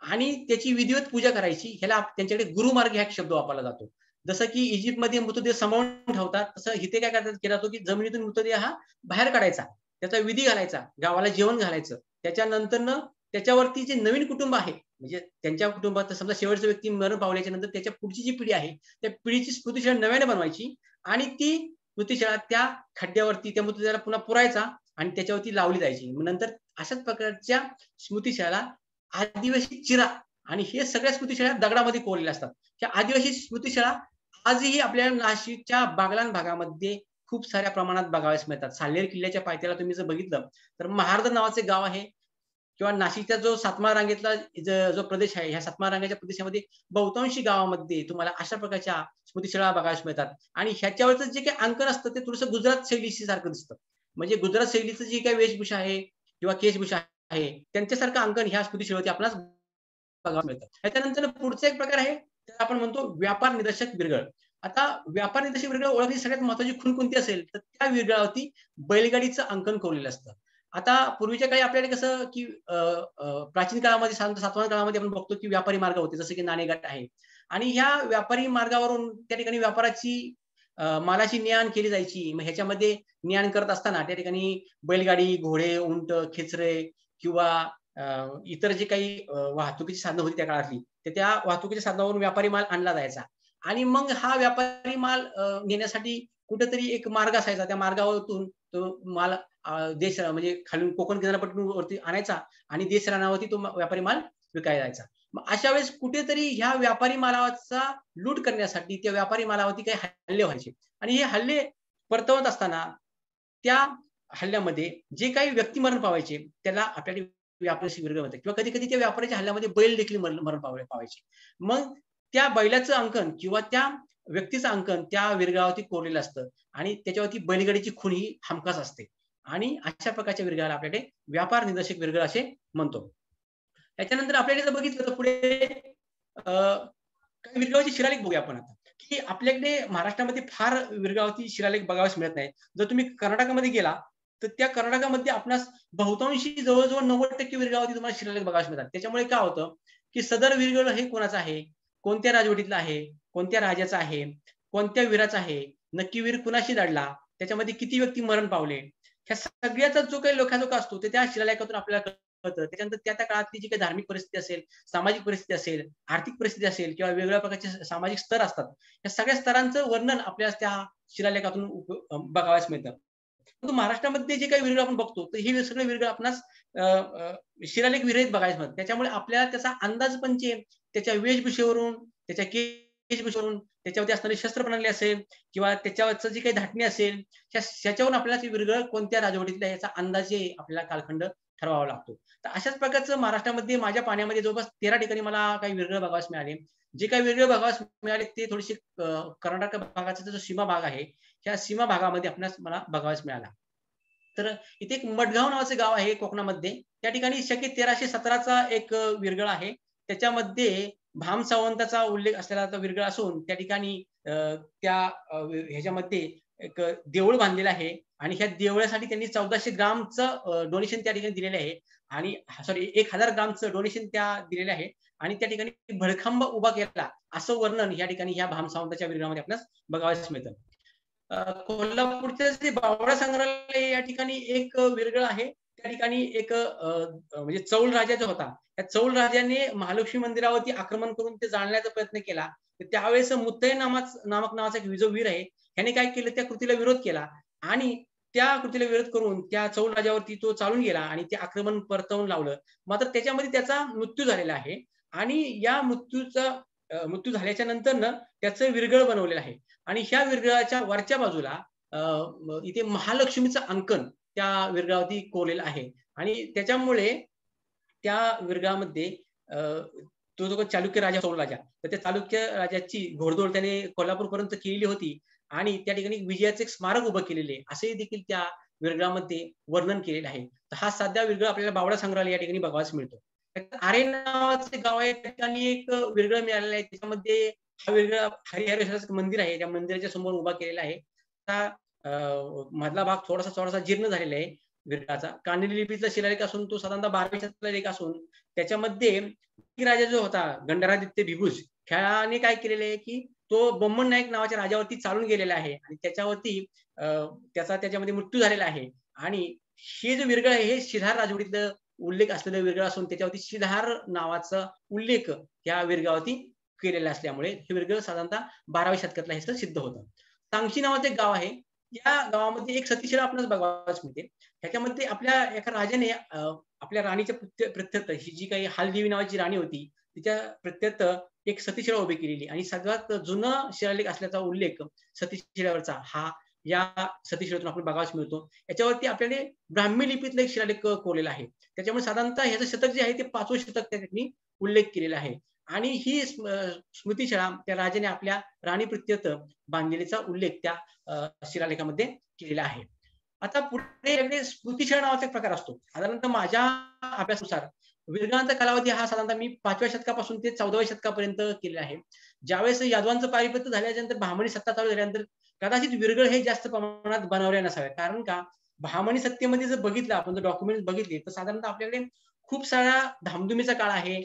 आणि त्याची विधिवत पूजा करायची. ह्याला त्यांच्याकडे गुरुमार्ग हा शब्द वापरला जातो. जसं की इजिप्तमध्ये मृतदेह सांभाळून ठेवतात, तसं इथे काय केला जातो की जमिनीतून मृतदेह हा बाहेर काढायचा, त्याचा विधी घालायचा, गावाला जेवण घालायचं. त्याच्यानंतर त्याच्यावरती जे नवीन कुटुंब आहे, म्हणजे त्यांच्या कुटुंबात समजा शेवटचा व्यक्ती मरण पावल्याच्या नंतर त्याच्या पुढची जी पिढी आहे त्या पिढीची स्मृतिशाळा नव्याने बनवायची आणि ती स्मृतिशाळा त्या खड्ड्यावरती त्या मृतदेहाला पुन्हा पुरायचा आणि त्याच्यावरती लावली जायची. नंतर अशाच प्रकारच्या स्मृतिशाळा आदिवासी चिरा आणि हे सगळ्या स्मृतिशाळा दगडामध्ये कोरलेल्या असतात. त्या आदिवासी स्मृतिशाळा आजही आपल्या नाशिकच्या बागलाण भागामध्ये खूप साऱ्या प्रमाणात बघाव्यास मिळतात. साल्हेर किल्ल्याच्या पायथ्याला तुम्ही जर बघितलं तर महार्द नावाचे गाव आहे किंवा नाशिकचा जो सातमा रांगेतला जो प्रदेश आहे, ह्या सातमा रांगेच्या प्रदेशामध्ये बहुतांशी गावामध्ये तुम्हाला अशा प्रकारच्या स्मृतिशाळा बघायला मिळतात. आणि ह्याच्यावरचं जे काही अंकन असतं ते थोडंसं गुजरात शैलीशी सारखं दिसतं. म्हणजे गुजरात शैलीचं जी काही वेशभूषा आहे किंवा केशभूषा आहे त्यांच्यासारखं अंकन ह्या स्मृतिशाळेवरती आपल्याला बघायला मिळतं. त्याच्यानंतर पुढचा एक प्रकार आहे त्याला आपण म्हणतो व्यापार निदर्शक विरगळ. आता व्यापार निदर्शक विरगळ ओळखण्याची सगळ्यात महत्वाची खूण कोणती असेल तर त्या विरगळावरती बैलगाडीचं अंकन कोरलेलं असतं. आता पूर्वीच्या काळी आपल्याकडे कसं की प्राचीन काळामध्ये सातवाहन काळामध्ये आपण बघतो की व्यापारी मार्ग होते, जसं की नाणेघाट आहे आणि ह्या व्यापारी मार्गावरून त्या ठिकाणी व्यापाराची मालाची ने-आण केली जायची. मग ह्याच्यामध्ये ने-आण करत असताना त्या ठिकाणी बैलगाडी, घोडे, उंट, खेचरे किंवा इतर जे काही वाहतुकीची साधनं होती त्या काळातली, तर त्या वाहतुकीच्या साधनावरून व्यापारी माल आणला जायचा आणि मग हा व्यापारी माल नेण्यासाठी कुठेतरी एक मार्ग असायचा. त्या मार्गावरून तो माल देश म्हणजे खालून कोकण किनारपट्टीवरती आणायचा आणि देश रानावरती तो व्यापारी माल विकायला जायचा. मग अशा वेळेस कुठेतरी ह्या व्यापारी मालाचा लूट करण्यासाठी त्या व्यापारी मालावरती काही हल्ले व्हायचे आणि हे हल्ले परतवत असताना त्या हल्ल्यामध्ये जे काही व्यक्ती मरण पावायचे त्याला आपल्याला व्यापारी विरगळ म्हणतात किंवा कधी कधी त्या व्यापाऱ्याच्या हल्ल्यामध्ये बैल देखील मरण पावायचे. मग त्या बैलाचं अंकन किंवा त्या व्यक्तीचं अंकन त्या विरगळावरती कोरलेलं असतं आणि त्याच्यावरती बैलगाडीची खूण ही हमखास असते आणि अशा प्रकारच्या विरगळाला आपल्याकडे व्यापार निदर्शक विरगळ असे म्हणतो. त्याच्यानंतर आपल्याकडे जर बघितलं तर पुढे काही विरगळावरची शिलालेख बघूया आपण आता, की आपल्याकडे महाराष्ट्रामध्ये फार विरगळावरती शिलालेख बघायला मिळत नाही. जर तुम्ही कर्नाटकामध्ये गेला तर त्या कर्नाटकामध्ये आपणास बहुतांशी जवळजवळ 90% विरगळावरती तुम्हाला शिलालेख बघायला मिळतात. त्याच्यामुळे काय होतं की सदर विरगळ हे कोणाचं आहे, कोणत्या राजवटीतला आहे, कोणत्या राजाचा आहे, कोणत्या वीराचा आहे, नक्की वीर कुणाशी लढला, त्याच्यामध्ये किती व्यक्ती मरण पावले, ह्या सगळ्याचा जो काही लेखाजोखा असतो ते त्या शिलालेखातून आपल्याला कळतं. त्याच्यानंतर त्या त्या काळातली जी काही धार्मिक परिस्थिती असेल, सामाजिक परिस्थिती असेल, आर्थिक परिस्थिती असेल किंवा वेगवेगळ्या प्रकारचे सामाजिक स्तर असतात, या सगळ्या स्तरांचं वर्णन आपल्याला त्या शिलालेखातून बघावयास मिळतं. परंतु महाराष्ट्रामध्ये जे काही विरगळ आपण बघतो तर हे सगळे विरगळ आपणास शिलालेख विरहित बघायला मिळतात. त्याच्यामुळे आपल्याला त्याचा अंदाज पंचे त्याच्या वेशभूषेवरून, त्याच्या केशभूषेवरून, त्याच्यावरती असणारी शस्त्र प्रणाली असेल किंवा त्याच्यावरचं जे काही धाटणी असेल, ह्याच्यावरून आपल्याला ते विरगळ कोणत्या राजवटीतला याचा अंदाजे आपल्याला कालखंड ठरवावा लागतो. तर अशाच प्रकारचं महाराष्ट्रामध्ये माझ्या पाण्यामध्ये जवळपास 13 ठिकाणी मला काही विरगळ बघावयास मिळाले. जे काही विरगळ बघावयास मिळाले ते थोडेसे कर्नाटक भागाचा जो सीमा भाग आहे त्या सीमा भागामध्ये आपल्याला मला बघावयास मिळाला. तर इथे एक मडगाव नावाचे गाव आहे कोकणामध्ये, त्या ठिकाणी शके 1317चा एक विरगळ आहे. त्याच्यामध्ये भाम सावंताचा उल्लेख असलेला विरगळ असून त्या ठिकाणी त्या ह्याच्यामध्ये एक देऊळ बांधलेलं आहे आणि ह्या देवळासाठी त्यांनी 1400 ग्रामचं डोनेशन त्या ठिकाणी दिलेलं आहे आणि सॉरी 1000 ग्रामचं डोनेशन त्या दिलेलं आहे आणि त्या ठिकाणी भडखांब उभा केला असं वर्णन या ठिकाणी ह्या भाम सावंताच्या विरगळामध्ये आपल्याला बघावयास मिळतं. कोल्हापूरचं जे बावडा संग्रहालय या ठिकाणी एक विरगळ आहे. त्या ठिकाणी एक म्हणजे चौल राजा जो होता त्या चौल राजाने महालक्ष्मी मंदिरावरती आक्रमण करून ते जाळण्याचा प्रयत्न केला. तर त्यावेळेस मुत्तय नामक नावाचा एक जो वीर आहे ह्याने काय केलं, त्या कृतीला विरोध केला आणि त्या कृतीला विरोध करून त्या चौल राजावरती तो चालून गेला आणि ते आक्रमण परतवून लावलं. मात्र त्याच्यामध्ये त्याचा मृत्यू झालेला आहे आणि या मृत्यूचा मृत्यू झाल्याच्या नंतर ना त्याचं विरगळ बनवलेलं आहे आणि ह्या विरगळाच्या वरच्या बाजूला इथे महालक्ष्मीचं अंकन त्या विरगळावरती कोरलेलं आहे आणि त्याच्यामुळे त्या विरगळामध्ये तो जो चालुक्य राजा सोडला राजा तर त्या चालुक्य राजाची घोडदौड त्याने कोल्हापूरपर्यंत केलेली होती आणि त्या ठिकाणी विजयाचं एक स्मारक उभं केलेले आहे असे देखील त्या विरगळामध्ये वर्णन केलेलं आहे. तर हा साध्या विरगळ आपल्याला बावडा संग्रहालय या ठिकाणी बघायला मिळतो. आरे नावाचे गाव आहे त्या ठिकाणी एक विरगळ मिळालेला आहे त्याच्यामध्ये हा विरगळ हरिहरेश्वराचं मंदिर आहे त्या मंदिराच्या समोर उभा केलेला आहे. मधला भाग थोडासा जीर्ण झालेला आहे विरगळाचा. कांदिली लिपीचा शिलालेख असून तो साधारणतः 12व्या शतकातला लेख असून त्याच्यामध्ये राजा जो होता गंडरादित्य भिगुज ह्याने काय केलेलं आहे की तो बम्मन नाईक नावाच्या राजावरती चालून गेलेला आहे आणि त्याच्यावरती त्याच्यामध्ये मृत्यू झालेला आहे आणि हे जे विरगळ आहे हे शिधार राजवटीतलं उल्लेख असलेलं विरगळ असून त्याच्यावरती शिधार नावाचा उल्लेख या विरगळावरती केलेला असल्यामुळे हे विरगळ साधारणतः 12व्या शतकातला हे सिद्ध होतं. सांगशी नावाचं एक गाव आहे. या गावामध्ये एक सतीशिळा आपल्याला बघायला मिळते. ह्याच्यामध्ये आपल्या एका राजाने आपल्या राणीच्या प्रत्यर्थ ही जी काही हालदेवी नावाची राणी होती तिच्या प्रत्यर्थ एक सतीशिळा उभी केलेली आणि सगळ्यात जुनं शिलालेख असल्याचा उल्लेख सतीशिळावरचा हा या सतीशिळेतून आपण बघायला मिळतो. याच्यावरती आपल्याला ब्राह्मी लिपीतला एक शिलालेख कोरलेला आहे. त्याच्यामुळे साधारणतः ह्याचं शतक जे आहे ते 5वं शतक त्या ठिकाणी उल्लेख केलेला आहे आणि ही स्मृतिशिळा त्या राजाने आपल्या राणी प्रत्यर्थ बांधलेलीचा उल्लेख त्या शिलालेखामध्ये केलेला आहे. आता पुढे स्मृतिशिळा नावाचा एक प्रकार असतो. साधारणतः माझ्या अभ्यासानुसार विरगळांचा कालावधी हा साधारणतः मी 5व्या शतकापासून ते 14व्या शतकापर्यंत केलेला आहे. ज्यावेळेस यादवांचं पारिपत्य झाल्यानंतर बहामनी सत्ता चालू झाल्यानंतर कदाचित विरगळ हे जास्त प्रमाणात बनवले नसावे. कारण का बहामनी सत्तेमध्ये जर बघितलं आपण जर डॉक्युमेंट बघितले तर साधारणतः आपल्याकडे खूप सारा धामधुमीचा काळ आहे.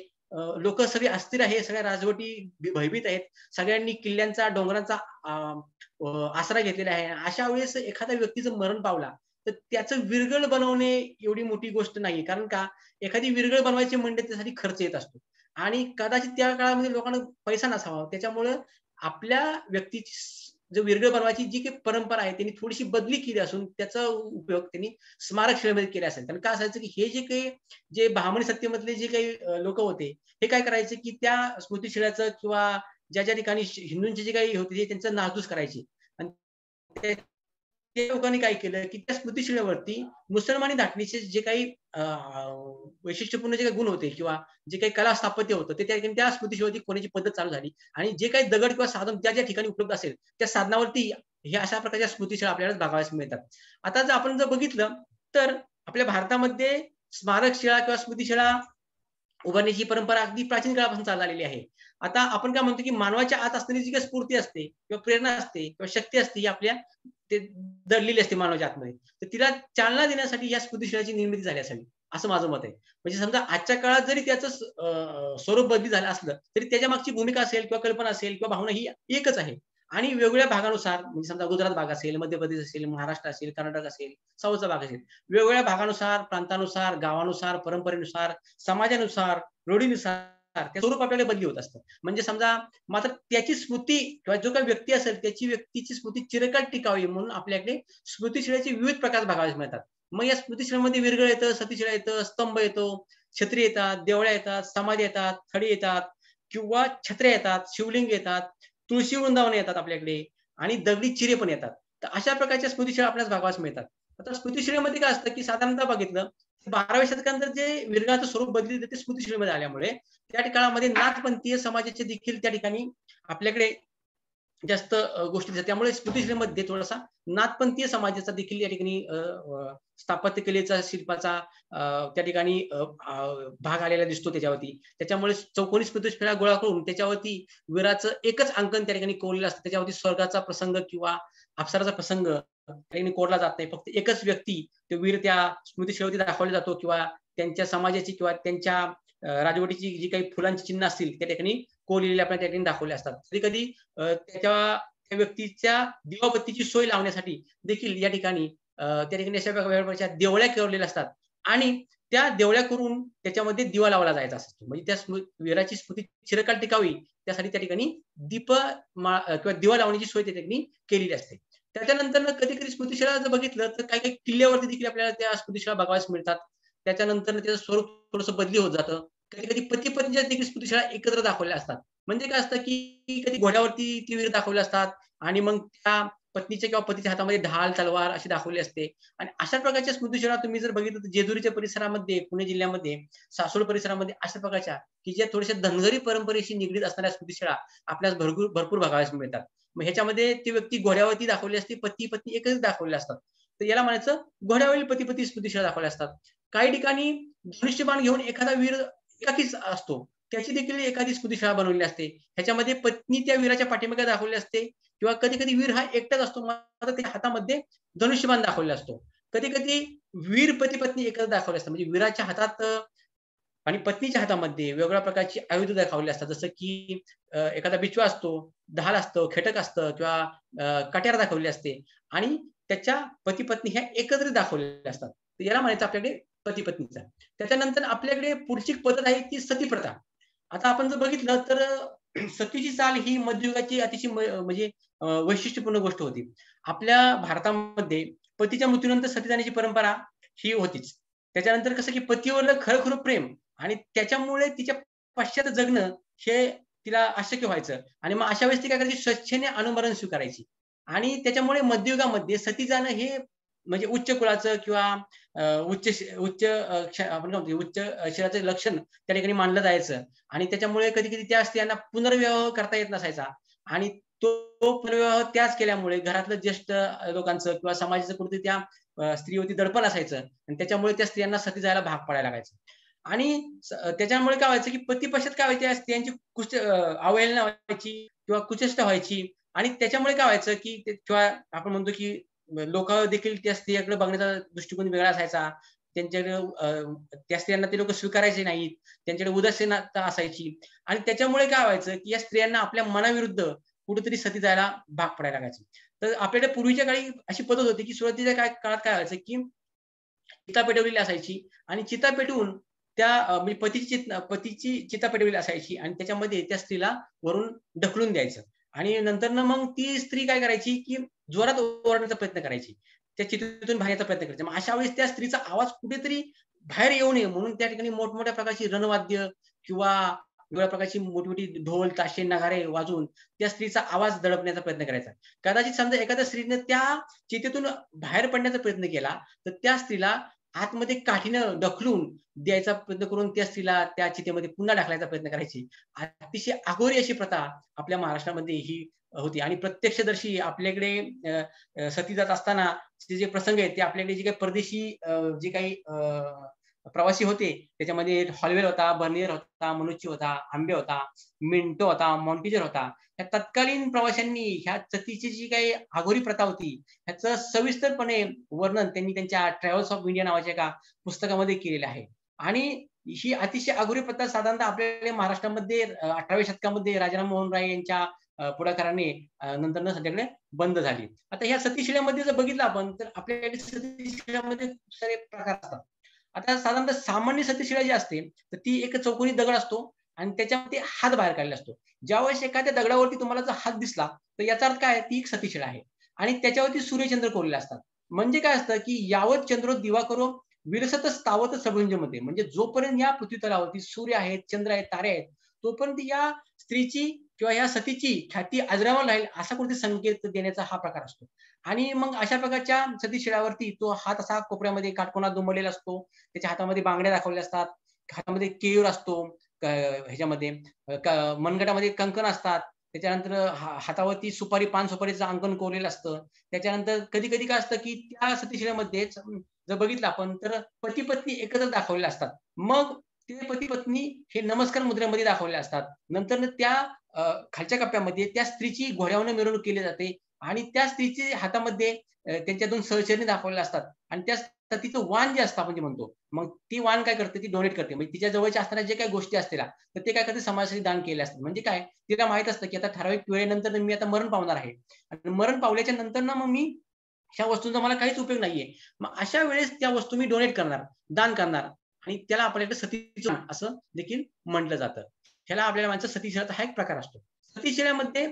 लोक सगळे अस्थिर आहे. सगळ्या राजवटी भयभीत आहेत. सगळ्यांनी किल्ल्यांचा डोंगरांचा आसरा घेतलेला आहे. अशा वेळेस एखाद्या व्यक्तीचं मरण पावला तर त्याचं विरगळ बनवणे एवढी मोठी गोष्ट नाही. कारण का एखादी विरगळ बनवायची म्हणजे त्यासाठी खर्च येत असतो आणि कदाचित त्या काळामध्ये लोकांना पैसा नसावा. त्याच्यामुळं आपल्या व्यक्तीची जो विरगळ बनवायची जी काही परंपरा आहे त्यांनी थोडीशी बदली केली असून त्याचा उपयोग त्यांनी स्मारक शिळेमध्ये केला असेल. कारण काय असायचं की हे जे बहामनी सत्तेमधले जे काही लोक होते हे काय करायचे की त्या स्मृतिशिळाचं किंवा ज्या ठिकाणी हिंदूंचे जे काही होते ते त्यांचं नासधूस करायचे आणि त्या लोकांनी काय केलं की त्या स्मृतिशिळेवरती मुसलमानी धाटणीचे जे काही वैशिष्ट्यपूर्ण जे काही गुण होते किंवा जे काही कला स्थापत्य होतं ते त्या स्मृतिशिळेवरती कोणाची पद्धत चालू झाली आणि जे काही दगड किंवा साधन ज्या ठिकाणी उपलब्ध असेल त्या साधनावरती हे अशा प्रकारच्या स्मृतिशिळा आपल्याला बघायला मिळतात. आता जर आपण जर बघितलं तर आपल्या भारतामध्ये स्मारक शिळा किंवा स्मृतिशिळा उभारण्याची परंपरा अगदी प्राचीन काळापासून चालू आलेली आहे. आता आपण काय म्हणतो की मानवाच्या आत असलेली जी काही स्फूर्ती असते किंवा प्रेरणा असते किंवा शक्ती असते ही आपल्या ते दडलेली असते मानवाच्या आतमध्ये. तर तिला चालना देण्यासाठी या स्मृतिशिळाची निर्मिती झाली असावी असं माझं मत आहे. म्हणजे समजा आजच्या काळात जरी त्याचं स्वरूप बदली झालं असलं तरी त्याच्या मागची भूमिका असेल किंवा कल्पना असेल किंवा भावना ही एकच आहे आणि वेगवेगळ्या भागानुसार म्हणजे समजा गुजरात भाग असेल, मध्य प्रदेश असेल, महाराष्ट्र असेल, कर्नाटक असेल, साऊथचा भाग असेल, वेगवेगळ्या भागानुसार, प्रांतानुसार, गावानुसार, परंपरेनुसार, समाजानुसार, रूढीनुसार त्या स्वरूप आपल्याला बदली होत असतं. म्हणजे समजा मात्र त्याची स्मृती किंवा जो काही व्यक्ती असेल त्याची व्यक्तीची स्मृती चिरकाल टिकावी म्हणून आपल्याकडे स्मृतिशिळेचे विविध प्रकार बघायला मिळतात. मग या स्मृतिशिळेमध्ये विरगळ येतं, सतीशिळा येतं, स्तंभ येतो, छत्री येतात, देवळ्या येतात, समाधी येतात, थडी येतात किंवा छत्र्या येतात, शिवलिंग येतात, तुळशी वृंदावन येतात आपल्याकडे आणि दगडी चिरे पण येतात. तर अशा प्रकारच्या स्मृतिशिळा आपल्याला बघायला मिळतात. आता स्मृतिशिळेमध्ये काय असतं की साधारणतः बघितलं 12व्या शतकानंतर जे विरगळाचं स्वरूप बदलले ते स्मृतिशिळेमध्ये आल्यामुळे त्या काळामध्ये नाथपंथीय समाजाचे देखील त्या ठिकाणी आपल्याकडे जास्त गोष्टी दिसतात. त्यामुळे स्मृतिशिळेमध्ये थोडासा नाथपंथीय समाजाचा देखील या ठिकाणी स्थापत्य कलेचा शिल्पाचा त्या ठिकाणी भाग आलेला दिसतो त्याच्यावरती. त्याच्यामुळे चौकोनी स्मृतिशिळा गोळा करून त्याच्यावरती वीराचं एकच अंकन त्या ठिकाणी कोरलेलं असतं. त्याच्यावरती स्वर्गाचा प्रसंग किंवा अप्सराचा प्रसंग त्या ठिकाणी कोरला जात नाही. फक्त एकच व्यक्ती तो वीर त्या स्मृतिशिळेवरती दाखवला जातो किंवा त्यांच्या समाजाची किंवा त्यांच्या राजवटीची जी काही फुलांची चिन्ह असतील त्या ठिकाणी कोरलेले आपल्याला त्या ठिकाणी दाखवले असतात. कधी कधी त्या व्यक्तीच्या दिवाबत्तीची सोय लावण्यासाठी देखील या ठिकाणी त्या ठिकाणी अशा प्रकारच्या देवळ्या केलेल्या असतात आणि त्या देवळ्या करून त्याच्यामध्ये दिवा लावला जायचा असतो. म्हणजे त्या वीराची स्मृती चिरकाल टिकावी त्यासाठी त्या ठिकाणी दीप किंवा दिवा लावण्याची सोय त्या ठिकाणी केलेली असते. त्याच्यानंतर कधी कधी स्मृतिशिळा जर बघितलं तर काही काही किल्ल्यावरती देखील आपल्याला त्या स्मृतिशिळा बघायला मिळतात. त्याच्यानंतर त्याचं स्वरूप थोडंसं बदली होत जातं. कधी कधी पती पत्नीच्या देखील स्मृतिशिळा एकत्र दाखवल्या असतात. म्हणजे काय असतं की कधी घोड्यावरती ती वीर दाखवले असतात आणि मग त्या पत्नीच्या किंवा पतीच्या हातामध्ये ढाल तलवार अशी दाखवली असते. आणि अशा प्रकारच्या स्मृतिशिळा तुम्ही जर बघितलं तर जेजुरीच्या परिसरामध्ये, पुणे जिल्ह्यामध्ये, सासवड परिसरामध्ये अशा प्रकारच्या की ज्या थोड्याशा धनगरी परंपरेशी निगडीत असणाऱ्या स्मृतिशिळा आपल्याला भरपूर भरपूर बघायला मिळतात. मग ह्याच्यामध्ये ती व्यक्ती घोड्यावरती दाखवली असते, पती पत्नी एकच दाखवले असतात. तर याला म्हणायचं घोड्यावरील पती पती स्मृतिशिळा दाखवल्या असतात. काही ठिकाणी धनुष्यबाण घेऊन एखादा वीर एकाकीच असतो, त्याची देखील एखादी स्मृतिशिळा बनवलेली असते. ह्याच्यामध्ये पत्नी त्या वीराच्या पाठीमागे दाखवली असते किंवा कधी कधी वीर हा एकटाच असतो, मात्र त्या हातामध्ये धनुष्यबाण दाखवलेला असतो. कधी कधी वीर पती पत्नी एकत्र दाखवले असतात, म्हणजे वीराच्या हातात आणि पत्नीच्या हातामध्ये वेगवेगळ्या प्रकारची आयुध दाखवली असतात. जसं की एखादा बिचवा असतो, ढाल असतो, खेटक असतं किंवा कट्यार दाखवली असते आणि त्याच्या पती पत्नी ह्या एकत्रित दाखवलेल्या असतात. तर याला म्हणायचं आपल्याकडे पती पत्नीचा. त्याच्यानंतर आपल्याकडे पुढची पद्धत आहे ती सती प्रथा. आता आपण जर बघितलं तर सतीची चाल ही मध्ययुगाची अतिशय म्हणजे वैशिष्ट्यपूर्ण गोष्ट होती. आपल्या भारतामध्ये पतीच्या मृत्यूनंतर सती जाण्याची परंपरा ही होतीच. त्याच्यानंतर कसं की पतीवरलं खरं प्रेम आणि त्याच्यामुळे तिच्या पश्चात जगणं हे तिला अशक्य व्हायचं आणि मग अशा वेळेस ती काय करायची, स्वेच्छेने अनुमरण स्वीकारायची आणि त्याच्यामुळे मध्ययुगामध्ये सती जाणं हे म्हणजे उच्च कुळाचं किंवा उच्च आपण काय म्हणतो उच्च शरीराचं लक्षण त्या ठिकाणी मानलं जायचं आणि त्याच्यामुळे कधी कधी त्या स्त्रियांना पुनर्विवाह करता येत नसायचा आणि तो पुनर्विवाह त्याच केल्यामुळे घरातलं ज्येष्ठ लोकांचं किंवा समाजाचं कुठे त्या स्त्रीवरती दडपण असायचं आणि त्याच्यामुळे त्या स्त्रियांना सती जायला भाग पडायला लागायचं. आणि त्याच्यामुळे काय व्हायचं की पती पश्चात काय व्हायचे, स्त्रियांची अवहेलना व्हायची किंवा कुचेष्टा व्हायची आणि त्याच्यामुळे काय व्हायचं की किंवा आपण म्हणतो की लोक देखील त्या स्त्रियाकडे बघण्याचा दृष्टिकोन वेगळा असायचा. त्यांच्याकडे त्या स्त्रियांना ते लोक स्वीकारायचे नाहीत, त्यांच्याकडे उदासीनता असायची आणि त्याच्यामुळे काय व्हायचं की या स्त्रियांना आपल्या मनाविरुद्ध कुठेतरी सती जायला भाग पडायला लागायचं. तर आपल्याकडे पूर्वीच्या काळी अशी पद्धत होती की सुरुवातीच्या काळात काय व्हायचं की चिता पेटवलेली असायची आणि चिता पेटवून त्या म्हणजे पतीची चिता पेटवलेली असायची आणि त्याच्यामध्ये त्या स्त्रीला वरून ढकलून द्यायचं आणि नंतर मग ती स्त्री काय करायची की जोरात ओरडण्याचा प्रयत्न करायची, त्या चितेतून बाहेर येण्याचा प्रयत्न करायची. मग अशा वेळेस त्या स्त्रीचा आवाज कुठेतरी बाहेर येऊ नये म्हणून त्या ठिकाणी मोठमोठ्या प्रकारची रणवाद्य किंवा वेगवेगळ्या प्रकारची मोठी ढोल ताशे नगारे वाजवून त्या स्त्रीचा आवाज दडपण्याचा प्रयत्न करायचा. कदाचित समजा एखाद्या स्त्रीने त्या चितेतून बाहेर पडण्याचा प्रयत्न केला तर त्या स्त्रीला आतमध्ये काठीनं ढकलून द्यायचा प्रयत्न करून त्या स्त्रीला त्या चितेमध्ये पुन्हा ढकलायचा प्रयत्न करायची. अतिशय अघोरी अशी प्रथा आपल्या महाराष्ट्रामध्ये ही होती आणि प्रत्यक्षदर्शी आपल्याकडे सती जात असताना जे प्रसंग आहेत ते आपल्याकडे जे काही परदेशी जे काही प्रवासी होते त्याच्यामध्ये हॉलवेल होता, बर्नियर होता, मनुची होता, आंबे होता, मिंटो होता, मॉन्टिजर होता. या तत्कालीन प्रवाशांनी ह्या सतीची जी काही अघोरी प्रथा होती ह्याचं सविस्तरपणे वर्णन त्यांनी त्यांच्या ट्रॅव्हल्स ऑफ इंडिया नावाच्या एका पुस्तकामध्ये केलेलं आहे. आणि ही अतिशय अघोरी प्रथा साधारणतः आपल्या महाराष्ट्रामध्ये 18व्या शतकामध्ये राजाराम मोहन राय यांच्या पुढाकाराने नंतर सध्याकडे बंद झाली. आता ह्या सतीशिळ्यामध्ये जर बघितलं आपण तर आपल्याकडे सतीशिळ्यामध्ये खूप सारे प्रकार असतात. आता साधारणतः सामान्य सतीशिळा जी असते तर ती एक चौकोनी दगड असतो आणि त्याच्यामध्ये हात बाहेर काढलेला असतो. ज्यावेळेस एखाद्या दगडावरती तुम्हाला जर हात दिसला तर याचा अर्थ काय, ती एक सतीशिळा आहे आणि त्याच्यावरती सूर्यचंद्र कोरलेले असतात. म्हणजे काय असतं की यावत चंद्र दिवा करून विलसतच तावत सभुंजमध्ये, म्हणजे जोपर्यंत या पृथ्वी तलावरती सूर्य आहेत, चंद्र आहेत, तारे आहेत तोपर्यंत या स्त्रीची किंवा या सतीची ख्याती अजरामर राहील असा कोणते संकेत देण्याचा हा प्रकार असतो. आणि मग अशा प्रकारच्या सतीशिळावरती तो हात असा कोपऱ्यामध्ये काटकोनात दुमडलेला असतो, त्याच्या हातामध्ये बांगड्या दाखवल्या असतात, हातामध्ये केयूर असतो, ह्याच्यामध्ये मनगटामध्ये कंकण असतात, त्याच्यानंतर हातावरती पान सुपारीचं अंकन कोरलेलं असतं. त्याच्यानंतर कधी कधी काय असतं की त्या सतीशिळेमध्ये जर बघितलं आपण तर पती पत्नी एकत्र दाखवलेले असतात. मग ते पती पत्नी हे नमस्कार मुद्रेमध्ये दाखवले असतात. नंतर त्या खालच्या कप्प्यामध्ये त्या स्त्रीची घोड्यावरून मिरवणूक केली जाते आणि त्या स्त्रीच्या हातामध्ये त्यांच्या 2 सहचरी दाखवलेले असतात आणि त्या सतीचं वाण जे असतं आपण जे म्हणतो, मग ती वाण काय करते, ती डोनेट करते. म्हणजे तिच्या जवळच्या असणाऱ्या जे काही गोष्टी असतील तर ते काय करते, समाजासाठी दान केले असतात. म्हणजे काय, तिला माहित असतं की आता ठराविक वेळेनंतर मी आता मरण पावणार आहे आणि मरण पावल्याच्या नंतर मग मी ह्या वस्तूंचा मला काहीच उपयोग नाहीये. मग अशा वेळेस त्या वस्तू मी डोनेट करणार, दान करणार आणि त्याला आपल्याकडे सतीचं असं देखील म्हटलं जातं. ह्याला आपल्याला माणसं सतीशिळाचा हा एक प्रकार असतो. सतीशिळ्यामध्ये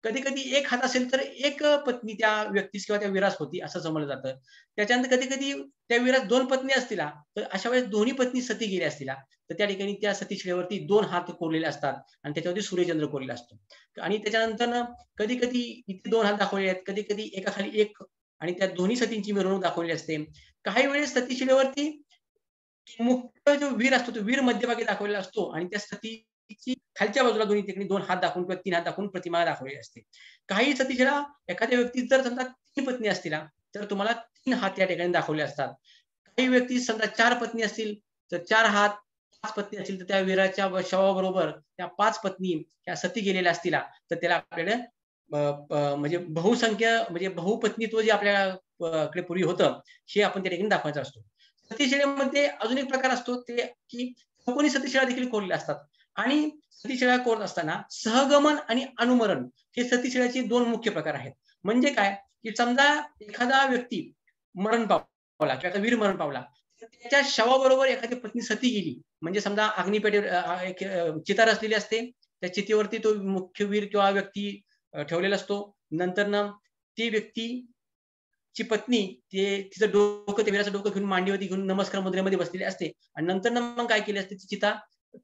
कधी कधी एक हात असेल तर एक पत्नी त्या व्यक्तीस किंवा त्या वीरास होती असं समजलं जातं. त्याच्यानंतर कधी कधी त्या वीरास 2 पत्नी असतील तर अशा वेळेस दोन्ही पत्नी सती गेल्या असतील तर त्या ठिकाणी त्या सतीशिळेवरती 2 हात कोरलेले असतात आणि त्याच्यावरती सूर्यचंद्र कोरलेला असतो. आणि त्याच्यानंतर कधी कधी इथे 2 हात दाखवले आहेत, कधी कधी एका खाली एक आणि त्या दोन्ही सतींची मिरवणूक दाखवली असते. काही वेळेस सतीशिळेवरती मुख्य जो वीर असतो तो वीर मध्यभागी दाखवलेला असतो आणि त्या सतीची खालच्या बाजूला दोन्ही ठिकाणी 2 हात दाखवून किंवा 3 हात दाखवून प्रतिमा दाखवलेली असते. काही सतीशिळा एखाद्या व्यक्तीत जर समजा 3 पत्नी असतील तर तुम्हाला 3 हात या ठिकाणी दाखवले असतात. काही व्यक्ती समजा 4 पत्नी असतील तर 4 हात, 5 पत्नी असतील तर त्या वीराच्या शवाबरोबर त्या 5 पत्नी या सती गेलेल्या असतील तर त्याला आपल्याला म्हणजे बहुसंख्य म्हणजे बहुपत्नीत्व जे आपल्याकडे पूर्वी होतं हे आपण त्या ठिकाणी दाखवायचं असतो. सतीशिळेमध्ये अजून एक प्रकार असतो ते की चौकोनी सतीशिळा देखील कोरलेल्या असतात. आणि सतीशिळा कोरत असताना सहगमन आणि अनुमरण हे सतीशिळाचे 2 मुख्य प्रकार आहेत. म्हणजे काय की समजा एखादा व्यक्ती मरण पावला किंवा वीर मरण पावला तर त्याच्या शवाबरोबर एखादी पत्नी सती गेली म्हणजे समजा अग्निपेटीवर चिता रचलेली असते, त्या चितेवरती तो मुख्य वीर किंवा व्यक्ती ठेवलेला असतो. नंतर ती व्यक्ती ची पत्नी ते तिचं डोकं त्या वीराचं डोकं घेऊन मांडीवरती घेऊन नमस्कार मुद्रेमध्ये बसलेली असते आणि नंतर मग काय केली असते ती चिता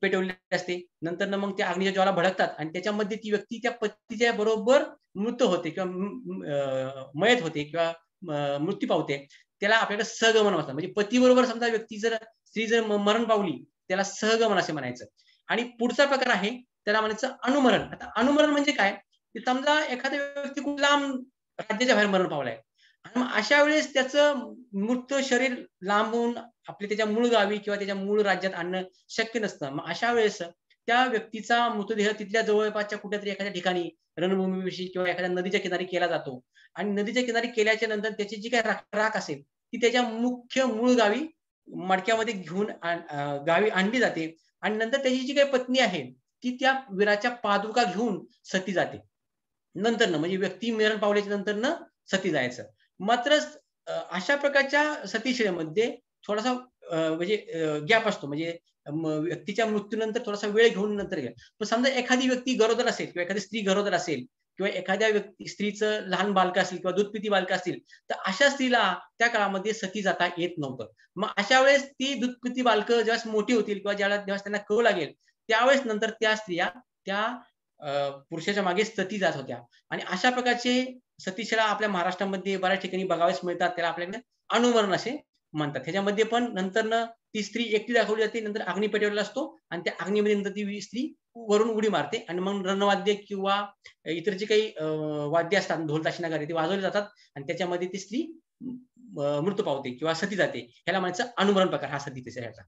पेटवलेली असते. नंतर मग त्या अग्नीच्या ज्वाला भडकतात आणि त्याच्यामध्ये ती व्यक्ती त्या पतीच्या बरोबर मृत होते किंवा मयत होते किंवा मृत्यू पावते. त्याला आपल्याकडे सहगमन म्हणतात. म्हणजे पती बरोबर समजा व्यक्ती जर स्त्री जर मरण पावली त्याला सहगमन असे म्हणायचं. आणि पुढचा प्रकार आहे त्याला म्हणायचं अनुमरण. आता अनुमरण म्हणजे काय की समजा एखाद्या व्यक्ती खूप लांब राज्याच्या बाहेर मरण पावलाय आणि अशा वेळेस त्याचं मृत शरीर लांबून आपल्या त्याच्या मूळ गावी किंवा त्याच्या मूळ राज्यात आणणं शक्य नसतं. मग अशा वेळेस त्या व्यक्तीचा मृतदेह तिथल्या जवळपासच्या कुठेतरी एखाद्या ठिकाणी रणभूमीविषयी किंवा एखाद्या नदीच्या किनारी केला जातो आणि नदीच्या किनारी केल्याच्या नंतर त्याची जी काही राख असेल ती त्याच्या मुख्य मूळ गावी मडक्यामध्ये घेऊन गावी आणली जाते आणि नंतर त्याची जी काही पत्नी आहे ती त्या वीराच्या पादुका घेऊन सती जाते. नंतर म्हणजे व्यक्ती मरण पावल्याच्या नंतर सती जायचं. मात्र अशा प्रकारच्या सतीशिळेमध्ये थोडासा म्हणजे गॅप असतो. म्हणजे व्यक्तीच्या मृत्यूनंतर थोडासा वेळ घेऊन नंतर गेला. पण समजा एखादी व्यक्ती गरोदर असेल किंवा एखादी स्त्री गरोदर असेल किंवा एखाद्या व्यक्ती स्त्रीचं लहान बालक असेल किंवा दूधपिती बालक असतील तर अशा स्त्रीला त्या काळामध्ये सती जाता येत नव्हतं. मग अशा वेळेस ती दूधपिती बालक ज्यावेळेस मोठी होतील किंवा ज्यावेळेस त्यांना कळू लागेल त्यावेळेस नंतर त्या स्त्रिया त्या पुरुषाच्या मागे सती जात होत्या. आणि अशा प्रकारचे सतीशिळा आपल्या महाराष्ट्रामध्ये बऱ्याच ठिकाणी बघाव्यास मिळतात. त्याला आपल्याकडे अनुमरण असे म्हणतात. ह्याच्यामध्ये पण नंतर ती स्त्री एकटी दाखवली जाते, नंतर अग्नी पेटवलेला असतो आणि त्या अग्नीमध्ये नंतर ती स्त्री वरून उडी मारते आणि मग रणवाद्य किंवा इतर जे काही वाद्य असतात ढोल ताशे नगारे ते वाजवले जातात आणि त्याच्यामध्ये ती स्त्री मृत्यू पावते किंवा सती जाते. ह्याला म्हणायचं अनुमरण प्रकार हा सतीचा ह्याचा.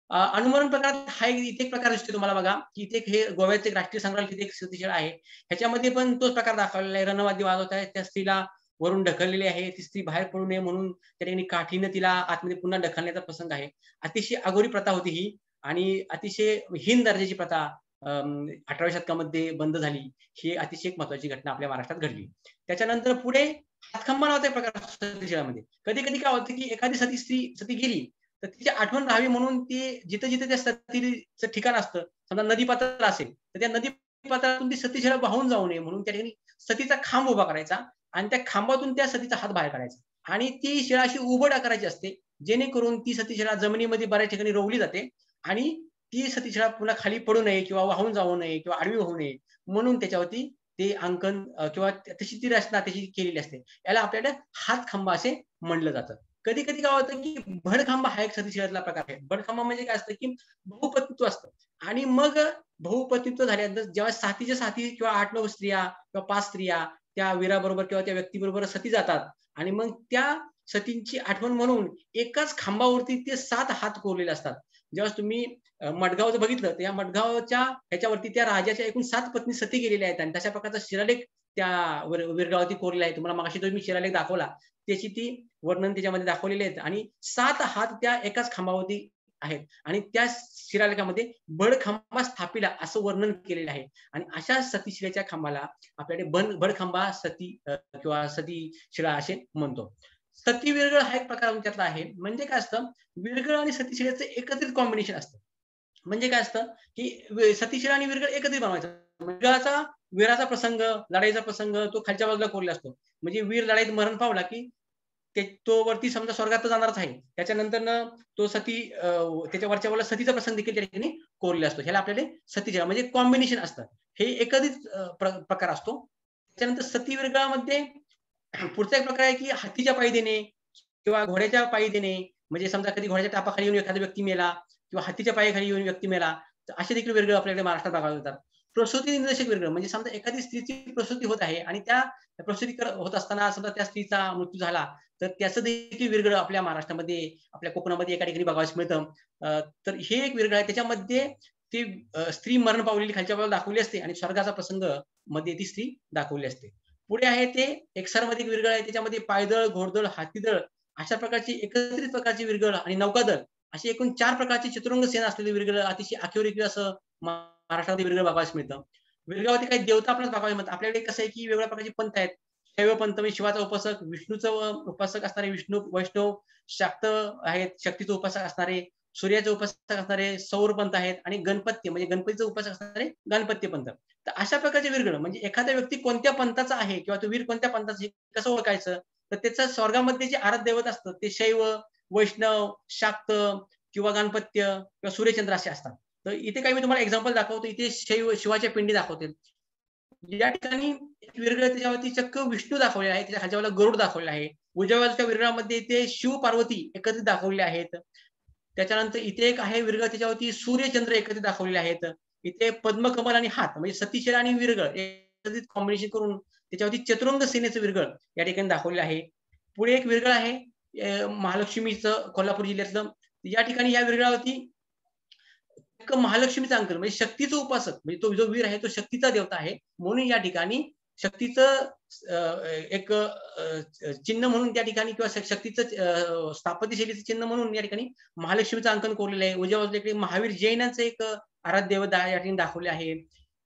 अनुमरण प्रकारात हा इथे एक प्रकार दिसतो तुम्हाला बघा की इथे हे गोव्याचे राष्ट्रीय संग्रहालय तिथे एक सतीशिळा आहे. ह्याच्यामध्ये पण तोच प्रकार दाखवलेला आहे. रणवाद्य वाजवत आहे, त्या स्त्रीला वरून ढकललेली आहे, ती स्त्री बाहेर पडू नये म्हणून त्या ठिकाणी काठीनं तिला आतमध्ये पुन्हा ढकलण्याचा प्रसंग आहे. अतिशय अघोरी प्रथा होती ही आणि अतिशय हीन दर्जाची प्रथा 18व्या शतकामध्ये बंद झाली. ही अतिशय एक महत्वाची घटना आपल्या महाराष्ट्रात घडली. त्याच्यानंतर पुढे हातखंबा नावाचा एक प्रकार सतीशिळामध्ये. कधी कधी काय होतं की एखादी सती गेली तर तिची आठवण राहावी म्हणून ती जिथे जिथे त्या सतीचं ठिकाण असतं समजा नदीपात्र असेल तर त्या नदीपात्रातून ती सतीशिळा वाहून जाऊ नये म्हणून त्या ठिकाणी सतीचा खांब उभा करायचा आणि त्या खांबातून त्या सतीचा हात बाहेर काढायचा आणि ती शिळा अशी उबड आकाराची असते जेणेकरून ती सतीशिळा जमिनीमध्ये बऱ्याच ठिकाणी रोवली जाते आणि ती सतीशिळा पुन्हा खाली पडू नये किंवा वाहून जाऊ नये किंवा आडवी होऊ नये म्हणून त्याच्यावरती ते अंकन किंवा तशी ती रचना त्याची केलेली असते. याला आपल्याकडे हातखंबा असे म्हणलं जातं. कधी कधी काय होतं की भडखांबा हा एक सतीशिळातला प्रकार आहे. भडखांबा म्हणजे काय असतं की बहुपत्नीत्व असतं आणि मग बहुपत्नीत्व झाल्यानंतर जेव्हा साथीच्या साथी किंवा 8-9 स्त्रिया किंवा 5 स्त्रिया त्या वीराबरोबर किंवा त्या व्यक्तीबरोबर सती जातात आणि मग त्या सतींची आठवण म्हणून एकाच खांबावरती ते 7 हात कोरलेले असतात. जेव्हा तुम्ही मडगावचं बघितलं तर या मडगावच्या ह्याच्यावरती त्या राजाच्या एकूण 7 पत्नी सती गेलेल्या आहेत आणि तशा प्रकारचा शिलालेख त्या वीरगावावरती कोरलेला आहे. तुम्हाला मगाशी जो मी शिलालेख दाखवला त्याची ती वर्णन त्याच्यामध्ये दाखवलेले आहेत आणि 7 हात त्या एकाच खांबावरती आहेत आणि त्या शिलालेखामध्ये बडखांबा स्थापिला असं वर्णन केलेलं आहे. आणि अशा सतीशिळेच्या खांबाला आपल्याकडे बडखांबा सती किंवा सतीशिळा असे म्हणतो. सती विरगळ हा एक प्रकार त्यातला आहे. म्हणजे काय असतं विरगळ आणि सतीशिळेचं एकत्रित कॉम्बिनेशन असतं. म्हणजे काय असतं की सतीशिळा आणि विरगळ एकत्रित बनवायचं. विरगळाचा वीराचा प्रसंग, लढाईचा प्रसंग तो खालच्या बाजूला कोरलेला असतो. म्हणजे वीर लढाईत मरण पावला की तो वरती समजा स्वर्गात तर जाणारच आहे. त्याच्यानंतर तो सती त्याच्या वरच्या बाजूला सतीचा प्रसंग देखील त्या ठिकाणी कोरलेला असतो. ह्याला आपल्याला सतीच्या म्हणजे कॉम्बिनेशन असतं. हे एकत्रित प्रकार असतो. त्याच्यानंतर सती विरगळामध्ये पुढचा एक प्रकार आहे की हत्तीच्या पायी देणे किंवा घोड्याच्या पायी देणे. म्हणजे समजा कधी घोड्याच्या टापाखाली येऊन एखादा व्यक्ती मेला किंवा हत्तीच्या पायाखाली येऊन व्यक्ती मेला, तर असे देखील विरगळ आपल्याकडे महाराष्ट्रात बघायला मिळतात. प्रसूती निर्देशक विरगळ म्हणजे समजा एखादी स्त्रीची प्रसूती होत आहे आणि त्या प्रसूती होत असताना समजा त्या स्त्रीचा मृत्यू झाला, तर त्याचं देखील विरगळ आपल्या महाराष्ट्रामध्ये, आपल्या कोकणामध्ये एका ठिकाणी बघायला मिळतं. तर हे एक विरगळ आहे. त्याच्यामध्ये ती स्त्री मरण पावलेली खालच्या बाजूला दाखवली असते आणि स्वर्गाचा प्रसंग मध्ये ती स्त्री दाखवली असते. पुढे आहे ते एकसरमध्ये एक विरगळ आहे. त्याच्यामध्ये पायदळ, घोडदळ, हातीदळ अशा प्रकारची एकत्रित प्रकारची विरगळ आणि नौकादळ अशी एकूण 4 प्रकारची चतुरंग सेना असलेली विरगळ अतिशय आखेवरेखीव असं महाराष्ट्रामध्ये विरगळ बघायला मिळतं. विरगळावरती काही देवता आपल्याला बघायला मिळतात. आपल्याकडे कसं आहे की वेगवेगळ्या प्रकारची पंथ आहेत. शैव पंथ म्हणजे शिवाचा उपासक, विष्णूचं उपासक असणारे विष्णू वैष्णव, शाक्त आहेत, शक्तीचे उपासक असणारे, सूर्याचे उपासक असणारे सौर पंथ आहेत आणि गणपती म्हणजे गणपतीचे उपासक असणारे गणपती पंथ. तर अशा प्रकारचे विरगळ म्हणजे एखादा व्यक्ती कोणत्या पंथाचा आहे किंवा तो वीर कोणत्या पंथाचा आहे कसं ओळखायचं, तर त्याचं स्वर्गामध्ये जे आराध्य दैवत असतं ते शैव, वैष्णव, शाक्त किंवा गणपत्य किंवा सूर्यचंद्र असे असतात. तर इथे काही मी तुम्हाला एक्झाम्पल दाखवतो. इथे शिवाच्या पिंडी दाखवतील. या ठिकाणी विरगळ त्याच्यावरती चक्क विष्णू दाखवले आहे, त्याच्या खालच्या बाजूला गरुड दाखवले आहे. उजव्या बाजूच्या विरगळामध्ये इथे शिव पार्वती एकत्रित दाखवले आहेत. त्याच्यानंतर इथे एक आहे विरगळ त्याच्यावरती सूर्यचंद्र एकत्रित दाखवलेले आहेत. इथे पद्मकमल आणि हात म्हणजे सतीशेर आणि विरगळ एकत्रित कॉम्बिनेशन करून त्याच्यावरती चतुरंग सेनेचं विरगळ या ठिकाणी दाखवले आहे. पुढे एक विरगळ आहे महालक्ष्मीचं कोल्हापूर जिल्ह्यातलं. या ठिकाणी या विरगळावरती महालक्ष्मीचं अंकन म्हणजे शक्तीचं उपासक म्हणजे तो जो वीर आहे तो शक्तीचा देवता आहे, म्हणून या ठिकाणी शक्तीचं एक चिन्ह म्हणून त्या ठिकाणी किंवा शक्तीचं स्थापत्यशैलीचं चिन्ह म्हणून या ठिकाणी महालक्ष्मीचं अंकन कोरलेलं आहे. उजव्या बाजूला महावीर जैनाचं एक आराध्य दैवत या ठिकाणी दाखवले आहे.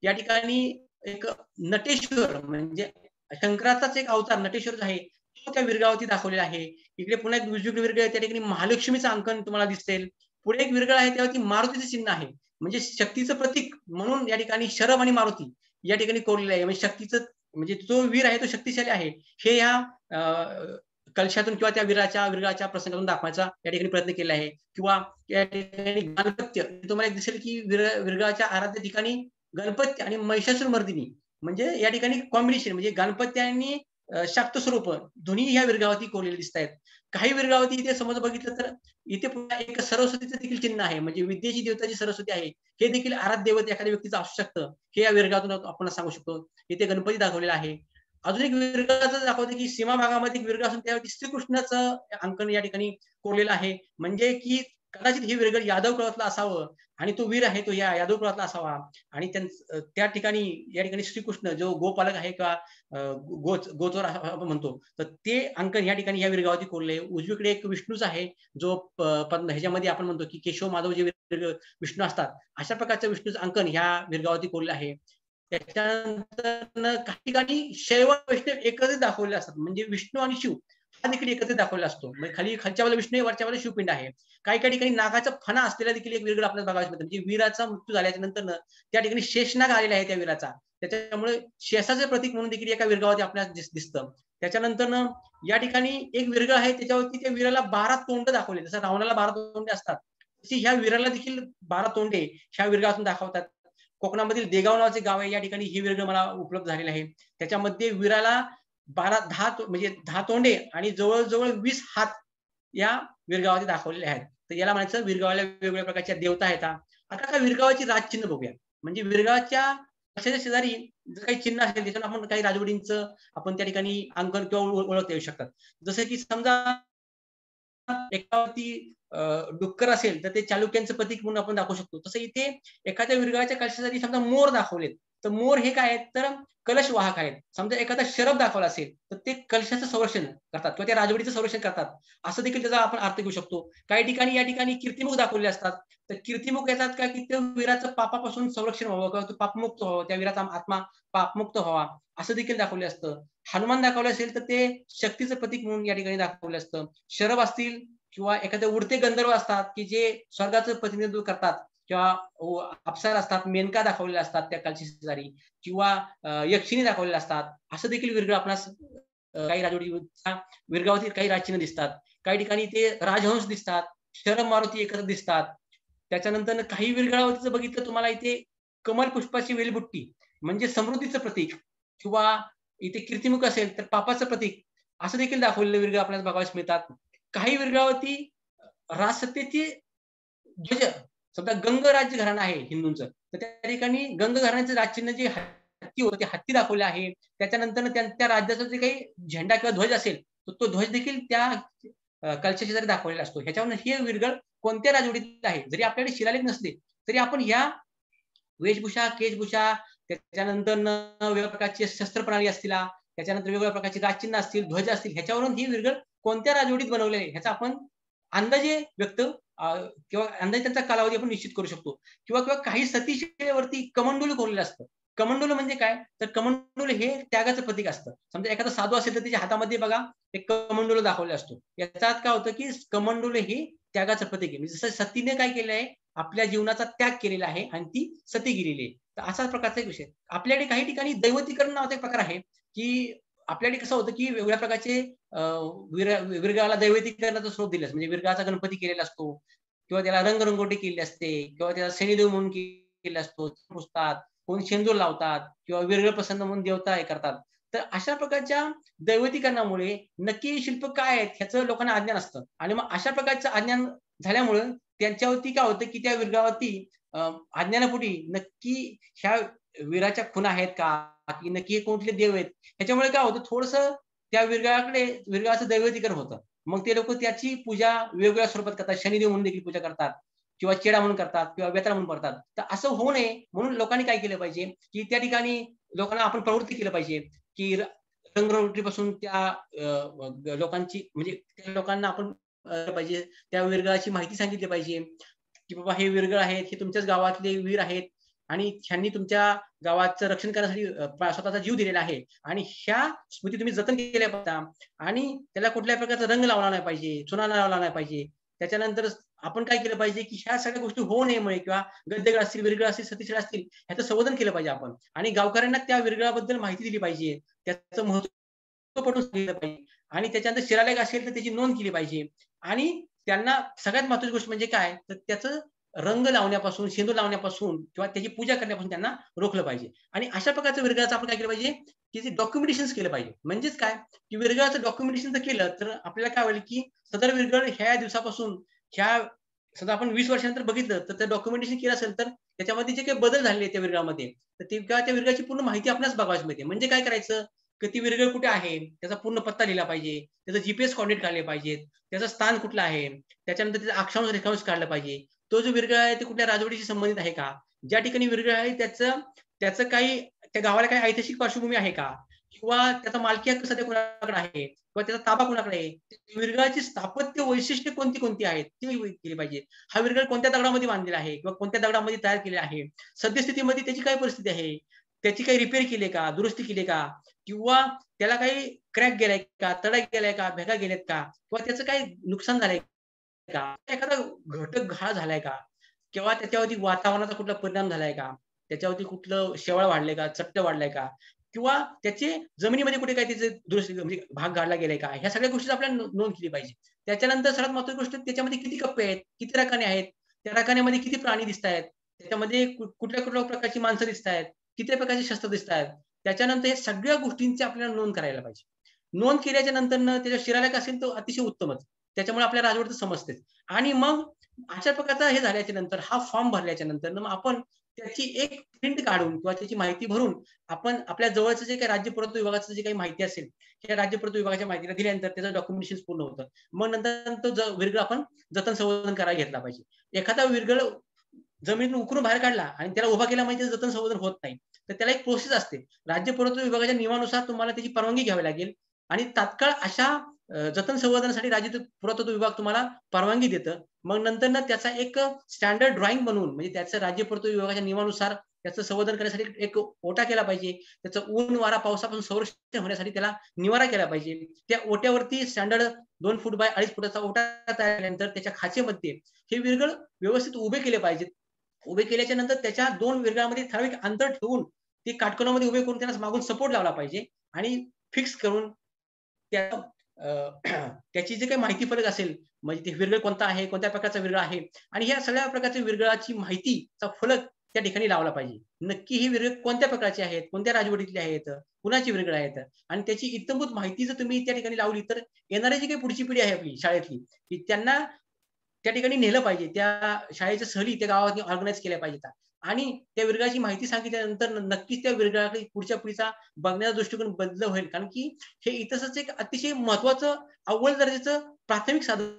या ठिकाणी एक नटेश्वर म्हणजे शंकराचाच एक अवतार नटेश्वर आहे तो त्या विरगळावरती दाखवलेला आहे. इकडे पुन्हा एक उजवीकडे विरगळ आहे त्या ठिकाणी महालक्ष्मीचं अंकन तुम्हाला दिसेल. पुढे एक विरगळ आहे त्यावरती मारुतीचं चिन्ह आहे म्हणजे शक्तीचं प्रतीक म्हणून या ठिकाणी शरभ आणि मारुती या ठिकाणी कोरलेलं आहे. म्हणजे शक्तीचं म्हणजे जो वीर आहे तो शक्तिशाली आहे हे या कलशातून किंवा त्या विरगाच्या प्रसंगातून दाखवायचा या ठिकाणी प्रयत्न केला आहे. किंवा या ठिकाणी गणपत्य तुम्हाला एक दिसेल की विरगाच्या आराध्य ठिकाणी गणपती आणि महिषासूर मर्दिनी म्हणजे या ठिकाणी कॉम्बिनेशन म्हणजे गणपती आणि शाक्त स्वरूप दोन्ही या विरगावरती कोरलेले दिसत आहेत. काही विरगावरती इथे समज बघितलं तर इथे पुन्हा एक सरस्वतीचं देखील चिन्ह आहे म्हणजे विद्येची देवता जी सरस्वती आहे हे देखील आराध्य दैवत एखाद्या व्यक्तीचं असू शकतं हे या विरगातून आपण सांगू शकतो. इथे गणपती दाखवलेला आहे. अजून एक विरगाचं दाखवते की सीमा भागामध्ये एक विरग असून त्यावरती श्रीकृष्णाचं अंकन या ठिकाणी कोरलेलं आहे म्हणजे की कदाचित हे विरगळ यादव कुळातलं असावं आणि तो वीर आहे तो या यादव कुळातला असावा आणि त्या ठिकाणी या ठिकाणी श्रीकृष्ण जो गोपालक आहे किंवा गोचर आपण म्हणतो तर ते अंकन या ठिकाणी या विरगावरती कोरले. उजवीकडे एक विष्णूच आहे जो ह्याच्यामध्ये आपण म्हणतो की केशव माधव जे विष्णू असतात अशा प्रकारचं विष्णूचं अंकन ह्या विरगावरती कोरले आहे. त्याच्यानंतर काही ठिकाणी शैव वैष्णव एकत्रित दाखवले असतात म्हणजे विष्णू आणि शिव हा देखील एकत्रित दाखवलेला असतो. म्हणजे खालच्या बाजूला विष्णू वरच्या बाजूला शिवपिंड आहे. काही ठिकाणी नागाचा फणा असलेला देखील एक विरगळ आपल्याला बघायला मिळतं म्हणजे वीराचा मृत्यू झाल्याच्या नंतर त्या ठिकाणी शेषनाग आलेला आहे त्या वीराचा त्याच्यामुळे शेषाचे प्रतीक म्हणून देखील एका विरगावरती आपल्याला दिसतं. त्याच्यानंतर या ठिकाणी एक विरगळ आहे त्याच्यावरती त्या वीराला 12 तोंड दाखवले जसं रावणाला 12 तोंडे असतात तशी ह्या वीराला देखील 12 तोंडे ह्या विरगातून दाखवतात. कोकणामधील देगाव नावाचे गाव आहे या ठिकाणी ही विरगळ मला उपलब्ध झालेली आहे. त्याच्यामध्ये वीराला 10 तोंडे आणि जवळजवळ 20 हात या विरगावरती दाखवलेले आहेत. तर याला म्हणायचं विरगावाला वेगवेगळ्या प्रकारच्या देवता आहेत. आता का विरगावाची राजचिन्ह बघूया म्हणजे विरगाच्या शेजारी जर काही चिन्ह असेल त्याच्यानं आपण काही राजवडींचं आपण त्या ठिकाणी अंकन किंवा ओळखता येऊ शकतात. जसं की समजा एकावरती डुक्कर असेल तर ते चालुक्यांचं प्रतीक म्हणून आपण दाखवू शकतो. तसं इथे एखाद्या विरगाच्या कलशासाठी समजा मोर दाखवलेत तर मोर हे काय आहेत तर कलश वाहक आहेत. समजा एखादा शरभ दाखवला असेल तर ते कलशाचं संरक्षण करतात किंवा त्या राजवडीचं संरक्षण करतात असं देखील त्याचा आपण अर्थ घेऊ शकतो. काही ठिकाणी या ठिकाणी कीर्तिमुख दाखवले असतात तर कीर्तिमुख येतात का की त्या वीराचं पापापासून संरक्षण व्हावं किंवा तो पापमुक्त व्हावं त्या वीराचा आत्मा पापमुक्त व्हावा असं देखील दाखवले असतं. हनुमान दाखवले असेल तर ते शक्तीचं प्रतीक म्हणून या ठिकाणी दाखवलं असतं. शरभ असतील किंवा एखादे उडते गंधर्व असतात की जे स्वर्गाचं प्रतिनिधित्व करतात किंवा अप्सरा असतात, मेनका दाखवलेल्या असतात त्या कालच्या शेजारी, किंवा यक्षिणी दाखवलेल्या असतात. असं देखील विरगळ आपणास काही राजवटीच्या विरगावरती काही राजचिन्ह दिसतात. काही ठिकाणी ते राजहंस दिसतात, शरम मारुती एकत्र दिसतात. त्याच्यानंतर काही विरगळावरती जर बघितलं तुम्हाला इथे कमल पुष्पाची वेलबुट्टी म्हणजे समृद्धीचं प्रतीक, किंवा इथे कीर्तिमुख असेल तर पापाचं प्रतीक, असं देखील दाखवलेलं विरगळ आपल्याला बघायला मिळतात. काही विरगळावरती राजसत्तेची ध्वज, समजा गंग राज्य घराणं आहे हिंदूंचं, तर त्या ठिकाणी गंग घराण्याचं राजचिन्ह जे हत्ती होतं ते हत्ती दाखवले आहे. त्याच्यानंतर त्या राज्याचा जे काही झेंडा किंवा ध्वज असेल तर तो ध्वज देखील त्या कलशा शेजारी दाखवलेला असतो. ह्याच्यावरून हे विरगळ कोणत्या राजवटीत आहे, जरी आपल्याकडे शिलालेख नसले तरी आपण ह्या वेशभूषा, केशभूषा, त्याच्यानंतर वेगवेगळ्या प्रकारची शस्त्र प्रणाली असतील, त्याच्यानंतर वेगवेगळ्या प्रकारची राजचिन्ह असतील, ध्वज असतील, ह्याच्यावरून ही विरगळ कोणत्या राजवटीत बनवलेली आहे ह्याचा आपण अंदाजे व्यक्त किंवा अंदाजे त्यांचा कालावधी आपण निश्चित करू शकतो. किंवा काही सतीशिळेवरती कमंडलू कोरलेलं असतं. कमंडलू म्हणजे काय, तर कमंडलू हे त्यागाचं प्रतीक असतं. समजा एखादा साधू असेल तर त्याच्या हातामध्ये बघा एक कमंडलू दाखवले असतो. याचा अर्थ काय होतं की कमंडलू हे त्यागाचं प्रतीक आहे. म्हणजे जसं सतीने काय केलं आहे, आपल्या जीवनाचा त्याग केलेला आहे आणि ती सती गेलेली आहे. तर असाच प्रकारचा एक विषय. आपल्याकडे काही ठिकाणी दैवतीकरण नावाचा एक प्रकार आहे, की आपल्याकडे कसं होतं की वेगवेगळ्या प्रकारचे विरगाला दैवतीकरणाचा स्रोत दिला, म्हणजे विरगाचा गणपती केलेला असतो, किंवा त्याला रंगरंगोटी केली असते, किंवा त्याला शनिदेव म्हणून केलेला असतो, पुजतात, कोण शेंदूर लावतात, किंवा विरगळ प्रसन्न म्हणून देवता हे करतात. तर अशा प्रकारच्या दैवतीकरणामुळे नक्की शिल्प काय आहेत ह्याचं लोकांना अज्ञान असतं. आणि मग अशा प्रकारचं अज्ञान झाल्यामुळे त्यांच्यावरती काय होतं की त्या विरगावरती अज्ञानापोटी नक्की ह्या वीराच्या खुणा आहेत का, की नक्की हे कोणते देव आहेत, ह्याच्यामुळे काय होतं थोडस त्या विरगाचं दैवतीकरण होतं. मग ते लोक त्याची पूजा वेगवेगळ्या स्वरूपात करतात. शनिदेव म्हणून देखील पूजा करतात, किंवा चेडा म्हणून करतात, किंवा वेताळ म्हणून करतात. तर असं होऊ नये म्हणून लोकांनी काय केलं पाहिजे की त्या ठिकाणी लोकांना आपण प्रवृत्ती केलं पाहिजे की रंगरंगोटीपासून त्या लोकांची म्हणजे त्या लोकांना आपण पाहिजे त्या विरगळाची माहिती सांगितली पाहिजे, की बाबा हे विरगळ आहेत, हे तुमच्याच गावातले वीर आहेत आणि ह्यांनी तुमच्या गावाचं रक्षण करण्यासाठी स्वतःचा जीव दिलेला आहे, आणि ह्या स्मृती तुम्ही जतन केल्या पाहिजे, आणि त्याला कुठल्याही प्रकारचा रंग लावला नाही पाहिजे, चुना लावला नाही पाहिजे. त्याच्यानंतर आपण काय केलं पाहिजे की ह्या सगळ्या गोष्टी होऊ नयेमुळे, किंवा गद्देगळ असतील, विरगळ असतील, सतीशिळा असतील, ह्याचं संवर्धन केलं पाहिजे आपण, आणि गावकऱ्यांना त्या विरगळाबद्दल माहिती दिली पाहिजे, त्याचं महत्व पटवून सांगितलं पाहिजे, आणि त्याच्यानंतर शिलालेख असेल तर त्याची नोंद केली पाहिजे. आणि त्यांना सगळ्यात महत्त्वाची गोष्ट म्हणजे काय, तर त्याचं रंग लावण्यापासून, शेंदूर लावण्यापासून, किंवा त्याची पूजा करण्यापासून त्यांना रोखलं पाहिजे. आणि अशा प्रकारचं विरगळाचं आपण काय केलं पाहिजे की डॉक्युमेंटेशन केलं पाहिजे. म्हणजेच काय की विरगळाचं डॉक्युमेंटेशन जर केलं तर आपल्याला काय होईल की सदर विरगळ ह्या दिवसापासून ह्या समजा आपण 20 वर्षानंतर बघितलं तर ते डॉक्युमेंटेशन केलं असेल तर त्याच्यामध्ये जे काही बदल झालेले त्या विरगामध्ये, तर त्या विरगाची पूर्ण माहिती आपल्याला बघायला मिळते. म्हणजे काय करायचं की ती विरगळ कुठे आहे त्याचा पूर्ण पत्ता लिहिला पाहिजे, त्याचं जीपीएस कॉर्डिनेट काढले पाहिजेत, त्याचं स्थान कुठलं आहे, त्याच्यानंतर त्याचा अक्षांश रेखांश काढला पाहिजे. तो जो विरगळ आहे ते कुठल्या राजवटीशी संबंधित आहे का, ज्या ठिकाणी विरगळ आहे त्याचं काही त्या गावाला काही ऐतिहासिक पार्श्वभूमी आहे का, किंवा त्याचा मालकी हक्क सध्या कोणाकडे आहे, किंवा त्याचा ताबा कोणाकडे आहे, विरगळाची स्थापत्य वैशिष्ट्ये कोणती आहेत ती केली पाहिजे. हा विरगळ कोणत्या दगडामध्ये बांधलेला आहे, किंवा कोणत्या दगडामध्ये तयार केलेला आहे, सद्यस्थितीमध्ये त्याची काय परिस्थिती आहे, त्याची काही रिपेअर केली का, दुरुस्ती केली का, किंवा त्याला काही क्रॅक गेलाय का, तडा गेलाय का, भेगा गेल्यात का, किंवा त्याचं काही नुकसान झालंय का, एखादा घटक घाण झालाय का, किंवा त्याच्यावरती वातावरणाचा कुठला परिणाम झालाय का, त्याच्यावरती कुठलं शेवाळ वाढलंय का, चट्ट वाढलाय का, किंवा त्याचे जमिनीमध्ये कुठे काय त्याचे दुरुस्ती म्हणजे भाग गाडला गेलाय का, ह्या सगळ्या गोष्टी आपल्याला नोंद केली पाहिजे. त्याच्यानंतर सर्वात महत्त्वाची गोष्ट त्याच्यामध्ये किती कप्पे आहेत, किती रकाने आहेत, त्या रकान्यामध्ये किती प्राणी दिसत आहेत, त्याच्यामध्ये कुठल्या कुठल्या प्रकारची माणसं दिसत आहेत, किती प्रकारचे शस्त्र दिसत आहेत. त्याच्यानंतर हे सगळ्या गोष्टींची आपल्याला नोंद करायला पाहिजे. नोंद केल्याच्या नंतर त्याच्या शिलालेख असेल तो अतिशय उत्तमच, त्याच्यामुळे आपल्या राजवट समजते. आणि मग अशा प्रकारचा हे झाल्याच्या नंतर हा फॉर्म भरल्याच्या नंतर मग आपण त्याची एक प्रिंट काढून किंवा त्याची माहिती भरून आपण आपल्या जवळचं जे काही राज्य पुरातत्व विभागाचं जे काही माहिती असेल त्या राज्य पुरातत्व विभागाच्या माहितीला दिल्यानंतर त्याचं डॉक्युमेंटेशन पूर्ण होतं. मग नंतर तो विरगळ आपण जतन संवर्धन करायला घेतला पाहिजे. एखादा विरगळ जमिनीतून उकरून बाहेर काढला आणि त्याला उभा केला म्हणजे जतन संवर्धन होत नाही, तर त्याला एक प्रोसेस असते. राज्य पुरातत्व विभागाच्या नियमानुसार तुम्हाला त्याची परवानगी घ्यावी लागेल, आणि तात्काळ अशा जतन संवर्धनासाठी राज्य पुरातत्व विभाग तुम्हाला परवानगी देतं. मग नंतर त्याचा एक स्टँडर्ड ड्रॉइंग बनवून म्हणजे त्याचं राज्य पुरातत्व विभागाच्या नियमानुसार त्याचं संवर्धन करण्यासाठी एक ओटा केला पाहिजे. त्याचं ऊन वारा पावसापासून संरक्षण होण्यासाठी त्याला निवारा केला पाहिजे. त्या ओट्यावरती स्टँडर्ड 2 फूट बाय 2.5 फुटाचा ओटा तयार केल्यानंतर त्याच्या खाचेमध्ये हे विरगळ व्यवस्थित उभे केले पाहिजेत. उभे केल्याच्या नंतर त्याच्या 2 विरगळामध्ये ठराविक अंतर ठेवून ते काटकोनामध्ये उभे करून त्यांना मागून सपोर्ट लावला पाहिजे आणि फिक्स करून त्या त्याची जे काही माहिती फलक असेल, म्हणजे ते विरगळ कोणता आहे, कोणत्या प्रकारचा विरगळ आहे आणि ह्या सगळ्या प्रकारच्या विरगळाची माहितीचा फलक त्या ठिकाणी लावला पाहिजे. नक्की ही विरगळ कोणत्या प्रकारची आहेत, कोणत्या राजवटीतली आहेत, कुणाची विरगळ आहेत आणि त्याची इत्थंभूत माहिती जर तुम्ही त्या ठिकाणी लावली तर येणारी जी काही पुढची पिढी आहे आपली शाळेतली, की त्यांना त्या ठिकाणी नेलं पाहिजे. त्या शाळेच्या सहली त्या गावात ऑर्गनाइज केल्या पाहिजेत आणि त्या विरगळाची माहिती सांगितल्यानंतर नक्कीच त्या विरगळाकडे पुढच्या पिढीचा बघण्याचा दृष्टिकोन बदल होईल. कारण की हे इतिहासाचं एक अतिशय महत्त्वाचं अव्वल दर्जाचं प्राथमिक साधन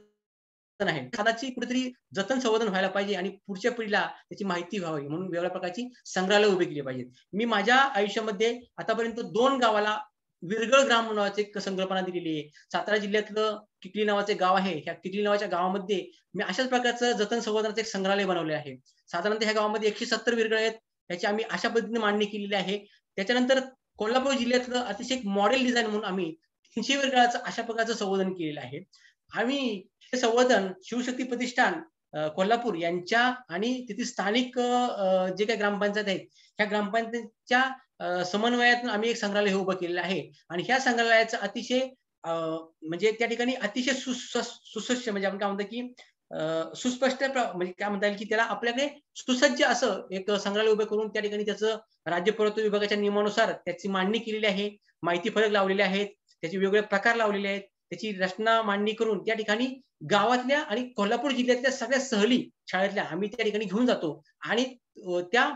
आहे. साधनाची कुठेतरी जतन संवर्धन व्हायला पाहिजे आणि पुढच्या पिढीला त्याची माहिती व्हावी म्हणून वेगवेगळ्या प्रकारची संग्रहालय उभे केले पाहिजेत. मी माझ्या आयुष्यामध्ये आतापर्यंत 2 गावाला विरगळ ग्राम नावाची एक संकल्पना दिलेली आहे. सातारा जिल्ह्यातलं किकली नावाचे गाव आहे. ह्या किकली नावाच्या गावामध्ये मी अशाच प्रकारचं जतन संवर्धनाचं एक संग्रहालय बनवले आहे. साधारणतः ह्या गावामध्ये 170 विरगळ आहेत. त्याची आम्ही अशा पद्धतीने मांडणी केलेली आहे. त्याच्यानंतर कोल्हापूर जिल्ह्यातलं अतिशय एक मॉडेल डिझाइन म्हणून आम्ही 300 विरगळाचं अशा प्रकारचं संवर्धन केलेलं आहे. आम्ही हे संवर्धन शिवशक्ती प्रतिष्ठान कोल्हापूर यांच्या आणि तिथे स्थानिक जे काही ग्रामपंचायत आहेत, ह्या ग्रामपंचायतच्या समन्वयातून आम्ही एक संग्रहालय उभं केलेलं आहे आणि ह्या संग्रहालयाचं अतिशय म्हणजे त्या ठिकाणी अतिशय सुसज्ज म्हणजे आपण काय म्हणतो की सुस्पष्ट म्हणजे काय म्हणता येईल की त्याला आपल्याकडे सुसज्ज असं एक संग्रहालय उभं करून त्या ठिकाणी त्याचं राज्य पुरातत्व विभागाच्या नियमानुसार त्याची मांडणी केलेली आहे. माहिती फलक लावलेले आहेत. त्याचे वेगवेगळे प्रकार लावलेले आहेत. त्याची रचना मांडणी करून त्या ठिकाणी गावातल्या आणि कोल्हापूर जिल्ह्यातल्या सगळ्या सहली शाळेतल्या आम्ही त्या ठिकाणी घेऊन जातो आणि त्या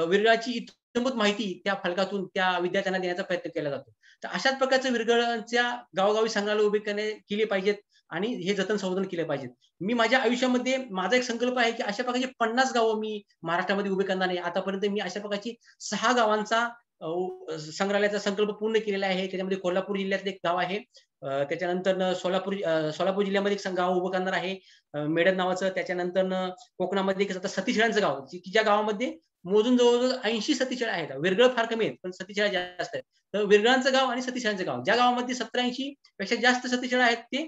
विरगळाची इत्थंभूत माहिती त्या फलकातून त्या विद्यार्थ्यांना देण्याचा प्रयत्न केला जातो. तर अशाच प्रकारच्या विरगळांच्या गावोगावी संग्रहालय उभे केले पाहिजेत आणि हे जतन संवर्धन केले पाहिजेत. मी माझ्या आयुष्यामध्ये माझा एक संकल्प आहे की अशा प्रकारची 50 गावं मी महाराष्ट्रामध्ये उभे करणार आहे. आतापर्यंत मी अशा प्रकारची 6 गावांचा संग्रहालयाचा संकल्प पूर्ण केलेला आहे. त्याच्यामध्ये कोल्हापूर जिल्ह्यातलं एक गाव आहे. त्याच्यानंतर सोलापूर जिल्ह्यामध्ये एक गाव उभं करणार आहे मेडद नावाचं. त्याच्यानंतर कोकणामध्ये एक सतीशाळांचं गाव की ज्या गावामध्ये मोजून जवळजवळ 80 सतीशाळा आहेत. विरगळ फार कमी आहेत पण सतीशाळा जास्त आहेत. तर विरगळांचं गाव आणि सतीशाळांचं गाव ज्या गावामध्ये 70-80 पेक्षा जास्त सतीशाळा आहेत ते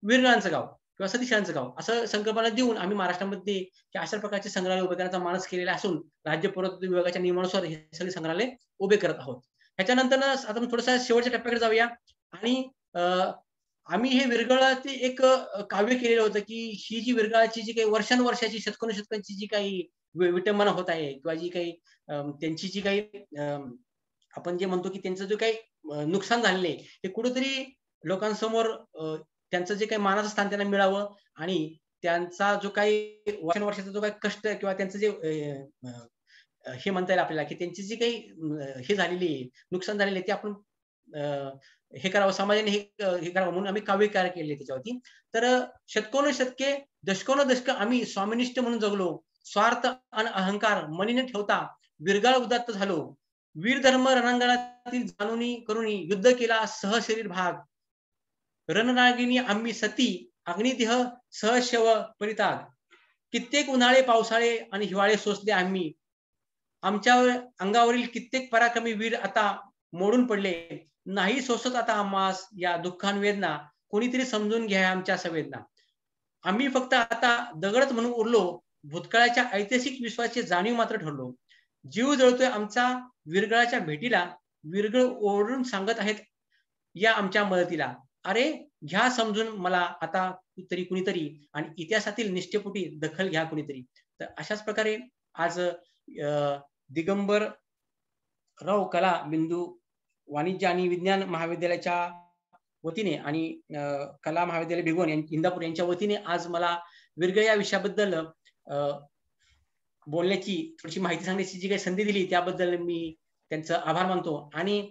विरगळांचं गाव किंवा सतीशाळांचं गाव असं संकल्पना देऊन आम्ही महाराष्ट्रामध्ये अशा प्रकारचे संग्रहालय उभे करण्याचा मानस केलेला असून राज्य पुरातत्व विभागाच्या नियमानुसार हे सगळे संग्रहालय उभे करत आहोत. ह्याच्यानंतर आता थोडंसं शेवटच्या टप्प्याकडे जाऊया आणि आम्ही हे विरगळाचे एक काव्य केलेलं होतं की ही जी विरगळाची जी काही वर्षानुवर्षाची शतकानुशतकांची जी काही विटंबना होत आहे किंवा जी काही त्यांची जी काही आपण जे म्हणतो की त्यांचं जो काही नुकसान झालेलं आहे ते कुठेतरी लोकांसमोर त्यांचं जे काही मानाचं स्थान त्यांना मिळावं आणि त्यांचा जो काही वर्षानुवर्षाचा जो काही कष्ट किंवा त्यांचं जे हे म्हणता येईल आपल्याला की त्यांची जी काही हे झालेली नुकसान झालेले ते आपण हे करावं समाजाने हे करावं म्हणून आम्ही काव्यकार केले त्याच्यावरती. तर शतकोनशतके दशकोनदशक आम्ही स्वामिनिष्ठ म्हणून जगलो. स्वार्थ आणि अहंकार मनी न ठेवता विरगाळ उदात्त झालो. वीर धर्म रणांगणातील जाणूनी करुणी युद्ध केला सहशरीर भाग. रणरागिणी आम्ही सती अग्निदेह सहशव परिताग. कित्येक उन्हाळे पावसाळे आणि हिवाळे सोसले आम्ही. आमच्या अंगावरील कित्येक पराक्रमी वीर आता मोडून पडले. नाही सोसत आता आम्हास या दुःखांवेदना. कोणीतरी समजून घ्या आमच्या संवेदना. आम्ही फक्त आता दगडच म्हणून उरलो. भूतकाळाच्या ऐतिहासिक विश्वाची जाणीव मात्र ठरलो. जीव जळतोय आमचा विरगळाच्या भेटीला. विरगळ ओरडून सांगत आहेत या आमच्या मदतीला. अरे घ्या समजून मला आता कुणीतरी आणि इतिहासातील निष्ठेपोटी दखल घ्या कुणीतरी. तर अशाच प्रकारे आज दिगंबर राव कला बिंदू वाणिज्य आणि विज्ञान महाविद्यालयाच्या वतीने आणि कला महाविद्यालय भिगवण इंदापूर यांच्या वतीने आज मला विरगळ या विषयाबद्दल बोलण्याची थोडीशी माहिती सांगण्याची जी काही संधी दिली त्याबद्दल मी त्यांचं आभार मानतो आणि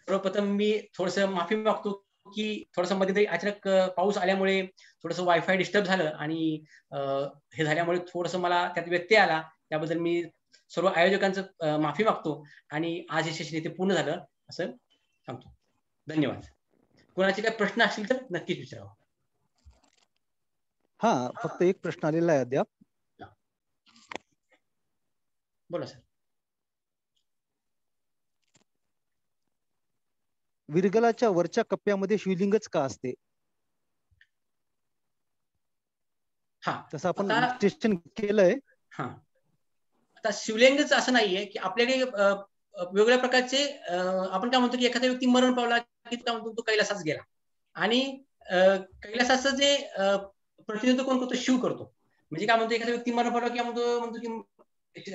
सर्वप्रथम मी थोडंसं माफी मागतो की थोडंसं मध्ये अचानक पाऊस आल्यामुळे थोडंसं वायफाय डिस्टर्ब झालं आणि हे झाल्यामुळे थोडंसं मला त्यात व्यत्यय आला. त्याबद्दल मी सर्व आयोजकांचं माफी मागतो आणि आज हे सेशन इथे पूर्ण झालं असं सांगतो. धन्यवाद. कोणाचे काही प्रश्न असतील तर नक्कीच विचारावं. हा फक्त एक प्रश्न आलेला आहे अद्याप. बोला सर. विरगळाच्या वरच्या कप्प्यामध्ये शिवलिंगच का असते? हा तसं आपण आता विश्लेषण केलंय. हा आता शिवलिंगच असं नाहीये की आपल्याकडे वेगवेगळ्या प्रकारचे आपण काय म्हणतो की एखादा व्यक्ती मरण पावला की काय म्हणतो तो कैलासाच गेला, आणि कैलासाचं जे प्रतिनिधित्व कोण करतो? शिव करतो. म्हणजे काय म्हणतो, एखादा व्यक्ती मरण पावला की म्हणतो की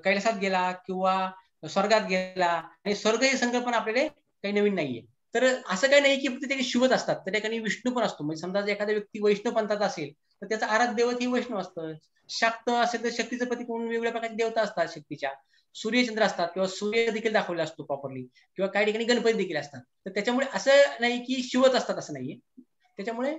कैलासात गेला किंवा स्वर्गात गेला, आणि स्वर्ग ही संकल्पना आपल्याकडे काही नवीन नाहीये. तर असं काही नाही की फक्त ते शिवच असतात, त्या ठिकाणी विष्णू पण असतो. म्हणजे समजा जर एखादा व्यक्ती वैष्णव पंथात असेल तर त्याचा आराध्य दैवत हे वैष्णव असतं. शाक्त असेल तर शक्तीचं प्रतीक म्हणून वेगवेगळ्या प्रकारच्या देवता असतात शक्तीच्या. सूर्यचंद्र असतात किंवा सूर्य देखील दाखवला असतो प्रॉपरली, किंवा काही ठिकाणी गणपती देखील असतात. तर त्याच्यामुळे असं नाही की शिवच असतात असं नाहीये. त्याच्यामुळे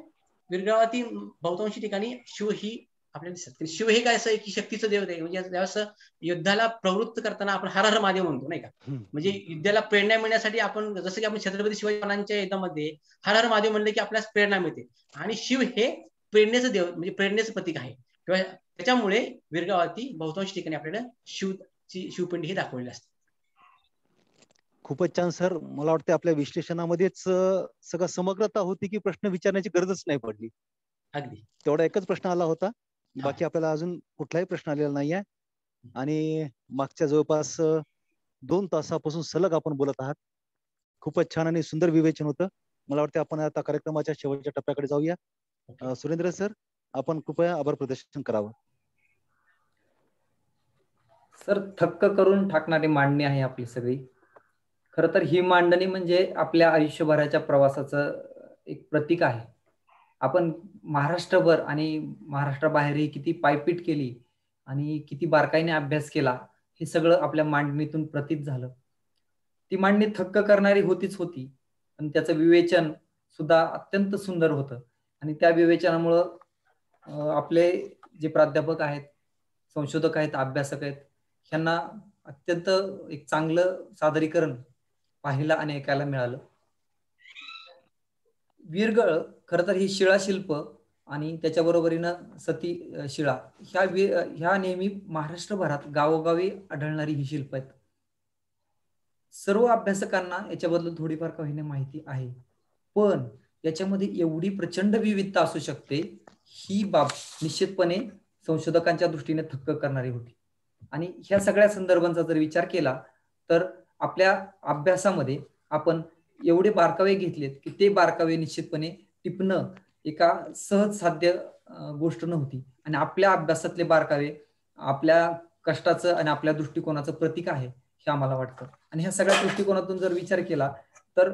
विरगळावरती बहुतांशी ठिकाणी शिव ही आपल्याला दिसतात. शिव हे काय असं की शक्तीचं देव आहे. म्हणजे ज्यावेळेस युद्धाला प्रवृत्त करताना आपण हर हर महादेव म्हणतो नाही का, म्हणजे युद्धाला प्रेरणा मिळण्यासाठी आपण जसं की आपण छत्रपती शिवाजी महाराजांच्या युद्धामध्ये हर हर महादेव म्हणले की आपल्याला प्रेरणा मिळते, आणि शिव हे प्रेरणेचं देव म्हणजे प्रेरणेचं प्रतीक आहे. किंवा त्याच्यामुळे विरगावरती बहुतांश ठिकाणी आपल्याला शिवपिंडी ही दाखवलेली असते. खूपच छान सर. मला वाटतं आपल्या विश्लेषणामध्येच सगळं समग्रता होती की प्रश्न विचारण्याची गरजच नाही पडली. अगदी तेवढा एकच प्रश्न आला होता, बाकी आपल्याला अजून कुठलाही प्रश्न आलेला नाहीये. आणि मागच्या जवळपास 2 तासापासून सलग आपण बोलत आहात. खूपच छान आणि सुंदर विवेचन होतं. मला वाटतं आपण आता कार्यक्रमाच्या शेवटच्या टप्प्याकडे जाऊया. सुरेंद्र सर, आपण कृपया आभार प्रदर्शन करावं. सर, थक्क करून टाकणारी मांडणी आहे आपली सगळी. खरं तर ही मांडणी म्हणजे आपल्या आयुष्यभराच्या प्रवासाचं एक प्रतीक आहे. आपण महाराष्ट्रभर आणि महाराष्ट्राबाहेरही किती पायपीट केली आणि किती बारकाईने अभ्यास केला, हे सगळं आपल्या मांडणीतून प्रतीत झालं. ती मांडणी थक्क करणारी होती, पण त्याचं विवेचन सुद्धा अत्यंत सुंदर होतं. आणि त्या विवेचनामुळं आपले जे प्राध्यापक आहेत, संशोधक आहेत, अभ्यासक आहेत, ह्यांना अत्यंत एक चांगलं सादरीकरण पाहायला आणि ऐकायला मिळालं. वीरगळ खरं तर ही शिळाशिल्प आणि त्याच्याबरोबरीनं सती शिळा ह्या नेहमी महाराष्ट्रभरात गावोगावी आढळणारी ही शिल्प आहेत. सर्व अभ्यासकांना याच्याबद्दल थोडीफार का होईना माहिती आहे, पण याच्यामध्ये एवढी प्रचंड विविधता असू शकते, ही बाब निश्चितपणे संशोधकांच्या दृष्टीने थक्क करणारी होती. आणि ह्या सगळ्या संदर्भांचा जर विचार केला तर आपल्या अभ्यासामध्ये आपण एवढे बारकावे घेतलेत की ते बारकावे निश्चितपणे टिपणं एका सहज साध्य गोष्ट नव्हती. आणि आपल्या अभ्यासातले बारकावे आपल्या कष्टाचं आणि आपल्या दृष्टिकोनाचं प्रतीक आहे हे आम्हाला वाटतं. आणि ह्या सगळ्या दृष्टिकोनातून जर विचार केला तर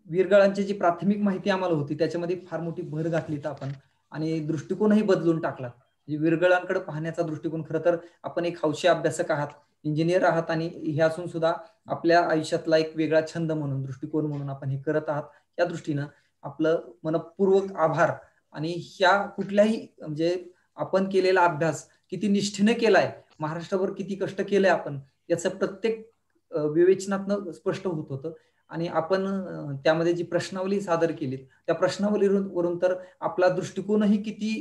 वीरगळांची जी प्राथमिक माहिती आम्हाला होती त्याच्यामध्ये फार मोठी भर घातलीत आपण, आणि दृष्टिकोनही बदलून टाकला. विरगळांकडे पाहण्याचा दृष्टिकोन, खरं तर आपण एक हौशी अभ्यासक आहात, इंजिनियर आहात, आणि हे असून सुद्धा आपल्या आयुष्यातला एक वेगळा छंद म्हणून, दृष्टिकोन म्हणून आपण हे करत आहात. या दृष्टीनं आपलं मनपूर्वक आभार. आणि ह्या कुठल्याही म्हणजे आपण केलेला अभ्यास किती निष्ठेने केलाय, महाराष्ट्रावर किती कष्ट केलंय आपण, याचं प्रत्येक विवेचनातनं स्पष्ट होत होतं. आणि आपण त्यामध्ये जी प्रश्नावली सादर केली, त्या प्रश्नावलीवरून तर आपला दृष्टिकोनही किती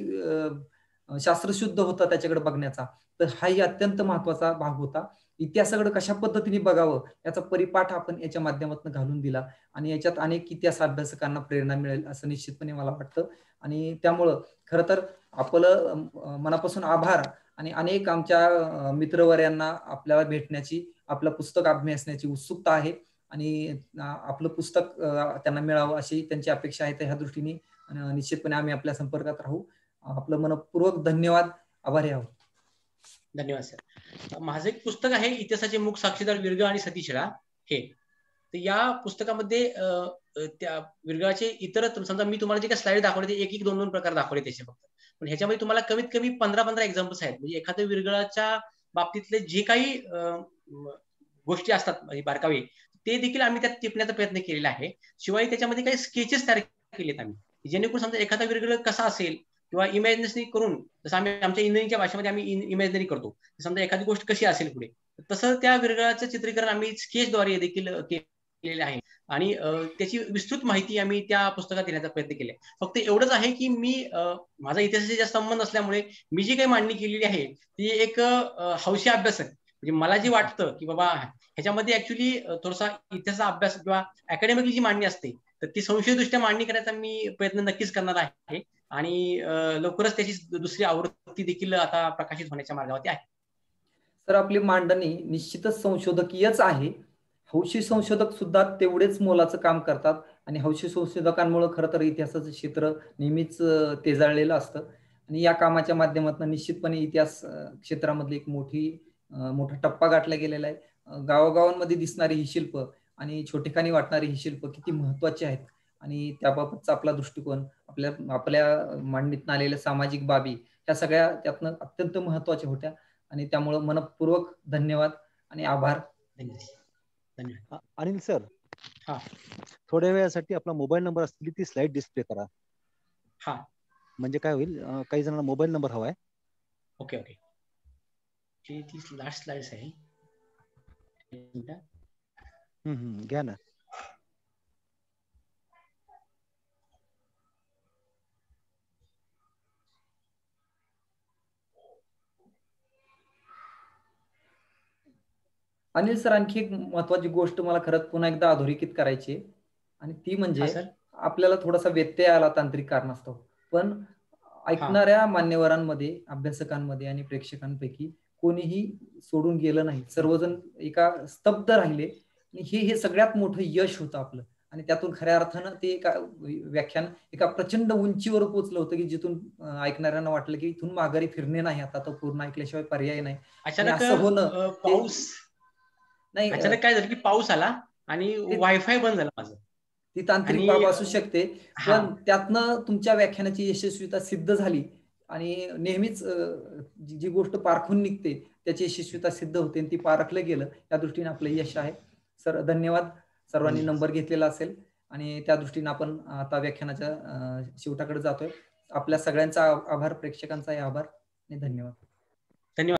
शास्त्रशुद्ध होता त्याच्याकडे बघण्याचा. तर हाही अत्यंत महत्वाचा भाग होता. इतिहासाकडे कशा पद्धतीने बघावं याचा परिपाठ आपण याच्या माध्यमातून घालून दिला, आणि याच्यात अनेक इतिहास अभ्यासकांना प्रेरणा मिळेल असं निश्चितपणे मला वाटतं. आणि त्यामुळं खरं तर आपलं मनापासून आभार. आणि अनेक आमच्या मित्रवर्यांना आपल्याला भेटण्याची, आपलं पुस्तक अभ्यासण्याची उत्सुकता आहे, आणि आपलं पुस्तक त्यांना मिळावं अशी त्यांची अपेक्षा आहे. तर ह्या दृष्टीने निश्चितपणे आम्ही आपल्या संपर्कात राहू. आपलं मनपूर्वक धन्यवाद, आभारी आहोत. धन्यवाद सर. माझं एक पुस्तक आहे, इतिहासाचे मूक साक्षीदार विरगळ आणि सती शिळा हे. तर या पुस्तकामध्ये त्या विरगळाचे इतर, समजा मी तुम्हाला जे काही स्लाइड दाखवले ते एक दोन प्रकार दाखवले त्याचे फक्त, पण ह्याच्यामध्ये तुम्हाला कमीत कमी 15 एक्झाम्पल्स आहेत. म्हणजे एखाद्या विरगळाच्या बाबतीतले जे काही गोष्टी असतात म्हणजे बारकावे, ते देखील आम्ही त्यात टिपण्याचा प्रयत्न केलेला आहे. शिवाय त्याच्यामध्ये काही स्केचेस तयार केलेत आम्ही, जेणेकरून समजा एखादा विरगळ कसा असेल किंवा इमॅजिनरी करून, जसं आम्ही आमच्या इंजिनिअरिंगच्या भाषेमध्ये आम्ही इमॅजिनरी करतो, समजा एखादी गोष्ट कशी असेल पुढे, तसं त्या विरगळाचं चित्रीकरण आम्ही स्केचद्वारे देखील केलेले आहे. आणि त्याची विस्तृत माहिती आम्ही त्या पुस्तकात देण्याचा प्रयत्न केलाय. फक्त एवढंच आहे की मी माझा इतिहासाशी जास्त संबंध असल्यामुळे मी जी काही मांडणी केलेली आहे ती एक हौशी अभ्यासक म्हणजे मला जे वाटतं की बाबा ह्याच्यामध्ये ऍक्च्युली थोडासा इतिहासाचा अभ्यास किंवा अकॅडमिकली जी मांडणी असते तर ती संशयदृष्ट्या मांडणी करायचा मी प्रयत्न नक्कीच करणार आहे आणि लवकरच त्याची दुसरी आवृत्ती देखील आता प्रकाशित होण्याच्या मार्गावरती आहे. तर आपली मांडणी निश्चितच संशोधकीयच आहे. हौशी संशोधक सुद्धा तेवढेच मोलाचं काम करतात आणि हौशी संशोधकांमुळे खरं तर इतिहासाचं क्षेत्र नेहमीच तेजाळलेलं असतं आणि या कामाच्या माध्यमातून निश्चितपणे इतिहास क्षेत्रामधली एक मोठा टप्पा गाठला गेलेला आहे. गावागावांमध्ये दिसणारी ही शिल्प आणि छोटेखानी वाटणारी ही शिल्प किती महत्वाची आहेत आणि त्याबाबतचा आपला दृष्टिकोन, आपल्या मांडणीतून आलेल्या सामाजिक बाबी ह्या सगळ्या त्यातनं अत्यंत महत्वाच्या होत्या आणि त्यामुळे मनपूर्वक धन्यवाद आणि आभार. धन्यवाद. अनिल सर, हा, थोड्या वेळासाठी आपला मोबाईल नंबर असलेली ती स्लाइड डिस्प्ले करा. हा, म्हणजे काय होईल, काही जणांना मोबाईल नंबर हवाय. Okay okay. ती लास्ट स्लाइड्स आहे. घ्या ना. अनिल सर, आणखी एक महत्वाची गोष्ट मला खरंच पुन्हा एकदा अधोरेखित करायची आहे आणि ती म्हणजे आपल्याला थोडासा व्यत्यय आला तांत्रिक कारणास्तव, पण ऐकणाऱ्या मान्यवरांमध्ये, अभ्यासकांमध्ये आणि प्रेक्षकांपैकी कोणीही सोडून गेलं नाही. सर्वजण एका स्तब्ध राहिले आणि हे सगळ्यात मोठं यश होतं आपलं आणि त्यातून खऱ्या अर्थानं ते व्याख्यान एका प्रचंड उंचीवर पोहोचलं होतं की जिथून ऐकणाऱ्यांना वाटलं की इथून माघारी फिरणे नाही, आता तो पूर्ण ऐकल्याशिवाय पर्याय नाही. असं होणं, पाऊस नाही, अचानक काय झालं की पाऊस आला आणि वायफाय बंद झालं माझं. ती तांत्रिक बाब असू शकते, पण त्यातनं तुमच्या व्याख्यानाची यशस्वीता सिद्ध झाली आणि नेहमीच जी गोष्ट पारखून निघते त्याची यशस्वीता सिद्ध होते आणि ती पारखलं गेलं, त्या दृष्टीने आपलं यश आहे. सर धन्यवाद. सर्वांनी नंबर घेतलेला असेल आणि त्या दृष्टीने आपण आता व्याख्यानाच्या शेवटाकडे जातोय. आपल्या सगळ्यांचा आभार, प्रेक्षकांचाही आभार आणि धन्यवाद. धन्यवाद.